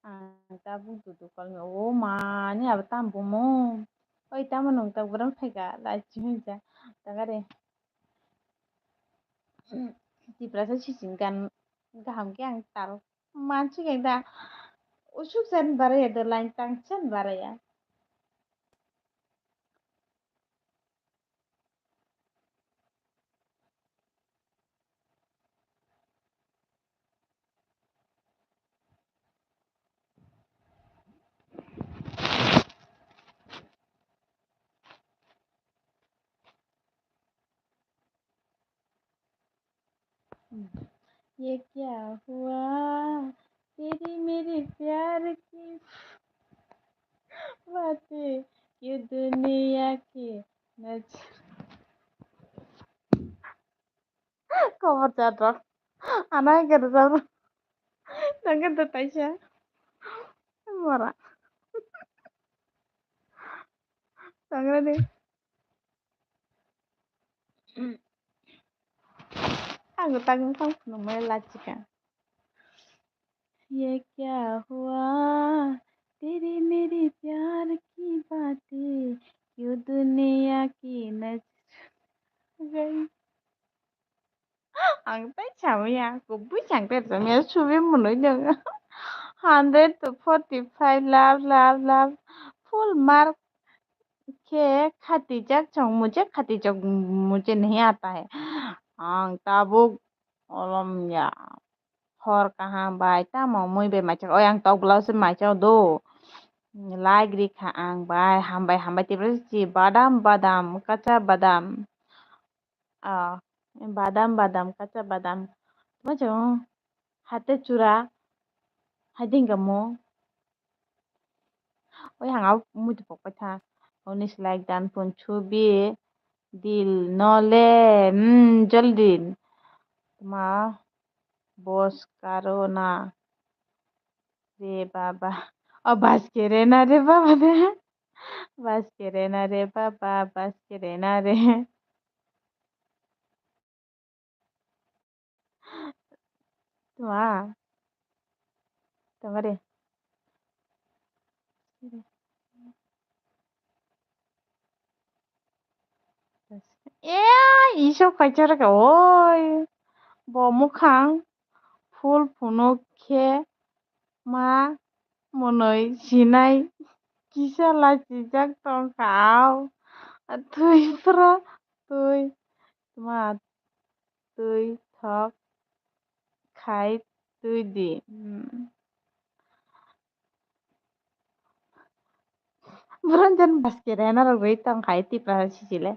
Ang tabong tutukal nga, oh man, ni aba tambo mo. Oy, tama nung taburan pega, lagi ja. Tagare, tiprasa sisingan gaham ke ang tar. Mansi kayda, usuk san baraya da lain tang san baraya. ये क्या हुआ तेरी मेरी प्यार की बातें ये दुनिया की नज खबर charter anak kata sama jangan tertaisa marah jangan deh aku tanggung kamu nomor lagi kan ये क्या हुआ तेरी मेरी प्यार की बातें क्यों दुनिया की नजर गई ang tay chào ya cũng biết chẳng tay rồi mẹ chú biết một nỗi đừng 100 to 45 love full mark K Khadija चौक मुझे खती चौक मुझे नहीं आता है ang tabuk olom ya hor kहाँ bai ta mau mui be macam oh yang tau belau sen macam do like di kha ang bai hambai tiba si badam kaca badam ah badam kaca badam macam hati cura hading kamu oh yang au mutu pokok ta onis like dan pun chubi दिल नले जल्दी मा बस करो ना रे बाबा अब बस के रहना रे बाबा दे बस के रहना रे बाबा बस के रहना रे तुम्हारा तुम्हारे ए 이쇼 갈자라가 오이 뭐 목항 풀 분홍케 마 모노이 시나이 기사 라지작 똥가오 তুই পুরা তুই তোমার তুই থক খাই তুই দি bukan jan bas kirena ro wait tang kai ti pra si sile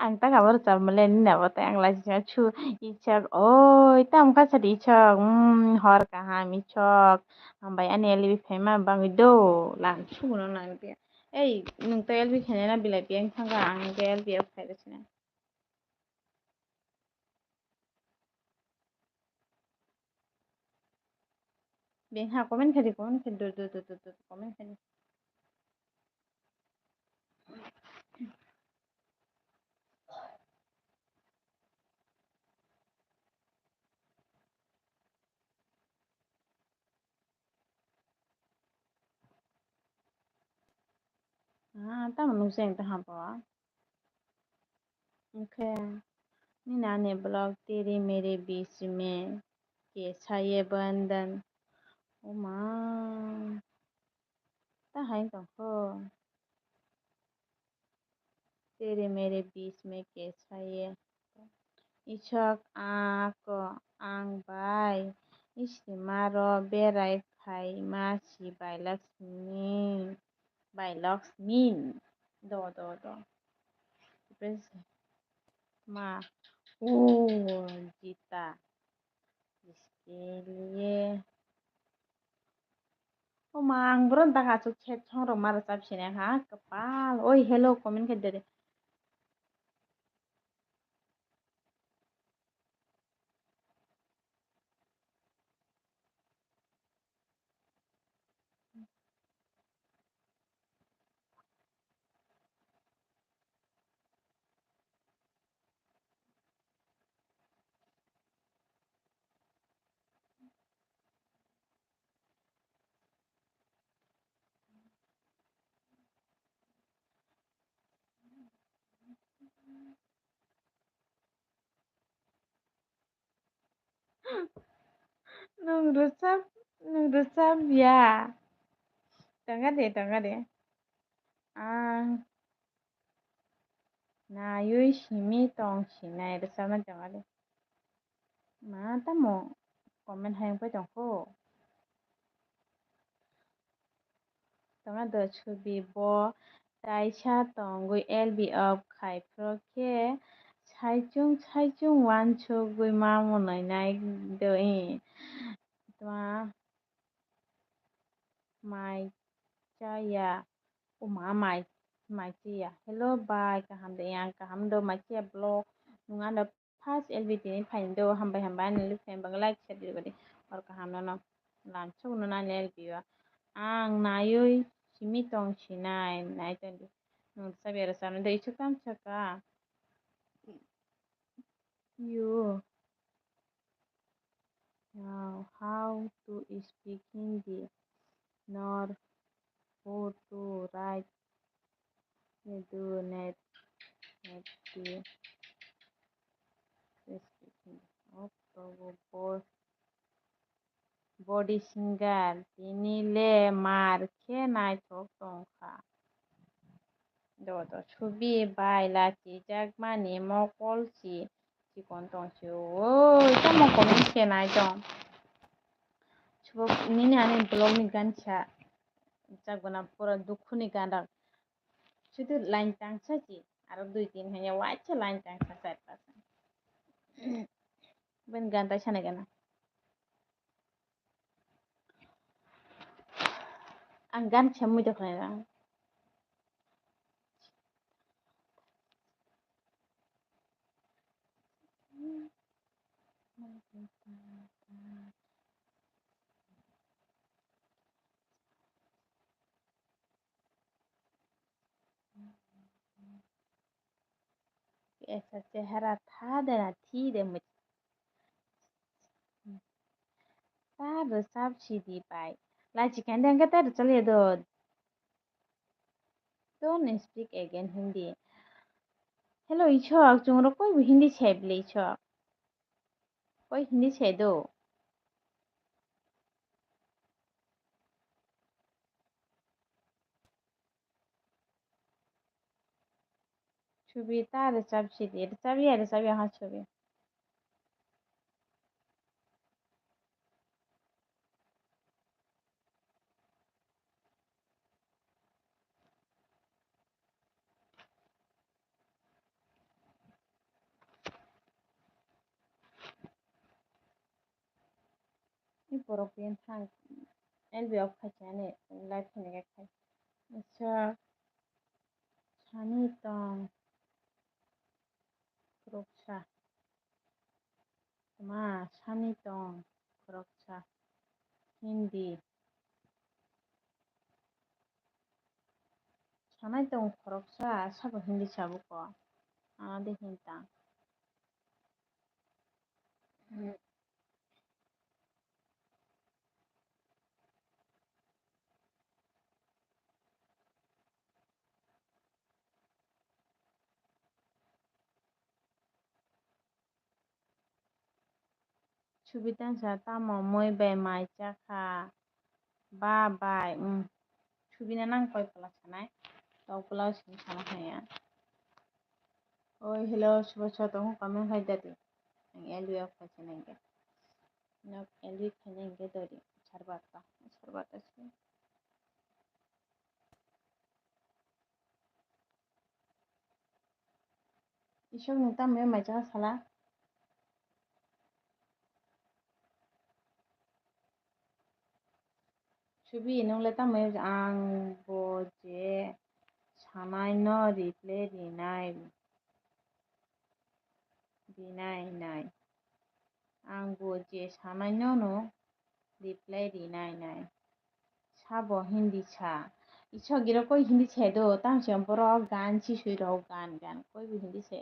ang ta ka bar chal malen na ba ta ang la cha chu ichak oi tam ka sa di chak hor ka ha mi chok ambai ane li phema bang do lang chu no na bi ei nung ta el bi khene na bilai piang thanga ang ta el bi khai da sine ben ha comment khadi do comment khadi ta manu seng ta ha ba okay ni na ne blog तेरे मेरे beach में कैसा ये बंधन ओ माँ ta hai to ho तेरे मेरे beach में कैसा ये इचक आक आं बाय इसिमार बेरायखाय मासि बायलाक्समिन द मा ओ जीता इसके लिए ओ मा आं बरन दा गासो chat song rok mara sapsine ha kapal oi hello comment ke dere nung rusap ya. Tangga deh. Ang na yui shimi tong shinai rusap na tangga deh. Ma tamo comment hayang pa tongko. Tangga do chubi bo taisa tong gui LB of khai pro ke Chaichung wancho gui mamu nai do i. Tama mai chaya mai chia hello bye kaham de yang kaham do mai chia blog nunga do first LBT ni pain do hambai ni lufen bang like share di badi or kaham no lan chu no na LB wa ang nayoi simi tong sinai nai ton di nung sabera sam de chukam chaka you know how to speak Hindi nor how to write do net the speaking of body single tinile mar khe nai thok tongkha do chubi bai la chi jak mani mo kol chi kon tong chu oi tamo comment khe nai tong chubo nini ani blog ni gan cha jakbana pura dukhu ni gan rak শুধু line Tangsa কি আরো 2-3 হয়ে ওয়াইছে line Tangsa 4-5 ben ganta sana gana ang gan chamu to khana ऐसा चेहरा था देना थी दे मुझ तार सब सीधी पाई लाची कहते हैं तार चलिए दो don't speak again Hindi hello ichok chungro koi Hindi chheble ichok koi Hindi chhedo ছবি তার সব সিদ্ধি এটা চাবি আমার ছবি এই পরপিন থাং এলবি অফ খাইছে নে লাইফ থেকে খাই আচ্ছা সানি তং রক্ষা মা সানি তং রক্ষা হিন্দি সানাই তং রক্ষা সাবো হিন্দি সাবো ক আমাদের হিন্তা ছবি তাং সা তামো মই বে মাই চাখা বা বাই ছবি না নাং কয় পলা সানাই তাও পলা সিং সানা হায়া oi hello suba tong kamen hai dati ang elwi of kache nenge nok elwi khane nge dori sarbata si isok ni tamme mai cha sala ছবি nongle tamme ang bo je sanai no replay rinai nai ang bo je sanai no replay rinai nai sabo hindi sa isok giro koi hindi se do tang siam boro gan si sui ro gan koi bi hindi se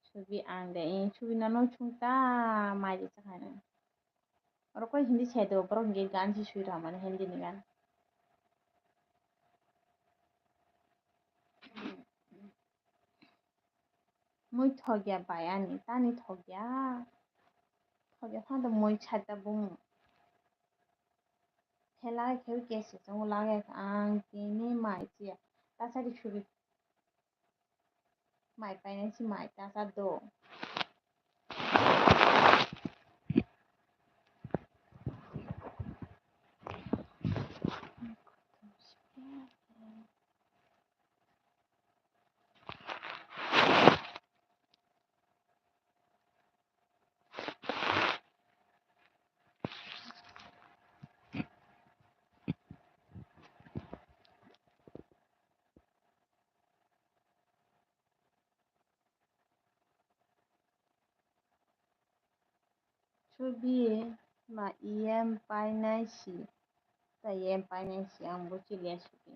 ছবি ang de ছবি na no chungta mai de chakhana oro koi hindi se do boro nge gan si sui ro mane hindi ni gan মুই ঠগিয়া পায়ানি তানি ঠগিয়া Hobby ha da moi chata bung. Hela kheu ke se jong la ge ang tini mai chi. Ta sa di chubi mai pai na chi mai ta sa do. Chubi ma iem pai na si. Ta iem pai na si ang bo chi le chubi.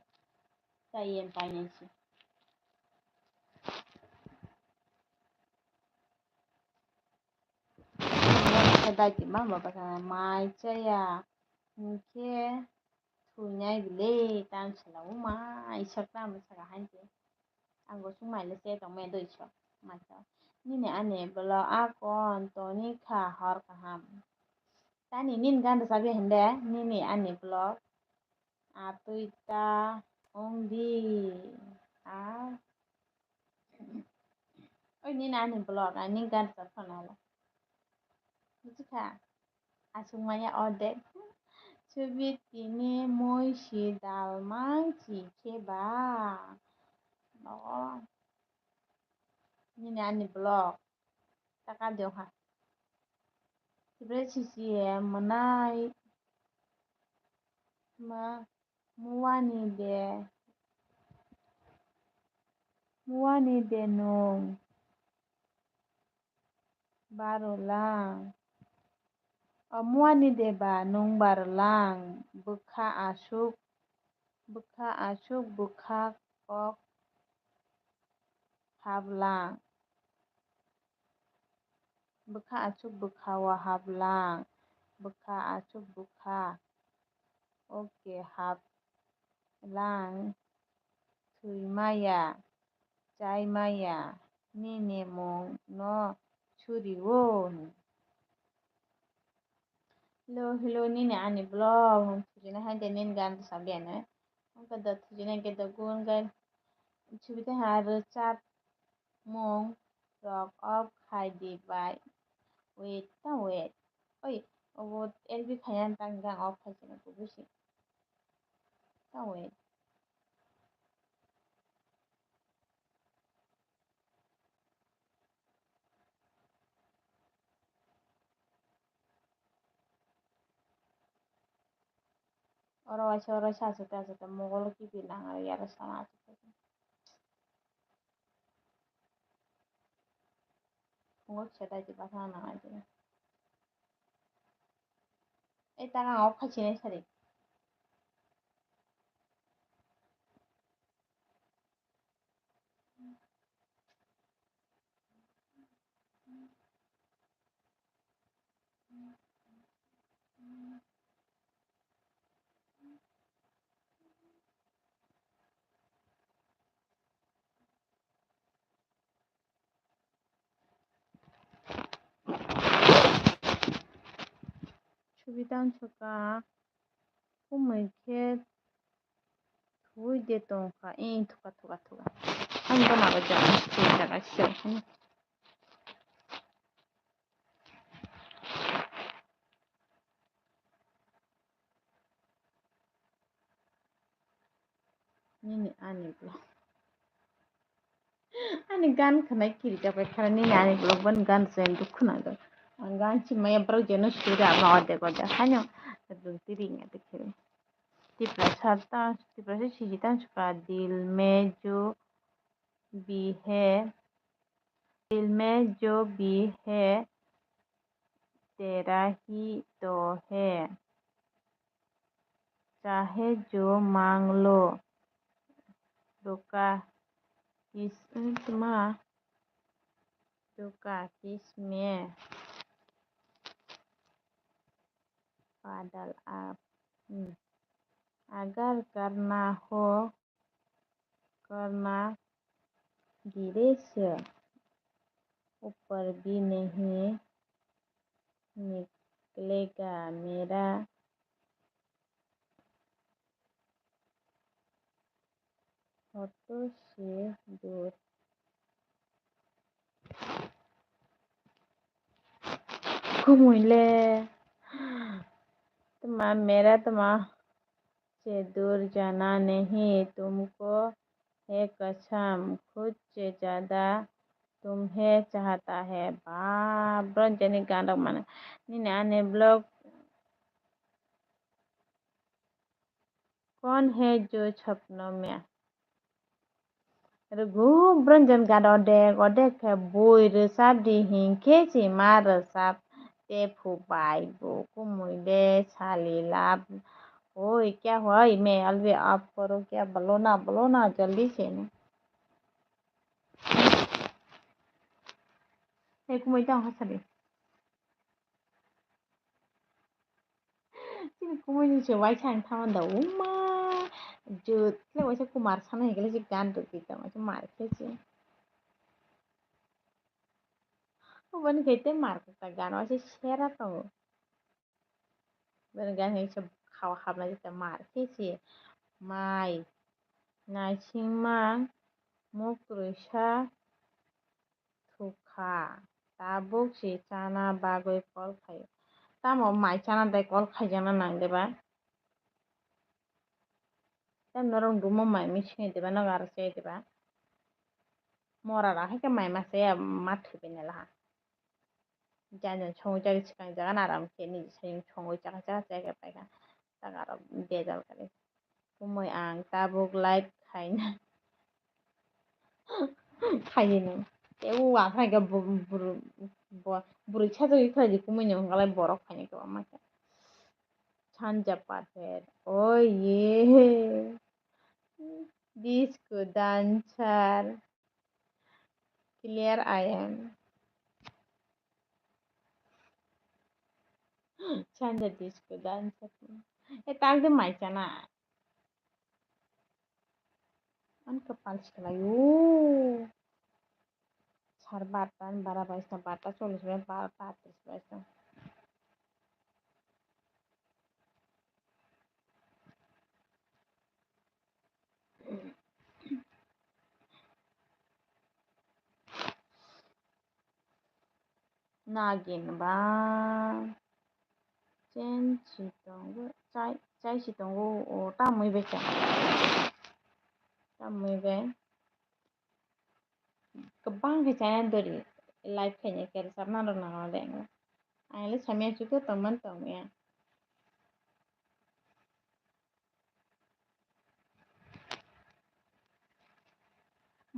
Ta iem pai na si. Dai ti ma ba ka mai cha ya. Ke thu nhai le tan sa la mai sa ta ma sa han ti. Ang go su mai le se tong me doi cho. Ma cha. Ni ne ane blo a kon to ni kha har ka ham. Ta ni nin gan da sabi hende ni ni ane blo. A tuita ong di. A. Oi ni na ane blo a ni gan sa fa na la. Ni ka. Asung maya ode. Chubi tini moi si dal mang chi ke ba. Đó. Ni na ane blo. Ta ka dio ha. Tibre chi si manai. Ma. Muani de nong. Barolang. Muani de ba nong barolang. Bukha asuk. Bukha kok. Hablang. Bukha asuk bukha wahablang. Bukha asuk bukha. Oke hablang. Thui maya. Chai maya. Nini mong no. Churi won. Hello ni ne ani blog tujina ha de nin gan sabi ne ka da tujina ke da gun gan chubita har chat mong rock up khai di bai wait oi obo lb khayan tang gang off khai na ko busi ta wait oro sa sa mogol ki bilang ar yara sama ngok cheta ji ba na ai e ta gang off khai ne sari chubitan chuka umai ke thui de tong kha in thuka ang ba ma ba ja ka shi ni ani blo ani gan khana kiri ka pa khana ni ani blo ban gan sen du khuna da gan chi maya bro jeno sura ma ode ko da hanyo du tiri nga de khiri ti prasa chi tan chuka dil भी है दिल में जो भी है तेरा ही तो है चाहे जो मांग लो रुका किसमें बादल आप अगर करना हो करना गिरे से ऊपर भी नहीं निकलेगा मेरा होठों से दूर। घुमुले मेरा से दूर जाना नहीं, तुमको है कसम, खुद से ज्यादा तुम्हें चाहता है। बाप रंजनी गांडक माने नी आने ब्लॉग। कौन है जो सपनों में रघु ब्रंजन गाड अडेक है बोई रसाब दी हिंखे ची मार रसाब ते फुबाई गो कुमुइले छाली लाभ। ओए क्या हुआ मैं अलवे आप करो क्या बोलो ना जल्दी से ने एक मुइता हसले 지금 고모님 저 와이차인 타만다 엄마 저 레와서 कुमार साना हेगले जी गान तो पीता मैं मार खेची बन कहते मार का गान वैसे शेरा तो बन गान है सब खावा खाबला जता मार खेची माई नाइसिंमा मुक्रुसा थुखा ताबुक से चाना बागै कल खायो तामो माई चाना दाय कल खाइजाना नांदेबा ताम नरम दुमो माई मिसिंगे देबा नगार से देबा मरा राहे के माई मासे माथु बेनेला jangan chong jagi chikang jaga naram ke ni sayung chong jaga jaga jaga paika tagaro bejal kali kumoi ang tabuk live khaina khaini e u a khai ga buru chajo khai kumoi nyong galai borok khaini ko amake chanja pater oh ye disco dancer clear I am chanja disco dancer e tag de mai chana an kapal sekali সাড়ে 12টা 12:22 12:40 12:38 나긴 봐. 젠치동고 짜이시동고 따무이베자 따무이베 그방 회자연들이 라이프 그냥 계속 살만으로 나가는 아이를 참여해주고 떡만 떡이야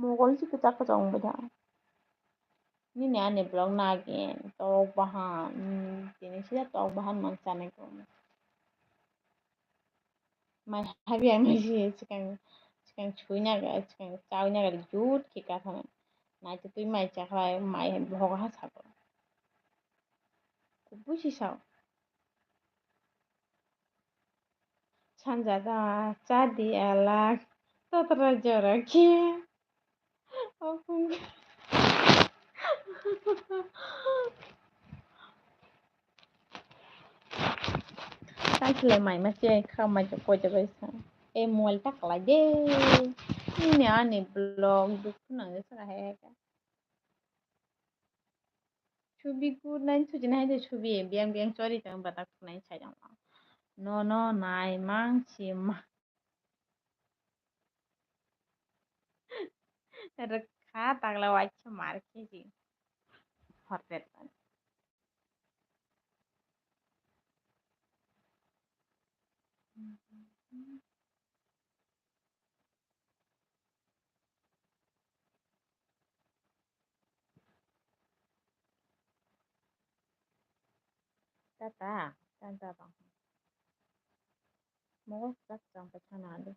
mogol sih kita ke jauh beda ini aneh blog nagin tau bahan ini sih tau bahan mancane ko mai habi yang masih sekarang sekarang cuinya gak sekarang cawnya gak jut kita kan nah itu tuh mai cakap mai bohong hasa ko kubusi sao 찬자가 짜디 알락 떠들어져라 기 딱래 많이 맞지 가만 좀 보자 있어 에몰 딱라 제 이네 안에 블로그 두쿠나 해서 해가 ছবি 구난 수진 하이데 ছবি 비앙비앙 쩌리 좀 바닥 구난 차장 노노 나이 망치 마 खा तागला वाइच मार खेजी हरते 따따 딴따방 먹어 싹장 배차나는데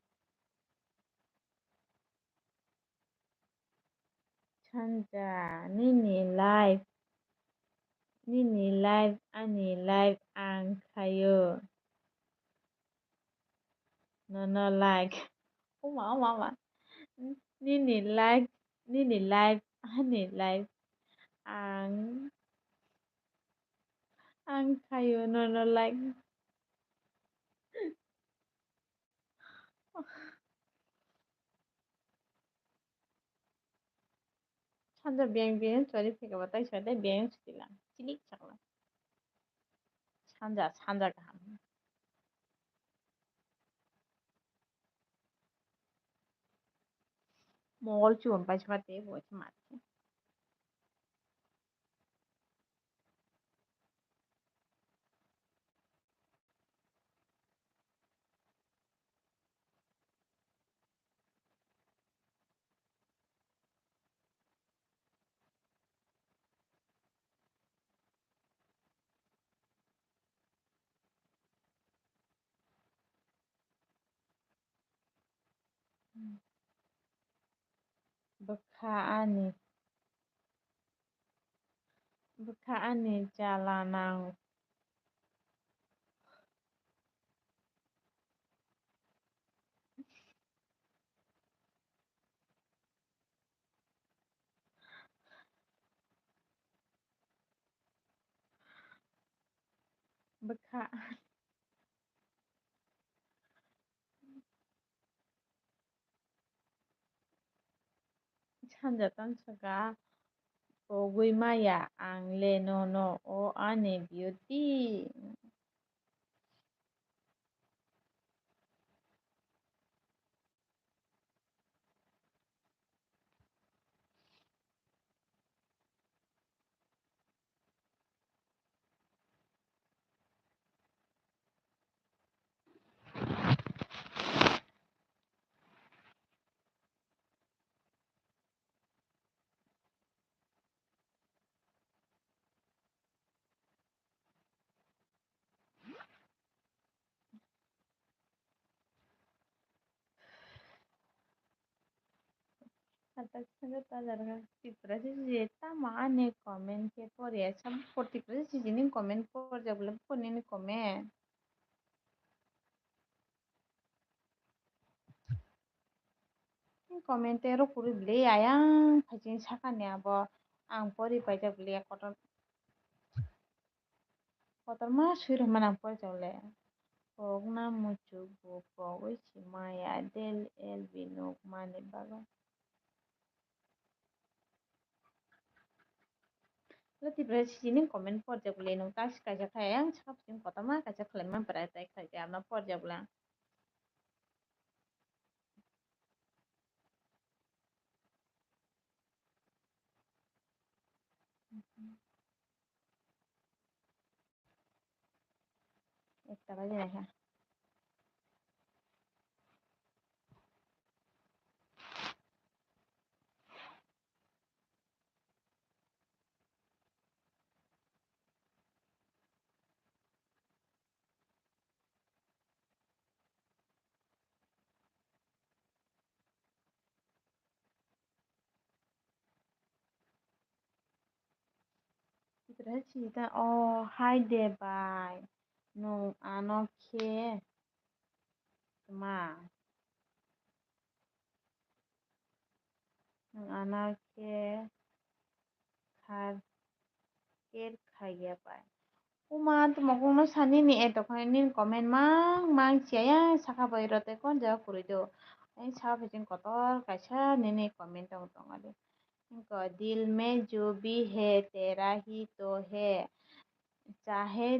찬자 니니 라이브 아니 라이브 안 가요 노노 라이크 어마 니니 라이브 니니 라이브 아니 라이브 안 आं खायो no like 산자 비행비행 저리 피가 왔다 저리 비행 시키라 찌릭 작라 산자 가함 먹을 줄 원바지 마대 뭐지 마대 Bekaan ni jalanang bekaan 산자 tansaga pogui maya ang lenono o ane beauty Atas sana talarga tiprasi jeta maane comment ke pore sam por tiprasi jini comment por jabla pone ni comment commentero kuri bile ayang phajin sakane abo ang pori paja bile kotor ma suir mana por jawle pogna muchu bo pogoi chimaya del el binok mane baga lo tiprasi jini comment por jabla no tas kaja khayang chap jin kotor ma kaja khlema berai tai khaja amna por jabla একটা বাজে দেখা tiprasi ta oh hi there bye no anoke ma no anake khar ker khaya pai uma tumaku no sani ni eto khani ni comment mang chiaya saka bai rote kon ja kuri do ai sa phajin kotor kaisa ni comment tong tong ade इनको दिल में जो भी है तेरा ही तो है चाहे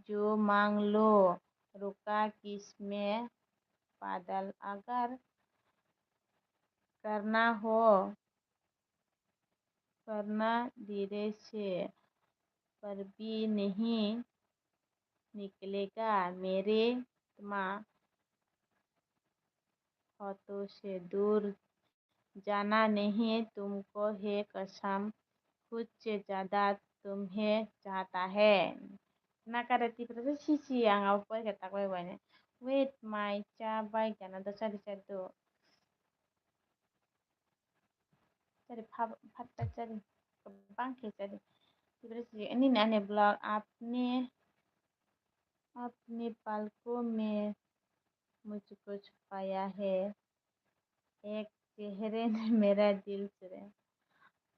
जो मांग लो रुका किसमें बादल अगर करना हो करना धीरे से पर भी नहीं निकलेगा मेरे माँ हाथों से दूर जाना नहीं तुमको है कसम खुद से ज्यादा तुम्हें चाहता है nakarati prasa sisi ang apa kata kau ini wait my cabai karena tu cari fatta cari bangke cari prasa ini nane blog अपने पलकों में मुझको छुपाया है एक चेहरे ने मेरा दिल चुराया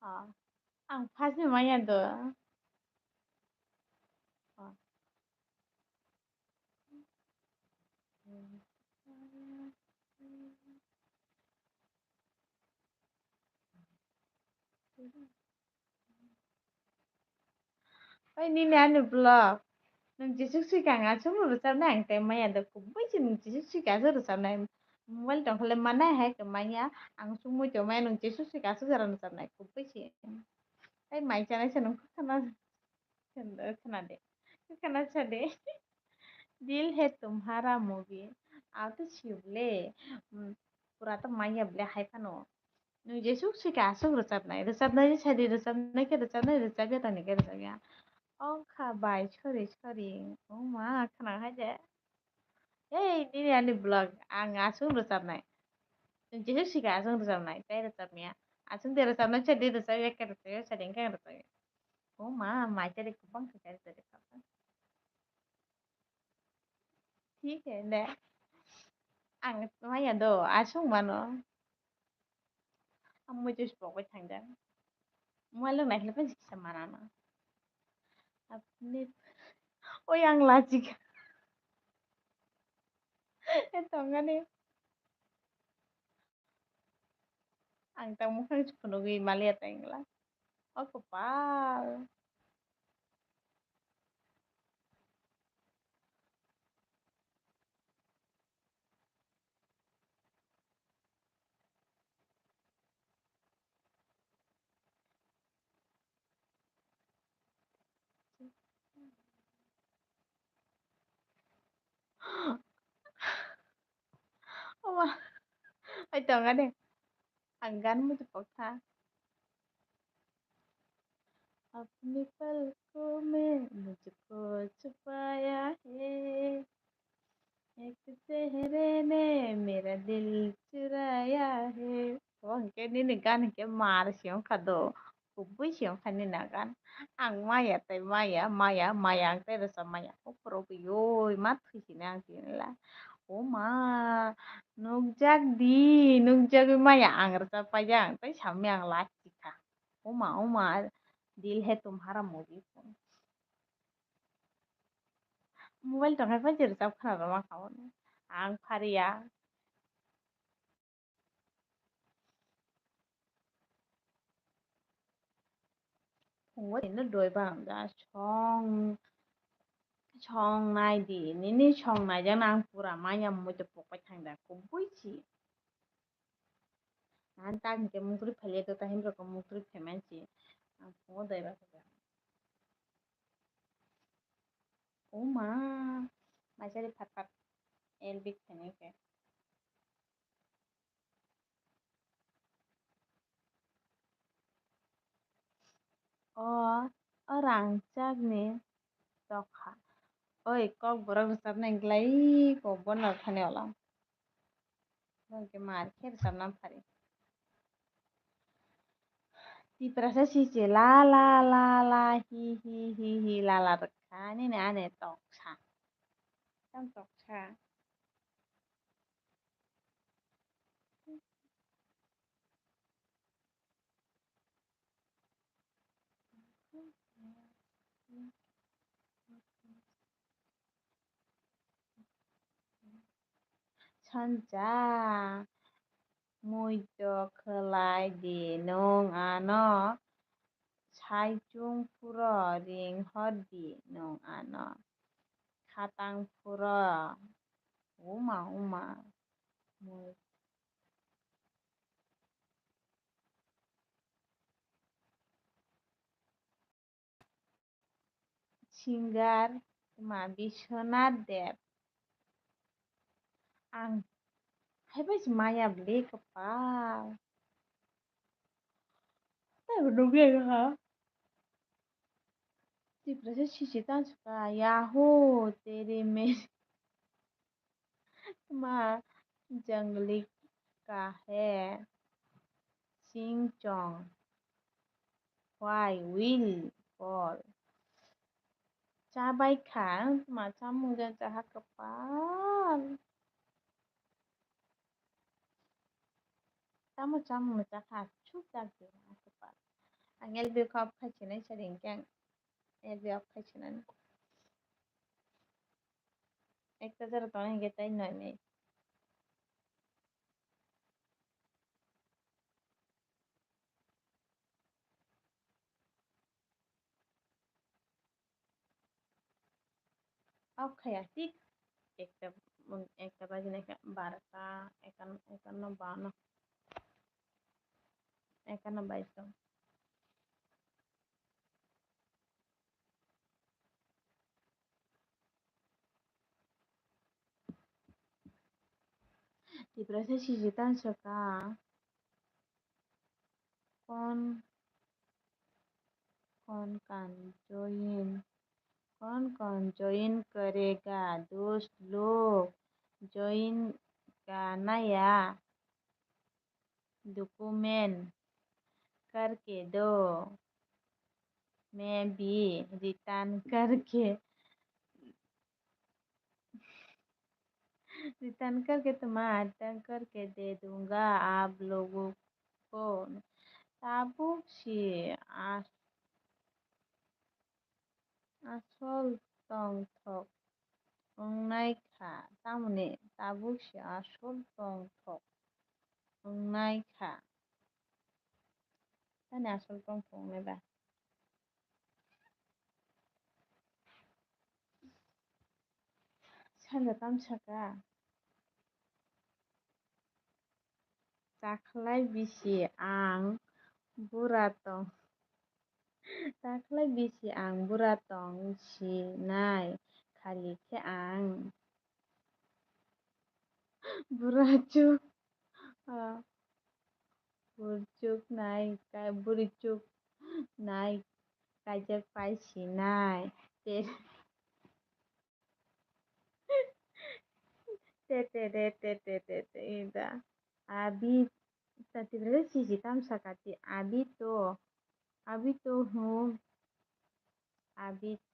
हाँ ang pas ni maya do Oy ni na ni vlog. Nung jisuk sika nga chung ru sam na ang te maya da ku bai chi nung jisuk sika zu ru sam na mobile tong khale mana hai ke maya ang chung mu to maya nung jisuk sika su ru sam na ku bai chi. Ai mai cha na cha nung khana khana de. Khana cha de. दिल है तुम्हारा movie आव तो छिवले पूरा तो माइया ब्ले हाय खानो नु जे सुख सिका सुख रोजाबनाय सादि रोजाबनाय के रोजाबिया तानि के रोजाबिया अ खाबाय सोरि सोरि अ मा खोनाहाय दे ओइ दिनै आंनि ब्लग आं आसुं रोजाबनाय नु जे सुख सिका आसुं रोजाबनाय ताय रोजाबनाया आसुं दे रोजाबनाय सादि रोजाबिया के रोजाबिया सादि के रोजाबिया अ मा माइचारि गोबां खोथा रोजाबिया ठीक है दे आं माइया द' आसुं मानो आं मैथ्यु बावबाय थांदों मुवा लोंनायखौलाय फानसिखिसा मानानो अपने ओइ आं लाजिगोन एथ'गाने आं दा मोखां सुखोनो गैयै मालाया ताइंला अ कपाल अ मा एथ'गाने आं गान मुजुबावथा अपनी पलकों में मुझको छुपाया है एक चेहरे ने मेरा दिल चुराया है हंके निनि गान हंके मार सियाव खादो गुबै सियाव खानि ना गान आं माया ताय माया आं ताय रोसा माया खबर गैयो मा थैसिनो आं दिनला अ मा नुकजाक माया आं रोजाबबाय आं ताय सामि आं लाथिखा अ मा दिल है तुम्हारा मूवी मबाइल दंहाय फाइसे रोजाब खोनाबा मा खालामनो आं फारिया ओरैनो दहायबो आं दा संनायदिनिनि संनायजोंनो आं फुरा माइया मोदोम पकबाय थांदों गुबैसि आं तांके मुगुरि फैलेतो ताहिमरको मुगुरि फेमेंसी आं फुङाव दहायबा ओ मा माइसारि फाट एलबि फेनेके रांचागनि दखा ओइ कक बरक रोजाबनायलाय कक बनर थानायावला मार खेर रोजाबना फारि तिप्रासा सिसे ला हि ला रखा नि आने तoksa tam toksa सानजा मैद्य खोलाय दि नों आनो साइजुं फुर रिंहरदि नों आनो खातां फुर उमा सिंगार मा बिश्वनाथ देब आं हायबायसि मायाब्ले कपाल नुगैहा तिप्रासा सिसे तानसुका याहो तेरे मेरे मा जंगली का है सिंह चोंग व्हाई विल कॉल जाबायखा मा जामुंजों जाहा कपाल जामुं जाखा सुख जागो कपाल आं एलबिखौ खायथिनाय सारिंके आं एलबिआव खायथिनानै एक जरा तोने गेताई नय अब खाया ठीक একটা বাজে না 12টা 51 52 51 22 di proses sijitan suka kon kon kan join कौन ज्वाइन करेगा दोस्त लोग ज्वाइन का नया डॉक्यूमेंट करके दो मैं भी रिटर्न करके तुम्हारा रिटर्न करके दे दूंगा आप लोगों को ताबुक আসল টংঠক অংনাইখা তামনে তাবুকসি আসল টংঠক অংনাইখা তানে আসল টংঠক নেবা सानजा तामसाखा दाख्लाय बिसि आं बुरा दं दाख्लाय बिसि आं बुरा दं सिनाय खालिखे आं बुरा चुक बुरचुक नाय बुरिचुक नाय काजक पाइसिनाय te ida abi tati berarti sisi tam sakati अभी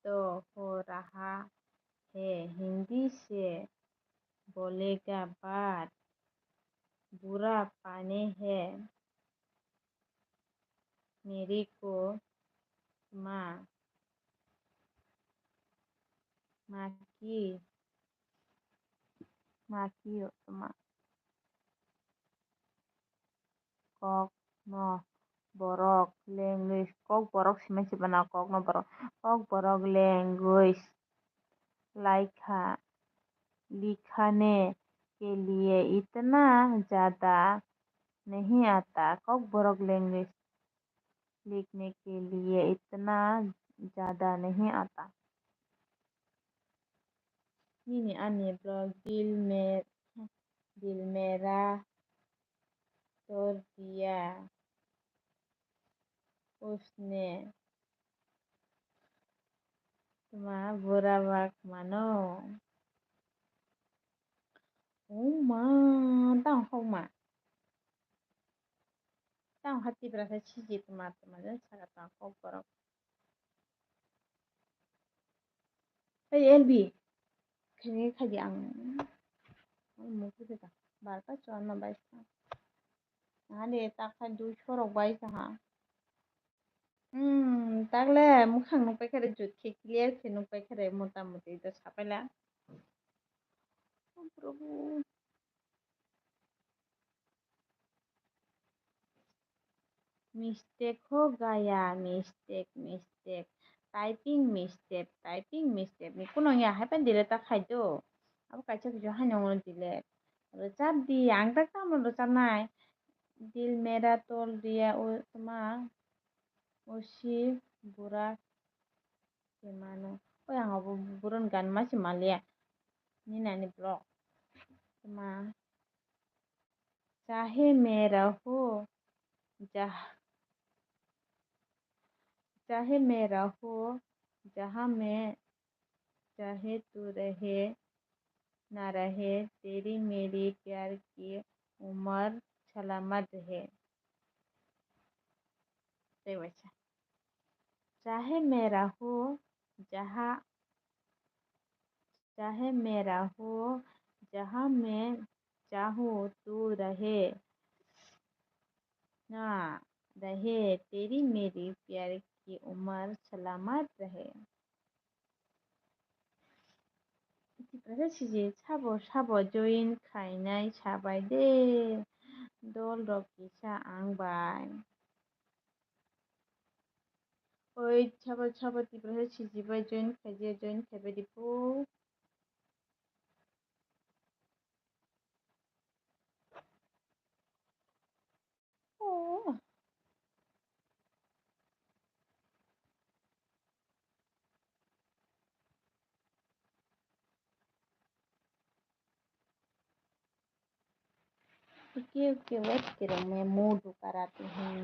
तो हो रहा है हिंदी से बोलेगा बात बुरा पाने है मेरी को माँ माँ की माँ kok no borok language kok borok simen bana kok no borok language लाइका लिखने के लिए इतना ज्यादा नहीं आता कok borok लैंग्वेज लिखने के लिए इतना ज्यादा नहीं आता ini aneh blog दिल मेरा तोड़ दिया उसने तुम्हारा बुरा वक्त मानो oh ma tao không mà tao hati berasa cici teman-teman dan sangat tangkap borok hey Elbi kayaknya kaji ang mau kita barka cuman baik ada tak kadu sorok baik ha তাহলে মুখাং নুপাই খারে জুতকে clear খে নুপাই খারে মোটামুটি তো ছাপাইলা প্রভু mistake हो गया mistake typing mistake কোনো ইয়া hyphen দিলে তা খাইতো আবার কাছে কিছু হাইনা দিলে চাপ দি আং তাক তামলো চাপ নাই দিল মেরা তোল দিয়া ও তোমা ওসি বুড়া কে মানো ওই আং বুরন গান মাসি মালিয়া ni nani blog তোমা चाहे मैं रहूं चाहे मैं रहूं जहाँ मैं चाहे तू रहे ना रहे तेरी मेरी प्यार की उम्र सलामत रहे सही बच्चा चाहे मैं रहूं जहाँ चाहे मैं रहूं जहाँ मैं चाहूँ तू रहे ना रहे तेरी मेरी प्यार की उम्र सलामत रहे सिजे साबो जइन खायनाय साबाय दे दल रकिसा आंबाय ओइ साबो तिब्रासे सिजिबाय जइन खायबाय दिपु ओके ओके वेट करो मैं मूड कराती हूँ.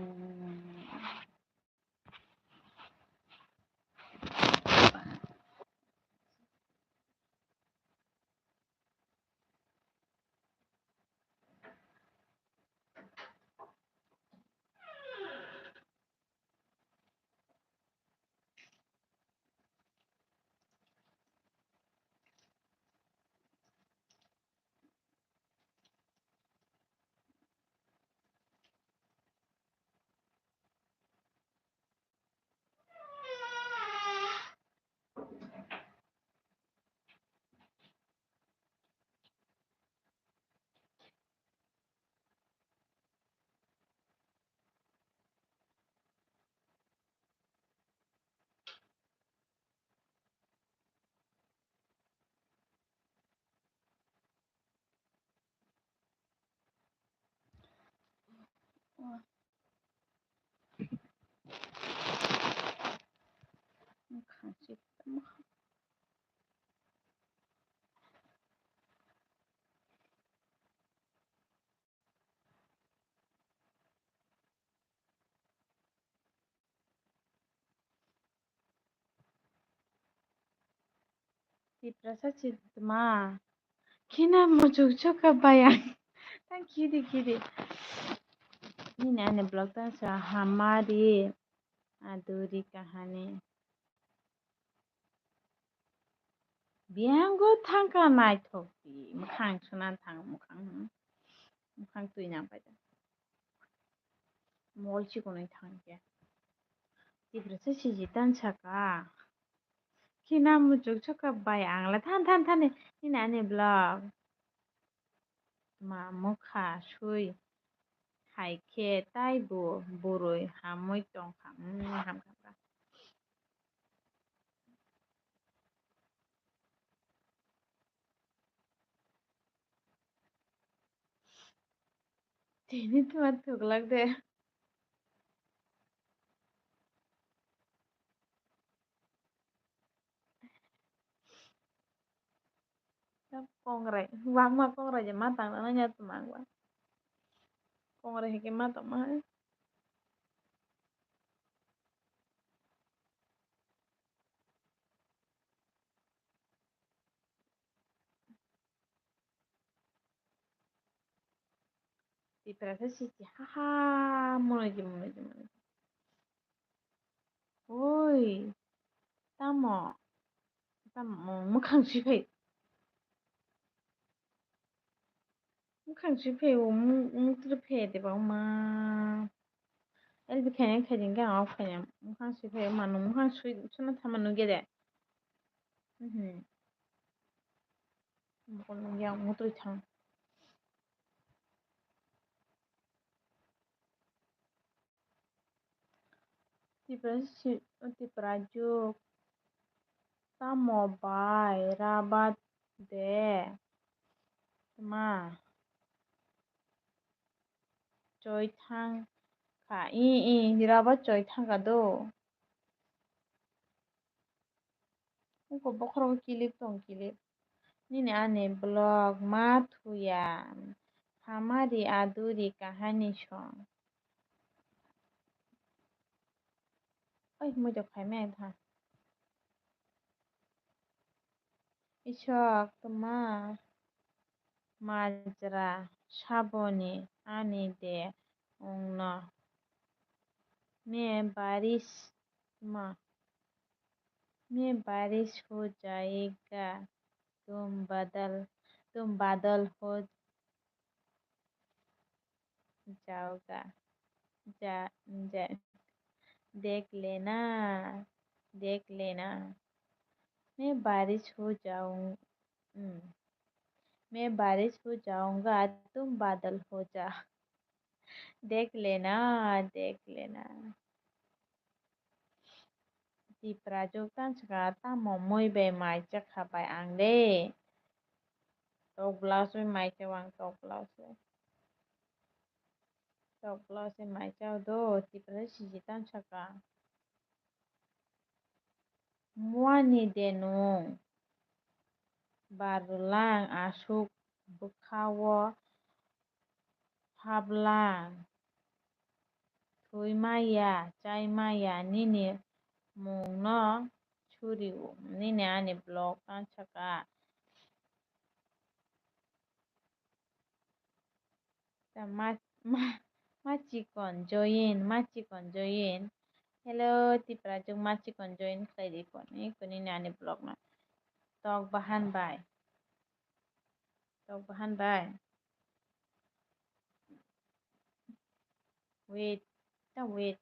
Tiprasa citma. Kina mo ka bayang. Tan kidi kidi. Ini ane blog tan sa hamari aduri kahani. Biango thangka nai thoki. Mukhang sunan thang mukhang. Mukhang tui nang pada. Molchi kunai thang kya. Tiprasa cijitan saka. Kina mo ka bayang la than than than. Ini ane blog. Ma mukha shui. Haike taibu burui hamui tong ham. Tini তোমার থুক লাগবে con rầy vang mà con rầy mà tặng nó nha tụi bạn quá con rầy cái má tụi má thì phải thế chị ha ha mua gì ôi tao mò mua khăn chỉ phải mua từ phải để bảo mà em bị khai chính cái áo khai mua khăn chỉ phải mà mua khăn suy nó tham nó cái đấy mua con nó giàu mua tôi thằng thì phải ju tao mò bài ra ba để mà chơi thang cả ra ba chơi thang cả đồ không có bóc ra kilip tong kilip ini ane blog mathuya हमारी अधूरी कहानी song ơi मुझे खाई में था ishak tuma majra shaboni ani de ongna मैं बारिश माँ मैं बारिश हो जाएगा तुम बादल हो जाओगा जा, जा देख लेना देख लेना मैं बारिश हो जाऊं मैं बारिश हो जाऊंगा तुम बादल हो जा देख लेना di prajukan sekarang mau muy be mai chắc bài ăn đi tô blouse với mai cho ăn tô blouse với mai cho đồ di prajukan sekarang muani denung barulang asuk bukawo habla thuimaya chaimaya nini mungno churiu nini ani blog kanchaka ta machikon join hello tiprajung machikon join khairikon ikoni ani blog na tok bahan bai wait wait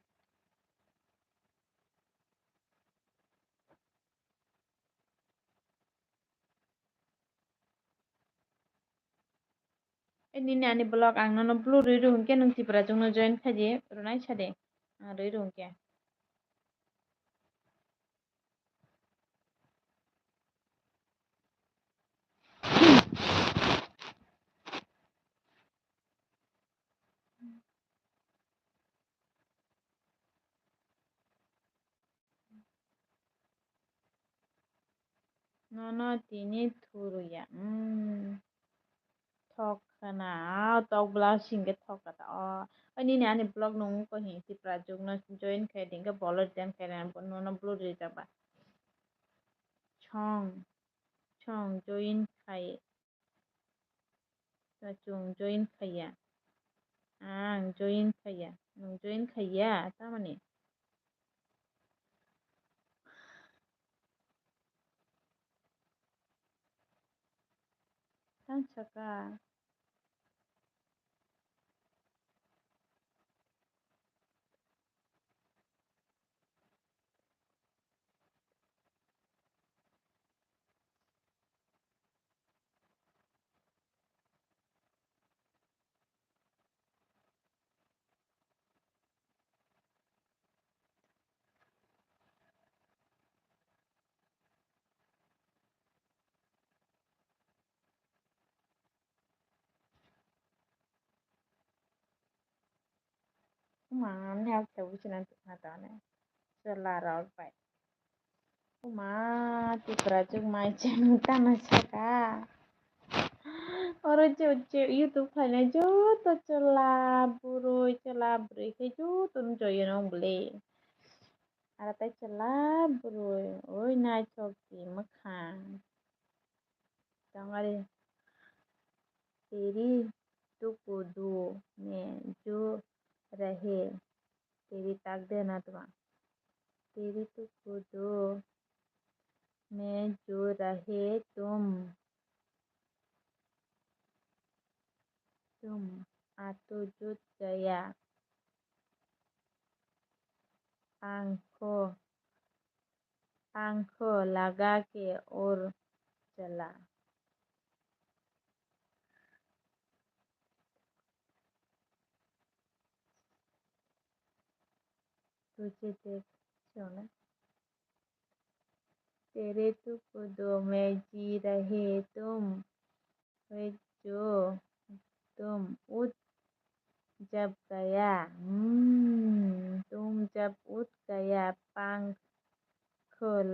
ini ani blog ang no blue ri rung ke nung tiprajung no join khaji runai sade ri rung ke no tini thuru ya thok khana tok bla singge thok kata ini ni ani blog nung ko hi tiprajung no join khai ding ke bolot dem khai ran no blue ri ta ba chong join khai ta chung join khai ya ang join khai ya nung join khai ya ta mani tang chaka ma nyak tawu chinan ta ta ne chela raut pai ma tiprajung mai chen ta na chaka oro YouTube phane jo to chola burui ke jo tum joyo nong bule ara tai chola burui oi nai chok ki makhang tangare तेरी तुक दो में जो रहे तेरी ताक देना तुम तेरी तुक दो में जो रहे तुम आतो जुट गया आंखों आंखों लगा के और चला तुझे देख सुन तेरे तुक दो में जी रहे वे जो तुम उठ जब गया तुम जब उठ गया पंख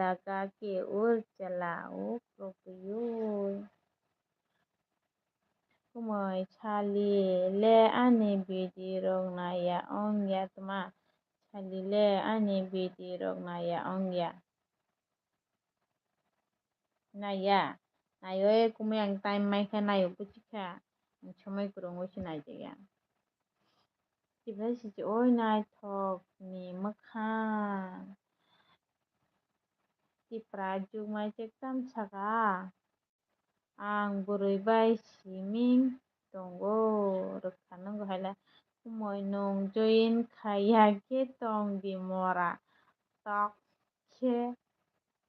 लगा के उड़ चला ओ प्रभु kumoy chali le ani bidi rong na ya ong ya tuma chali le ani bidi rong na ya ong ya na ya na yo e kumay ang time may ka na yo puchika ang chumay kurong o sinay ya diba si oy na thok ni makha ti praju may chektam chaka ang buruybay siming tonggo rukhanang hala kumoy nong join khaya ke tong di mora tok ke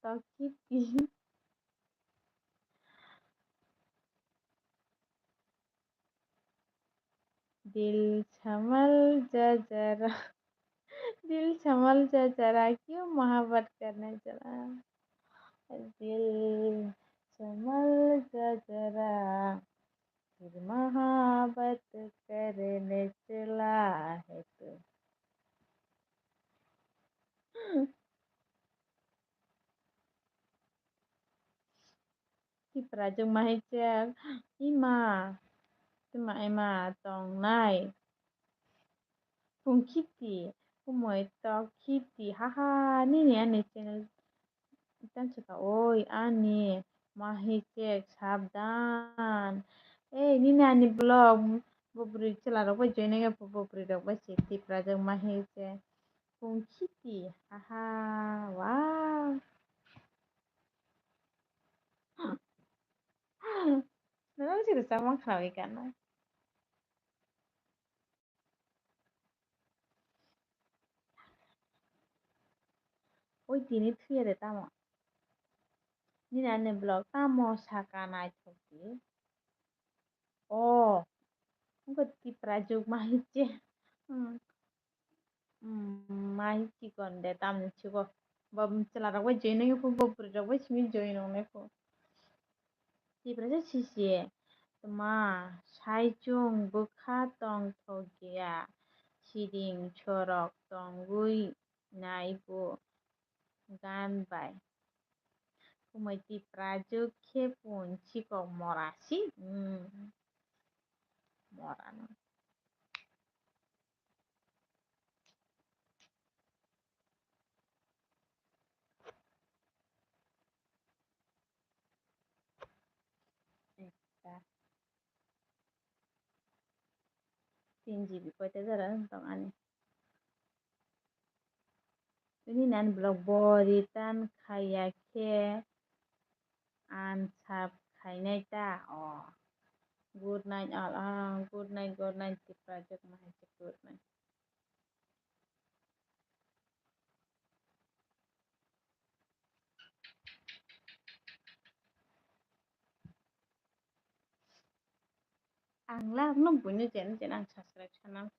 tok ki दिल संभल जा जरा दिल संभल जा जरा क्यों मोहब्बत करने चला दिल संभल जा जरा फिर मोहब्बत करने चला है तो si prajung mahicak ima tuma ema tong nai pung kiti kumoy tok kiti haha nini ani channel itan chika oi ani mahi cek sabdan nini ani blog bobri chela rok bai join nge bobri rok bai siti prajak mahi che pung kiti haha wow Nang sih sama khawi kana oi tini thuye de tamo nini ani blog tamo saka nai thoki Ang ti prajuk mahiche. Mahi chikon de tam chiko. Bab chela rak bai join nge pu bob rak bai chimi join ne pu. Ti prajuk sisi. Tuma sai chung bukha tong thogia. Siding chorok tong gui nai bu gan bai. Kumai ti prajuk khepun chikok morasi. Morano. Ekta 3 GB koite jara tong ani. Ini nan blog boritan khaya khe an sap khainai ta good night all good night ti project mahai good night ang la no bunya jen ang subscribe sanam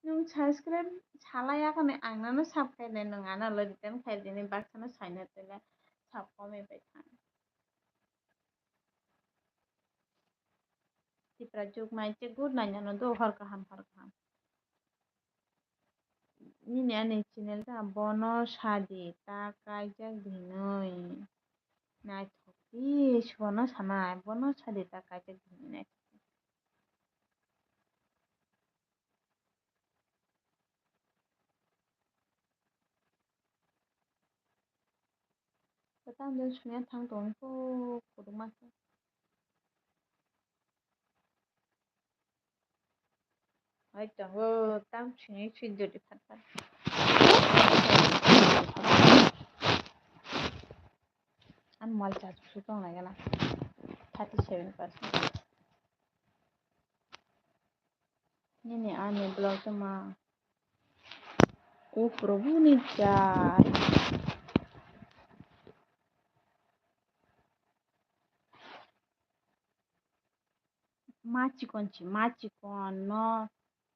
nung subscribe salaya kane ang na no sap khainai nung ana lo ditan khai dini baksana saina tele sap kome bai thang ti project mai che good night no do har kaham nini ani channel ta bono sadi ta kaijak dhinoi naithoki sono sanai bono sadi ta kaijak dhinoi Petang dan sunya thang tong ko kudu mas. Ay tong tam sunya suy jodi phat phat. An mal charge su tong la gala 37%. Nini ani blog ma. O prabhu ni jar. Machi kon no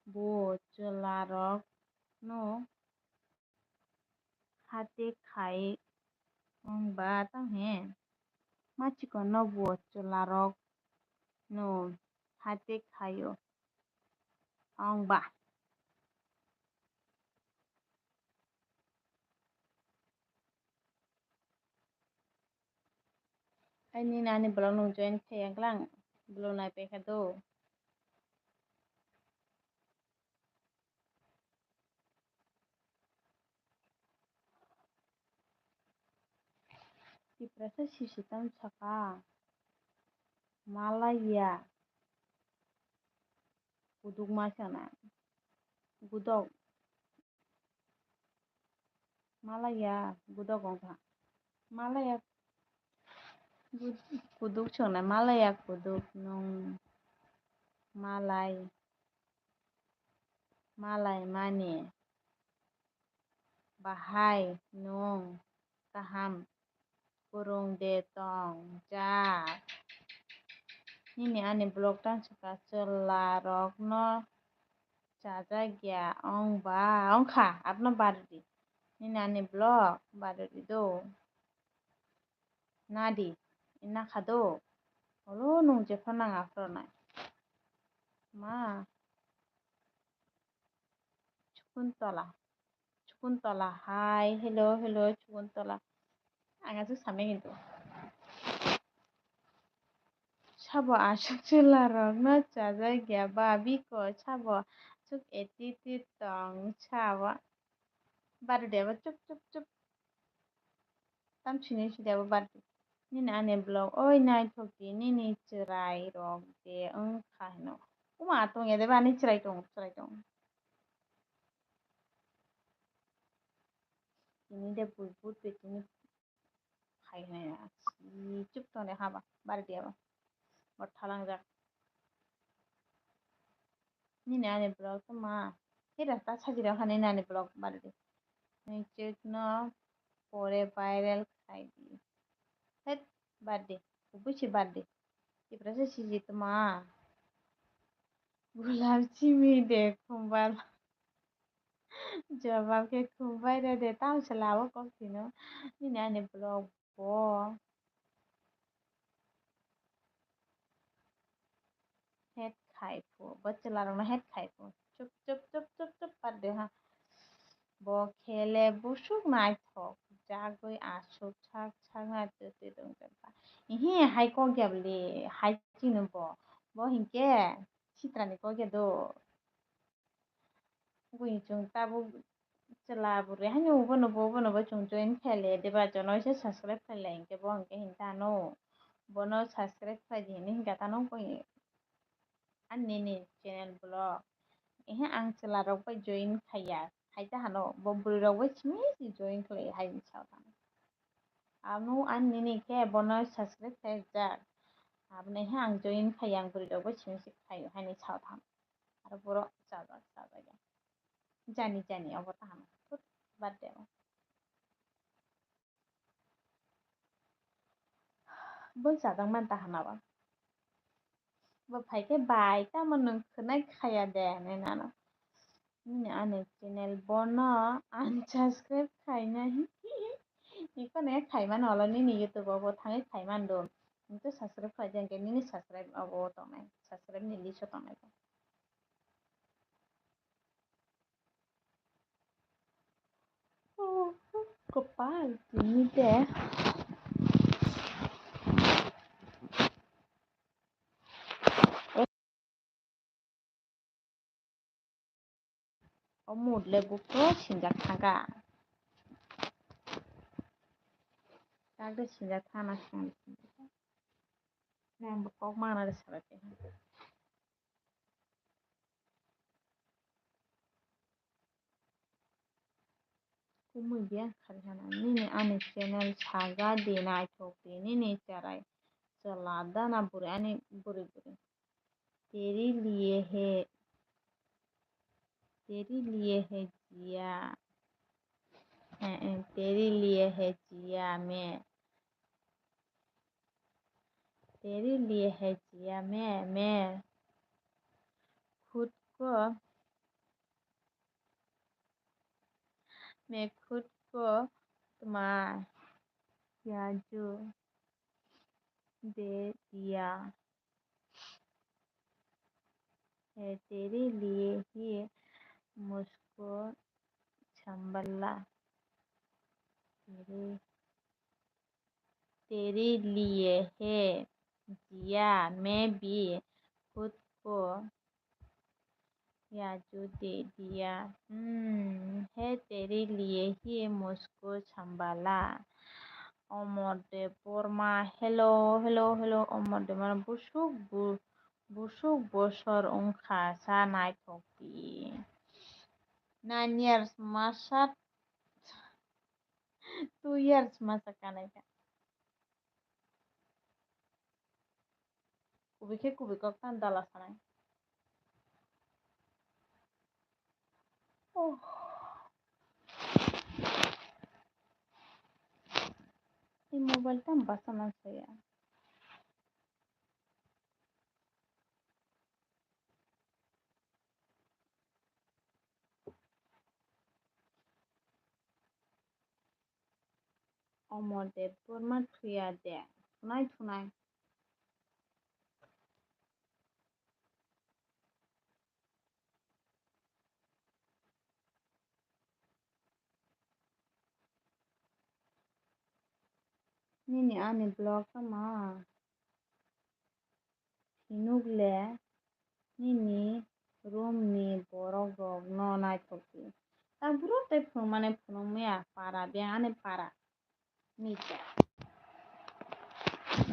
bo chelarok no hate khai ba tang he machi kon no bo chelarok no hate khayo ba ai ni nani blog no join khayang lang blog nai pe khado ti prasa sisitam saka malaya kuduk masana gudok malaya gudok ongka malaya kuduk chona malaya kuduk nung malai mani bahai nung kaham kurung de tong ja nini ani blog tan saka chelarok no chajagya ongkha apno bardi nini ani blog bardi do nadi ina khado olo nung je phana afro nai ma Chukuntala hi hello Chukuntala anga su same কিন্তু sabo asuk chularok no chajagya ba biko sabo suk etiti tong sabo barudeba chup chup chup tam sini sidaba bardi nini ane blog oi naithoki nini cherai rok de wngkha hino uma tonge deba ani cherai tong tini de buibut be tini khainaya si chup tone haba bardiaba bot thalangjak nini ane blog to ma hera ta sajira khane nani blog bardi chek no pore viral khai di het bardi bushi bardi iprasa siji to ma गुलाब चिमी दे खुम्बार जवाब के खुम्बार दे ताऊ चलावो कखिनो नि नानी blog बो head खाइफो बच्चा रंग head खाइफो चुप चुप चुप चुप चुप कर दे हा बो खेले बुसुक नाय थक जागै आसुक छाक छाक ना ते दं जबा इहि हाइ को गेबले हाइ चिनो बो हिंके चित्रानि को गे दो गुइ chung tabu chela bure hanyo bono chung join khele deba jono se subscribe khele inke bo anke hinta no bono subscribe khai di ni hinga ta no koi anni ni channel blog ehe ang chela rok bai join khaya haita hano bo buri rok bai chimi si join khlai hai sa anu anni ni ke bono subscribe khai jak abne he ang join khaya ang buri rok bai chimi si khai hai ni sa tham aro boro chaja জানি of তাহানো বাদ দে बै जादों मान ताहानाबा बो फाइके बाय ता मन नों खोनाय खाया दे नेनानो नि आने चैनल बोनो अनसब्सक्राइब खायना इको ने खायमान हलो नि यूट्यूब बो थाङै खायमान दो नोंथ सब्सक्राइब खायदों के नि सब्सक्राइब अब तंनाय सब्सक्राइब नि लिस्ट तंनाय कपाल ini deh omud le buko sinjak thaga tagde sinjak thana sing nang buko mana de sabate kumui biya kharjana nini ane channel saga dina thokti nini charai chalada na buri ani buri तेरी लिए है जिया तेरी लिए है जिया तेरे लिए है जिया मैं खुद को मैं खुद को तुम्हारा जो दे दिया है तेरे लिए ही मुझको संभाला तेरे लिए है जिया मैं भी खुद को याजू दे दिया है तेरे लिए ही मुझको संभाला अमरदेव बर्मा हेलो अमरदेव माने busuk bosor ongkha sa naithokti 9 years masa 2 years masa kanaika kubi kok tan dala sanai oh এই মোবাইলটা বাঁচানো saya অমরদেব Varma থুয়া they থুনাই nini ani blog ma inugle nini roomni borok rok no naithoki taburo tei phunukmani phunukmaya para bengani para mite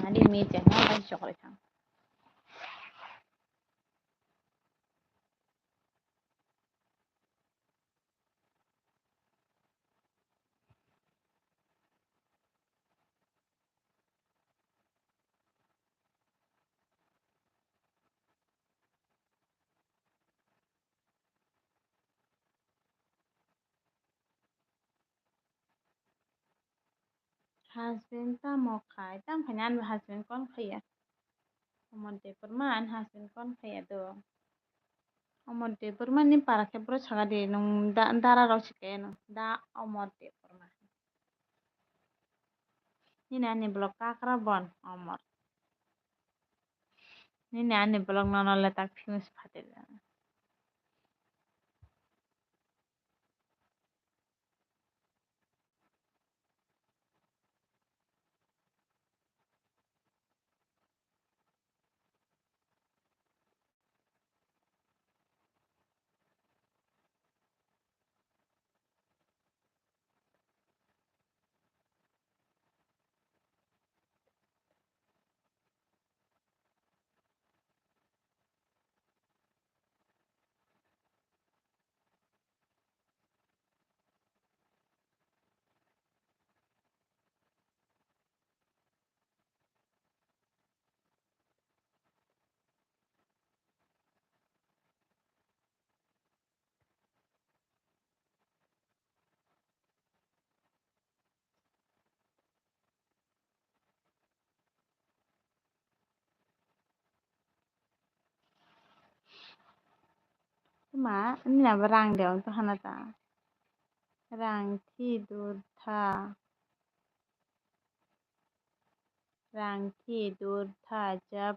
nadi mite no bai chokle thang husband tamo khai tam khainan husband kon khaya omonte porman husband kon khaya do omonte porman ni para khebro sagade nung dara rok sike no da omonte porman nini ani blok kakra bon omor nini ani blok nono letak fuse phate ma ini na rang de on to hanata rang thi dur tha rang thi dur tha jab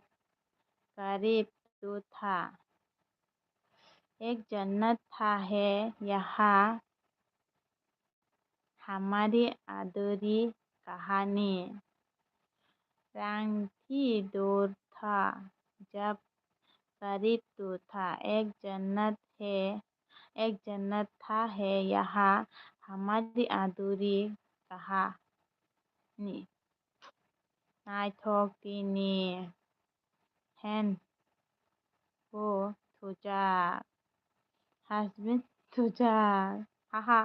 करीब तो था एक जन्नत था है यहाँ हमारी अधूरी कहानी रंग थी दूर था जब करीब तो था एक जन्नत था है यहाँ हमारी अधूरी कहानी नायथोकतीनि hen हो थुजाक husband थुजाक haha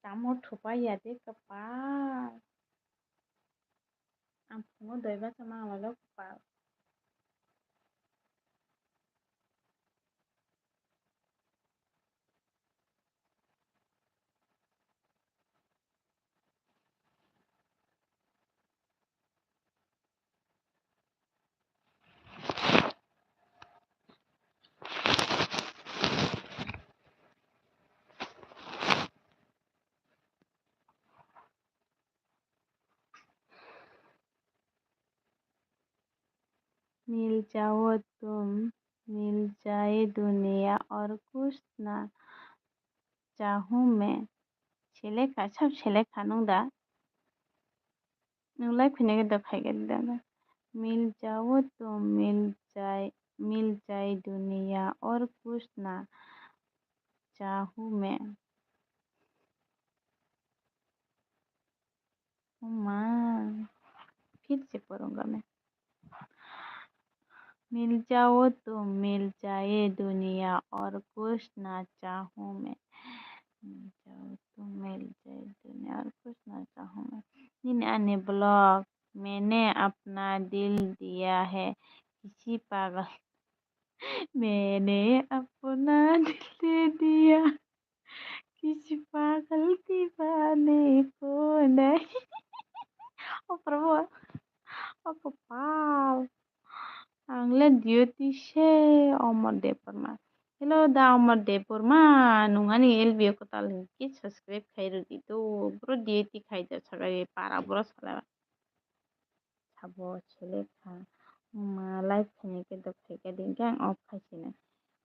kamu thupai ya de kepal ampungo doiba sama awalo kepal मिल जाओ तुम मिल जाए दुनिया और कुछ ना चाहूँ मैं सेलेखा सब सेलेखा नंदा नोंलाय फैनायखौ देखायगोन मिल जाओ तुम मिल जाए दुनिया और कुछ ना चाहूँ मैं माँ फिर से पढ़ूंगा मैं मिल जाओ तुम मिल जाए दुनिया और कुछ ना चाहूँ मैं मिल जाओ तुम मिल जाए दुनिया और कुछ ना चाहूँ मैं नीने आने ब्लॉग मैंने अपना दिल दिया है किसी पागल मैंने अपना दिल दे दिया किसी पागल दीवाने को नहीं oh perempuan oh kepal Anglet beauty she omor deh pernah hello da umar depor ma nungani LBO ko tal ki subscribe khairu di to bro dieti khaida sagai para bro sala sabo chele kha ma live khani ke do khaika din gang off khaisina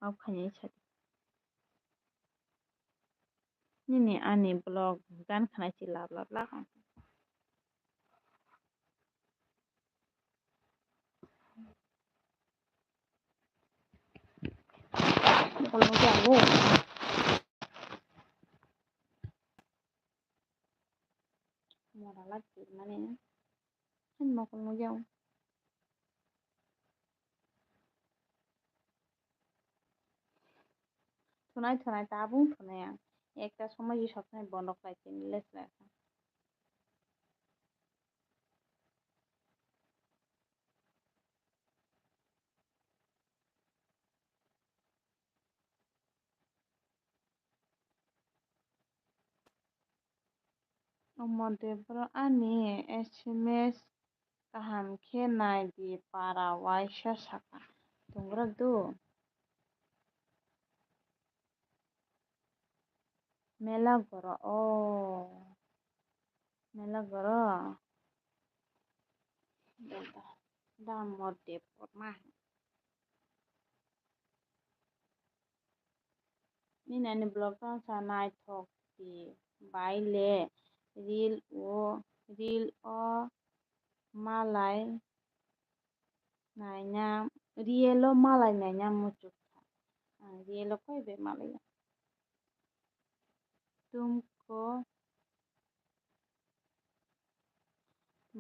off khani sa nini ani blog gan khana chi lab lab la kalau jago mora lagi mana kan mau kalau jago শোনাই শোনাই তা বুং শোনাই আं একটা সময় সবসময় বন্ধ খাইছে নিলেস রাখা মধ্যে bro ani SMS kaham khe nai di para waisa saka tungra do mela goro o mela goro da modde porma ni nani blog ta sa nai thok di baile reel o malai naina rielo malai naina muchuk rielo koi be malai तुमको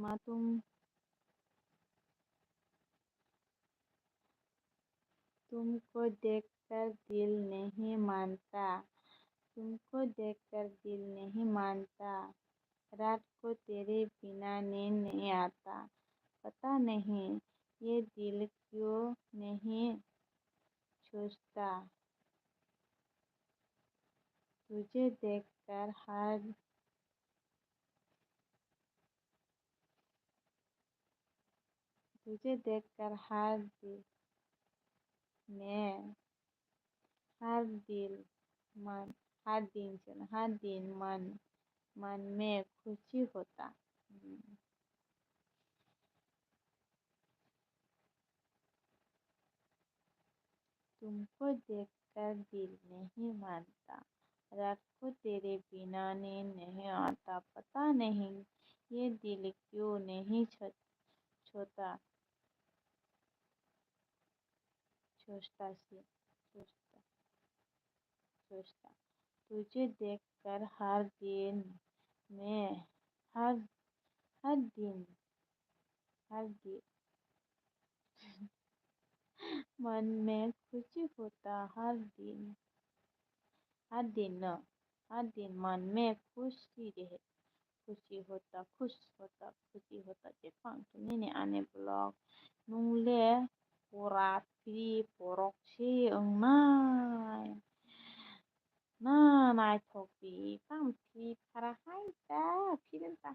मा तुमको देखकर दिल नहीं मानता तुमको देखकर दिल नहीं मानता रात को तेरे बिना नींद नहीं आता पता नहीं ये दिल क्यों नहीं सोचता तुझे देखकर हर दिल में मन हर दिन मन में खुशी होता तुमको देखकर दिल नहीं मानता रात को तेरे बिना नींद नहीं आता पता नहीं ये दिल क्यों नहीं छोता सोचता तुझे देखकर हर दिन में हर हर दिन मन में खुशी होता हर दिन मन में खुशी होता Jepang ini ane blog nungle pura pri porok si nai thopi pam pi para hai ta piren ta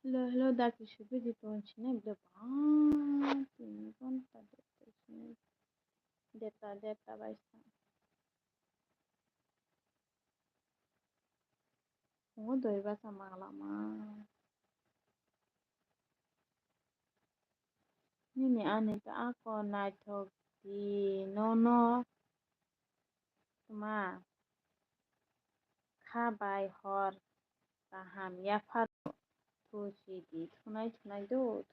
Hello, daki shubi di tonchine bile baan tini konta deta baisa ungu doi basa malama nini ane ta ako nai thok di no ma khabai hor kaham yafar thusi di thunai do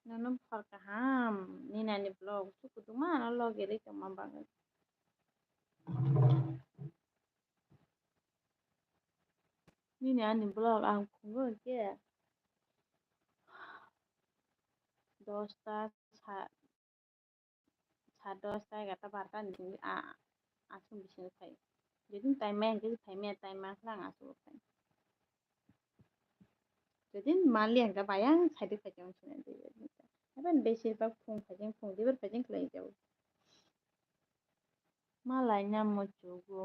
nanam phar kaham nini ane blog suku duma na logere kama bangai Ini ani blog ang kungo ke 10টা 10:30 11টা 12টা ni asum bising kai. Jadi time me time lang asu kai. Jadi mali angka bayang side fajang sune de. Eben besirбаг fung dibar fajang klai jau. Malai nyamucugu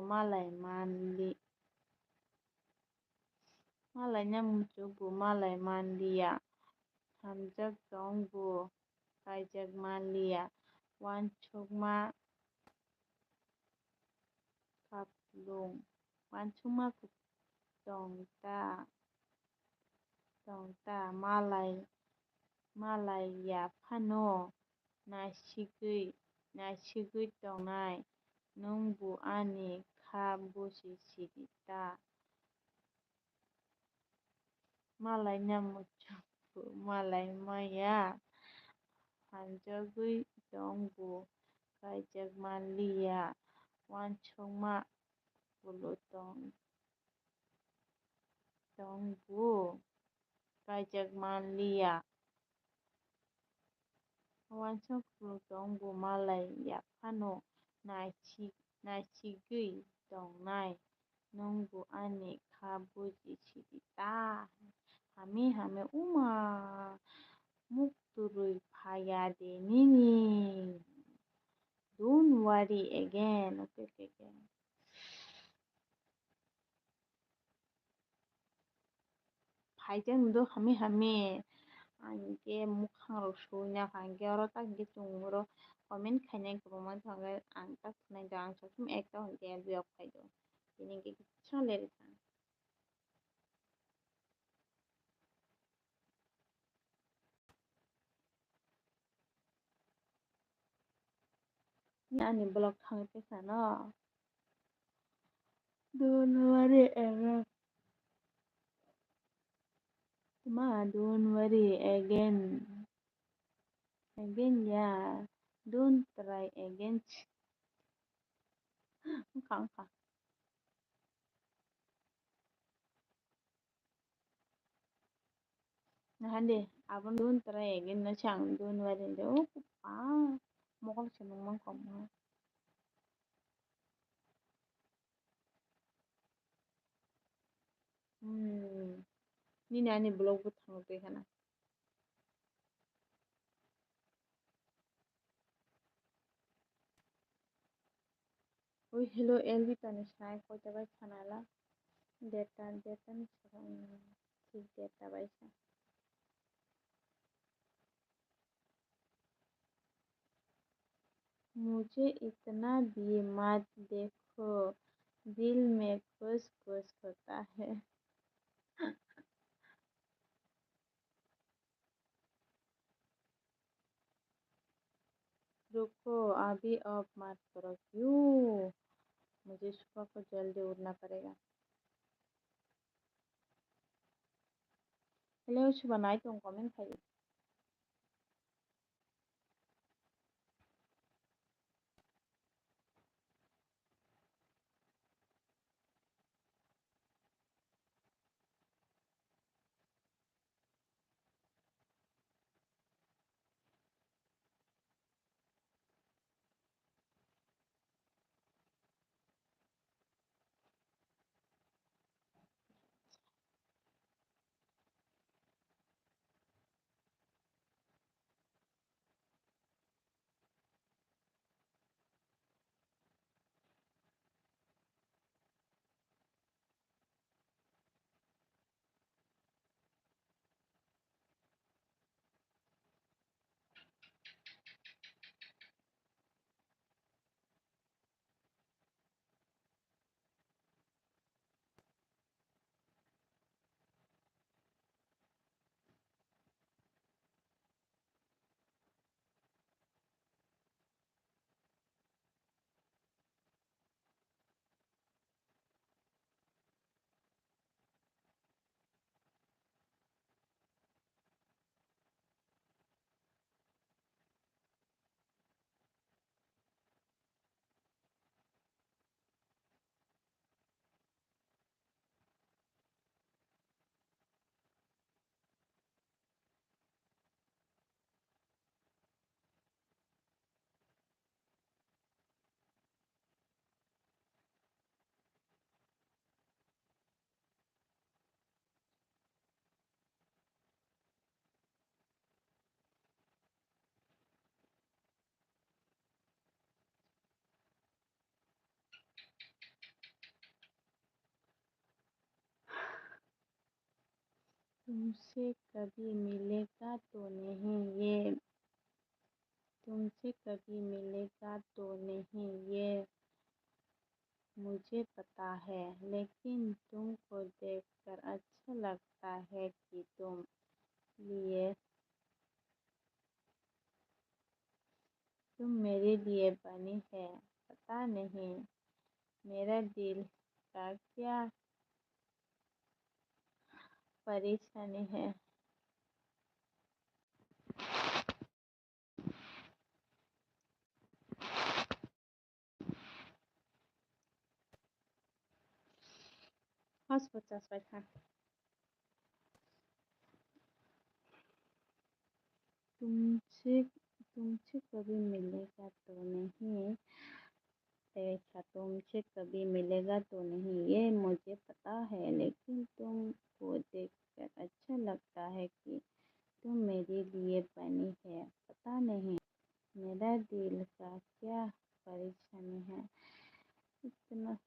malai mandia hamjak dongbu kaijak malia wancukma kaplung wancukma dongta malai ya phano nasigui tongnai nungbu ani kha busi sidita malai nyamucugu malai maya hamjagui dongbu kaijak malia wancukma bulutong dongbu kaijak malia wancuk dongbu malai ya phano nasigui tongnai nungbu ani kha busi sidita hami uma mukturui phaya de nini. Don't worry again. Okay. Phaijan do hami angke mukhang ro suina angke oro tak ge chungro comment khainai kwbangma thangke ang tak thunai do ang sosum ekta angke buyak phaido tini ke kichung leri thang. Ni ani blog thangte sana. Don't worry again. Don't worry again. Yeah. Don't try again. Khang. Hande abang don't try again na chang don't worry do pa mokol senong mang kom. Ni ani blog bu thangte kana. Oi hello LV tanisha kota bai thanala data ni ठीक data bai sa. मुझे इतना भी मत देखो दिल में खुश होता है. रुको अभी ऑफ मत करो क्यों मुझे सुबह को जल्दी उठना पड़ेगा. हेलो सुबह नाइट तुम कमेंट खाई. तुमसे कभी मिलेगा तो नहीं ये तुमसे कभी मिलेगा तो नहीं ये मुझे पता है, लेकिन तुमको देखकर अच्छा लगता है कि तुम मेरे लिए बनी है। पता नहीं मेरा दिल का क्या परेशानी है। हंस 50 बैठा तुमसे तुमसे कभी मिलेगा तो नहीं देखा तुमसे कभी मिलेगा तो नहीं ये मुझे पता है, लेकिन तुमको देखकर अच्छा लगता है कि तुम मेरे लिए बनी है। पता नहीं मेरा दिल का क्या परेशानी है। इतना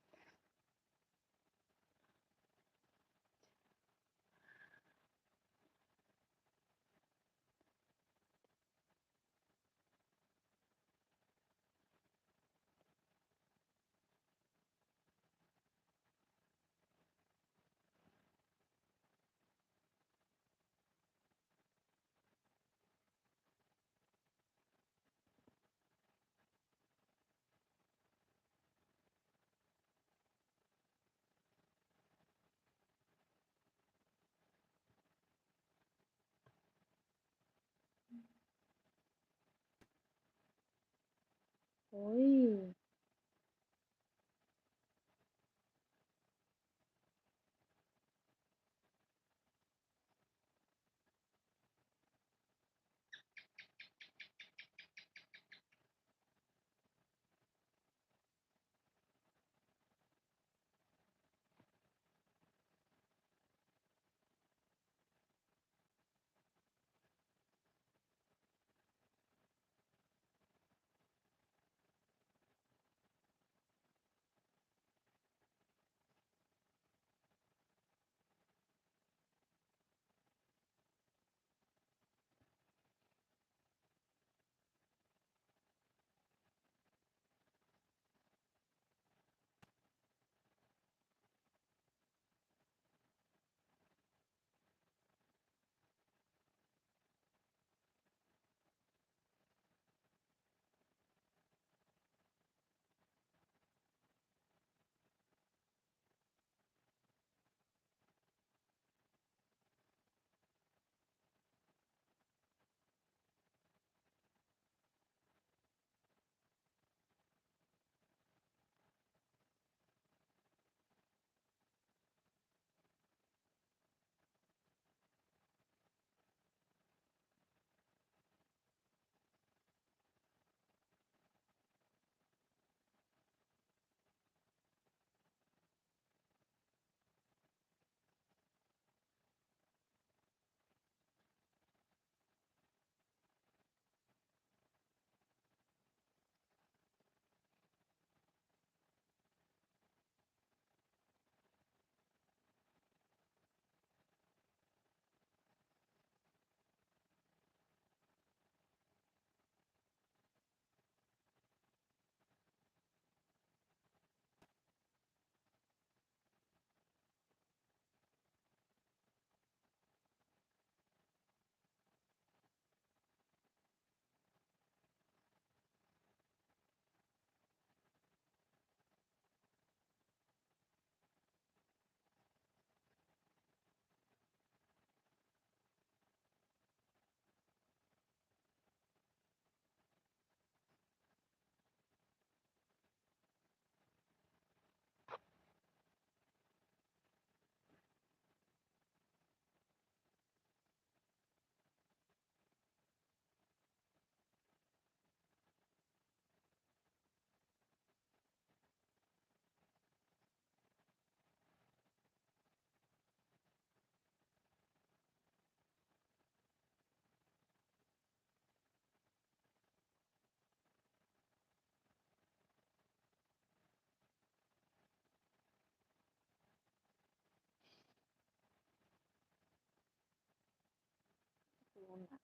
कोई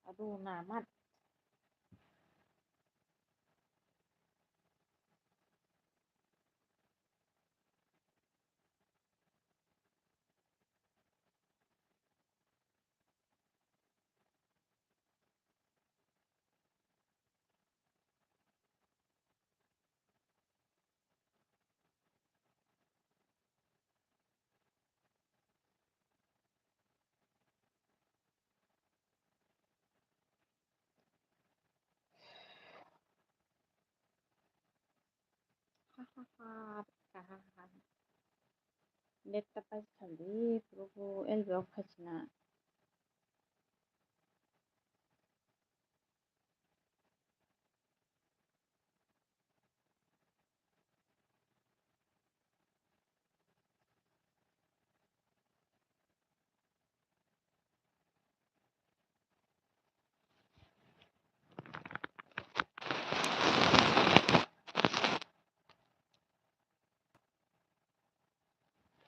aduh namat. Net tapos kali, pero elbe okachna.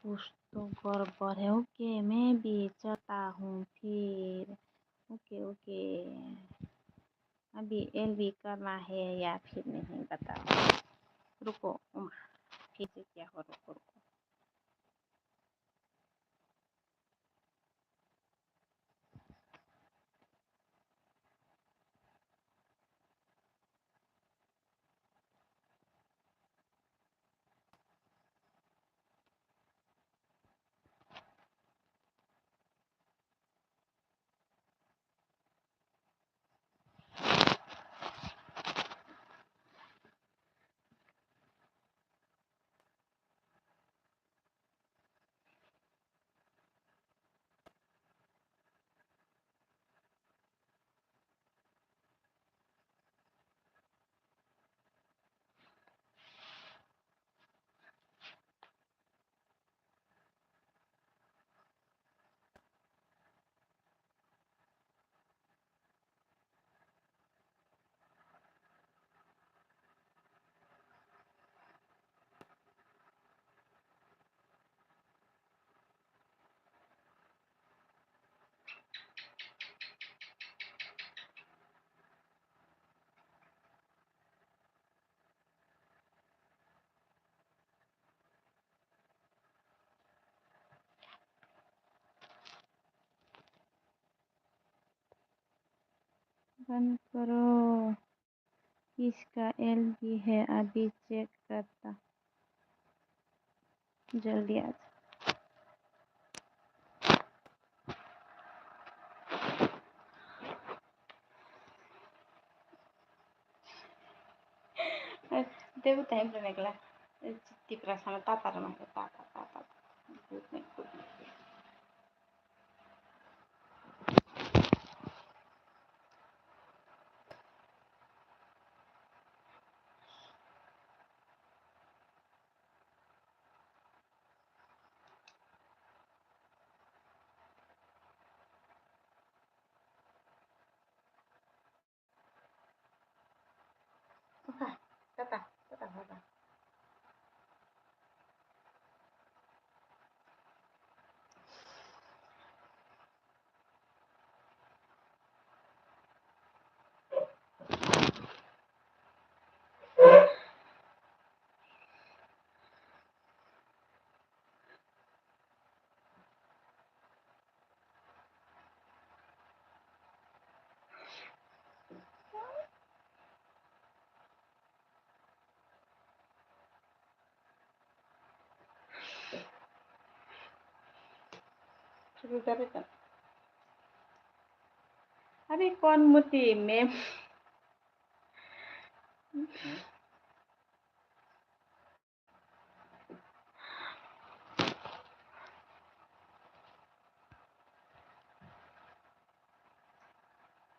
कुछ तो गड़बड़ है। ओके, मैं भी चलता हूँ फिर। ओके ओके, अभी एलबी करना है या फिर नहीं बताओ। रुको, फिर से क्या हो, रुको रुको। बंद करो, इसका एलबी है, अभी चेक करता, जल्दी आ जा। देखो टाइम पे निकला, चित्ती प्रश्न ताता रमा ताता ताता भूत में कुछ ताता ताता ताता। शुरू करे तो अरे कौन मुती में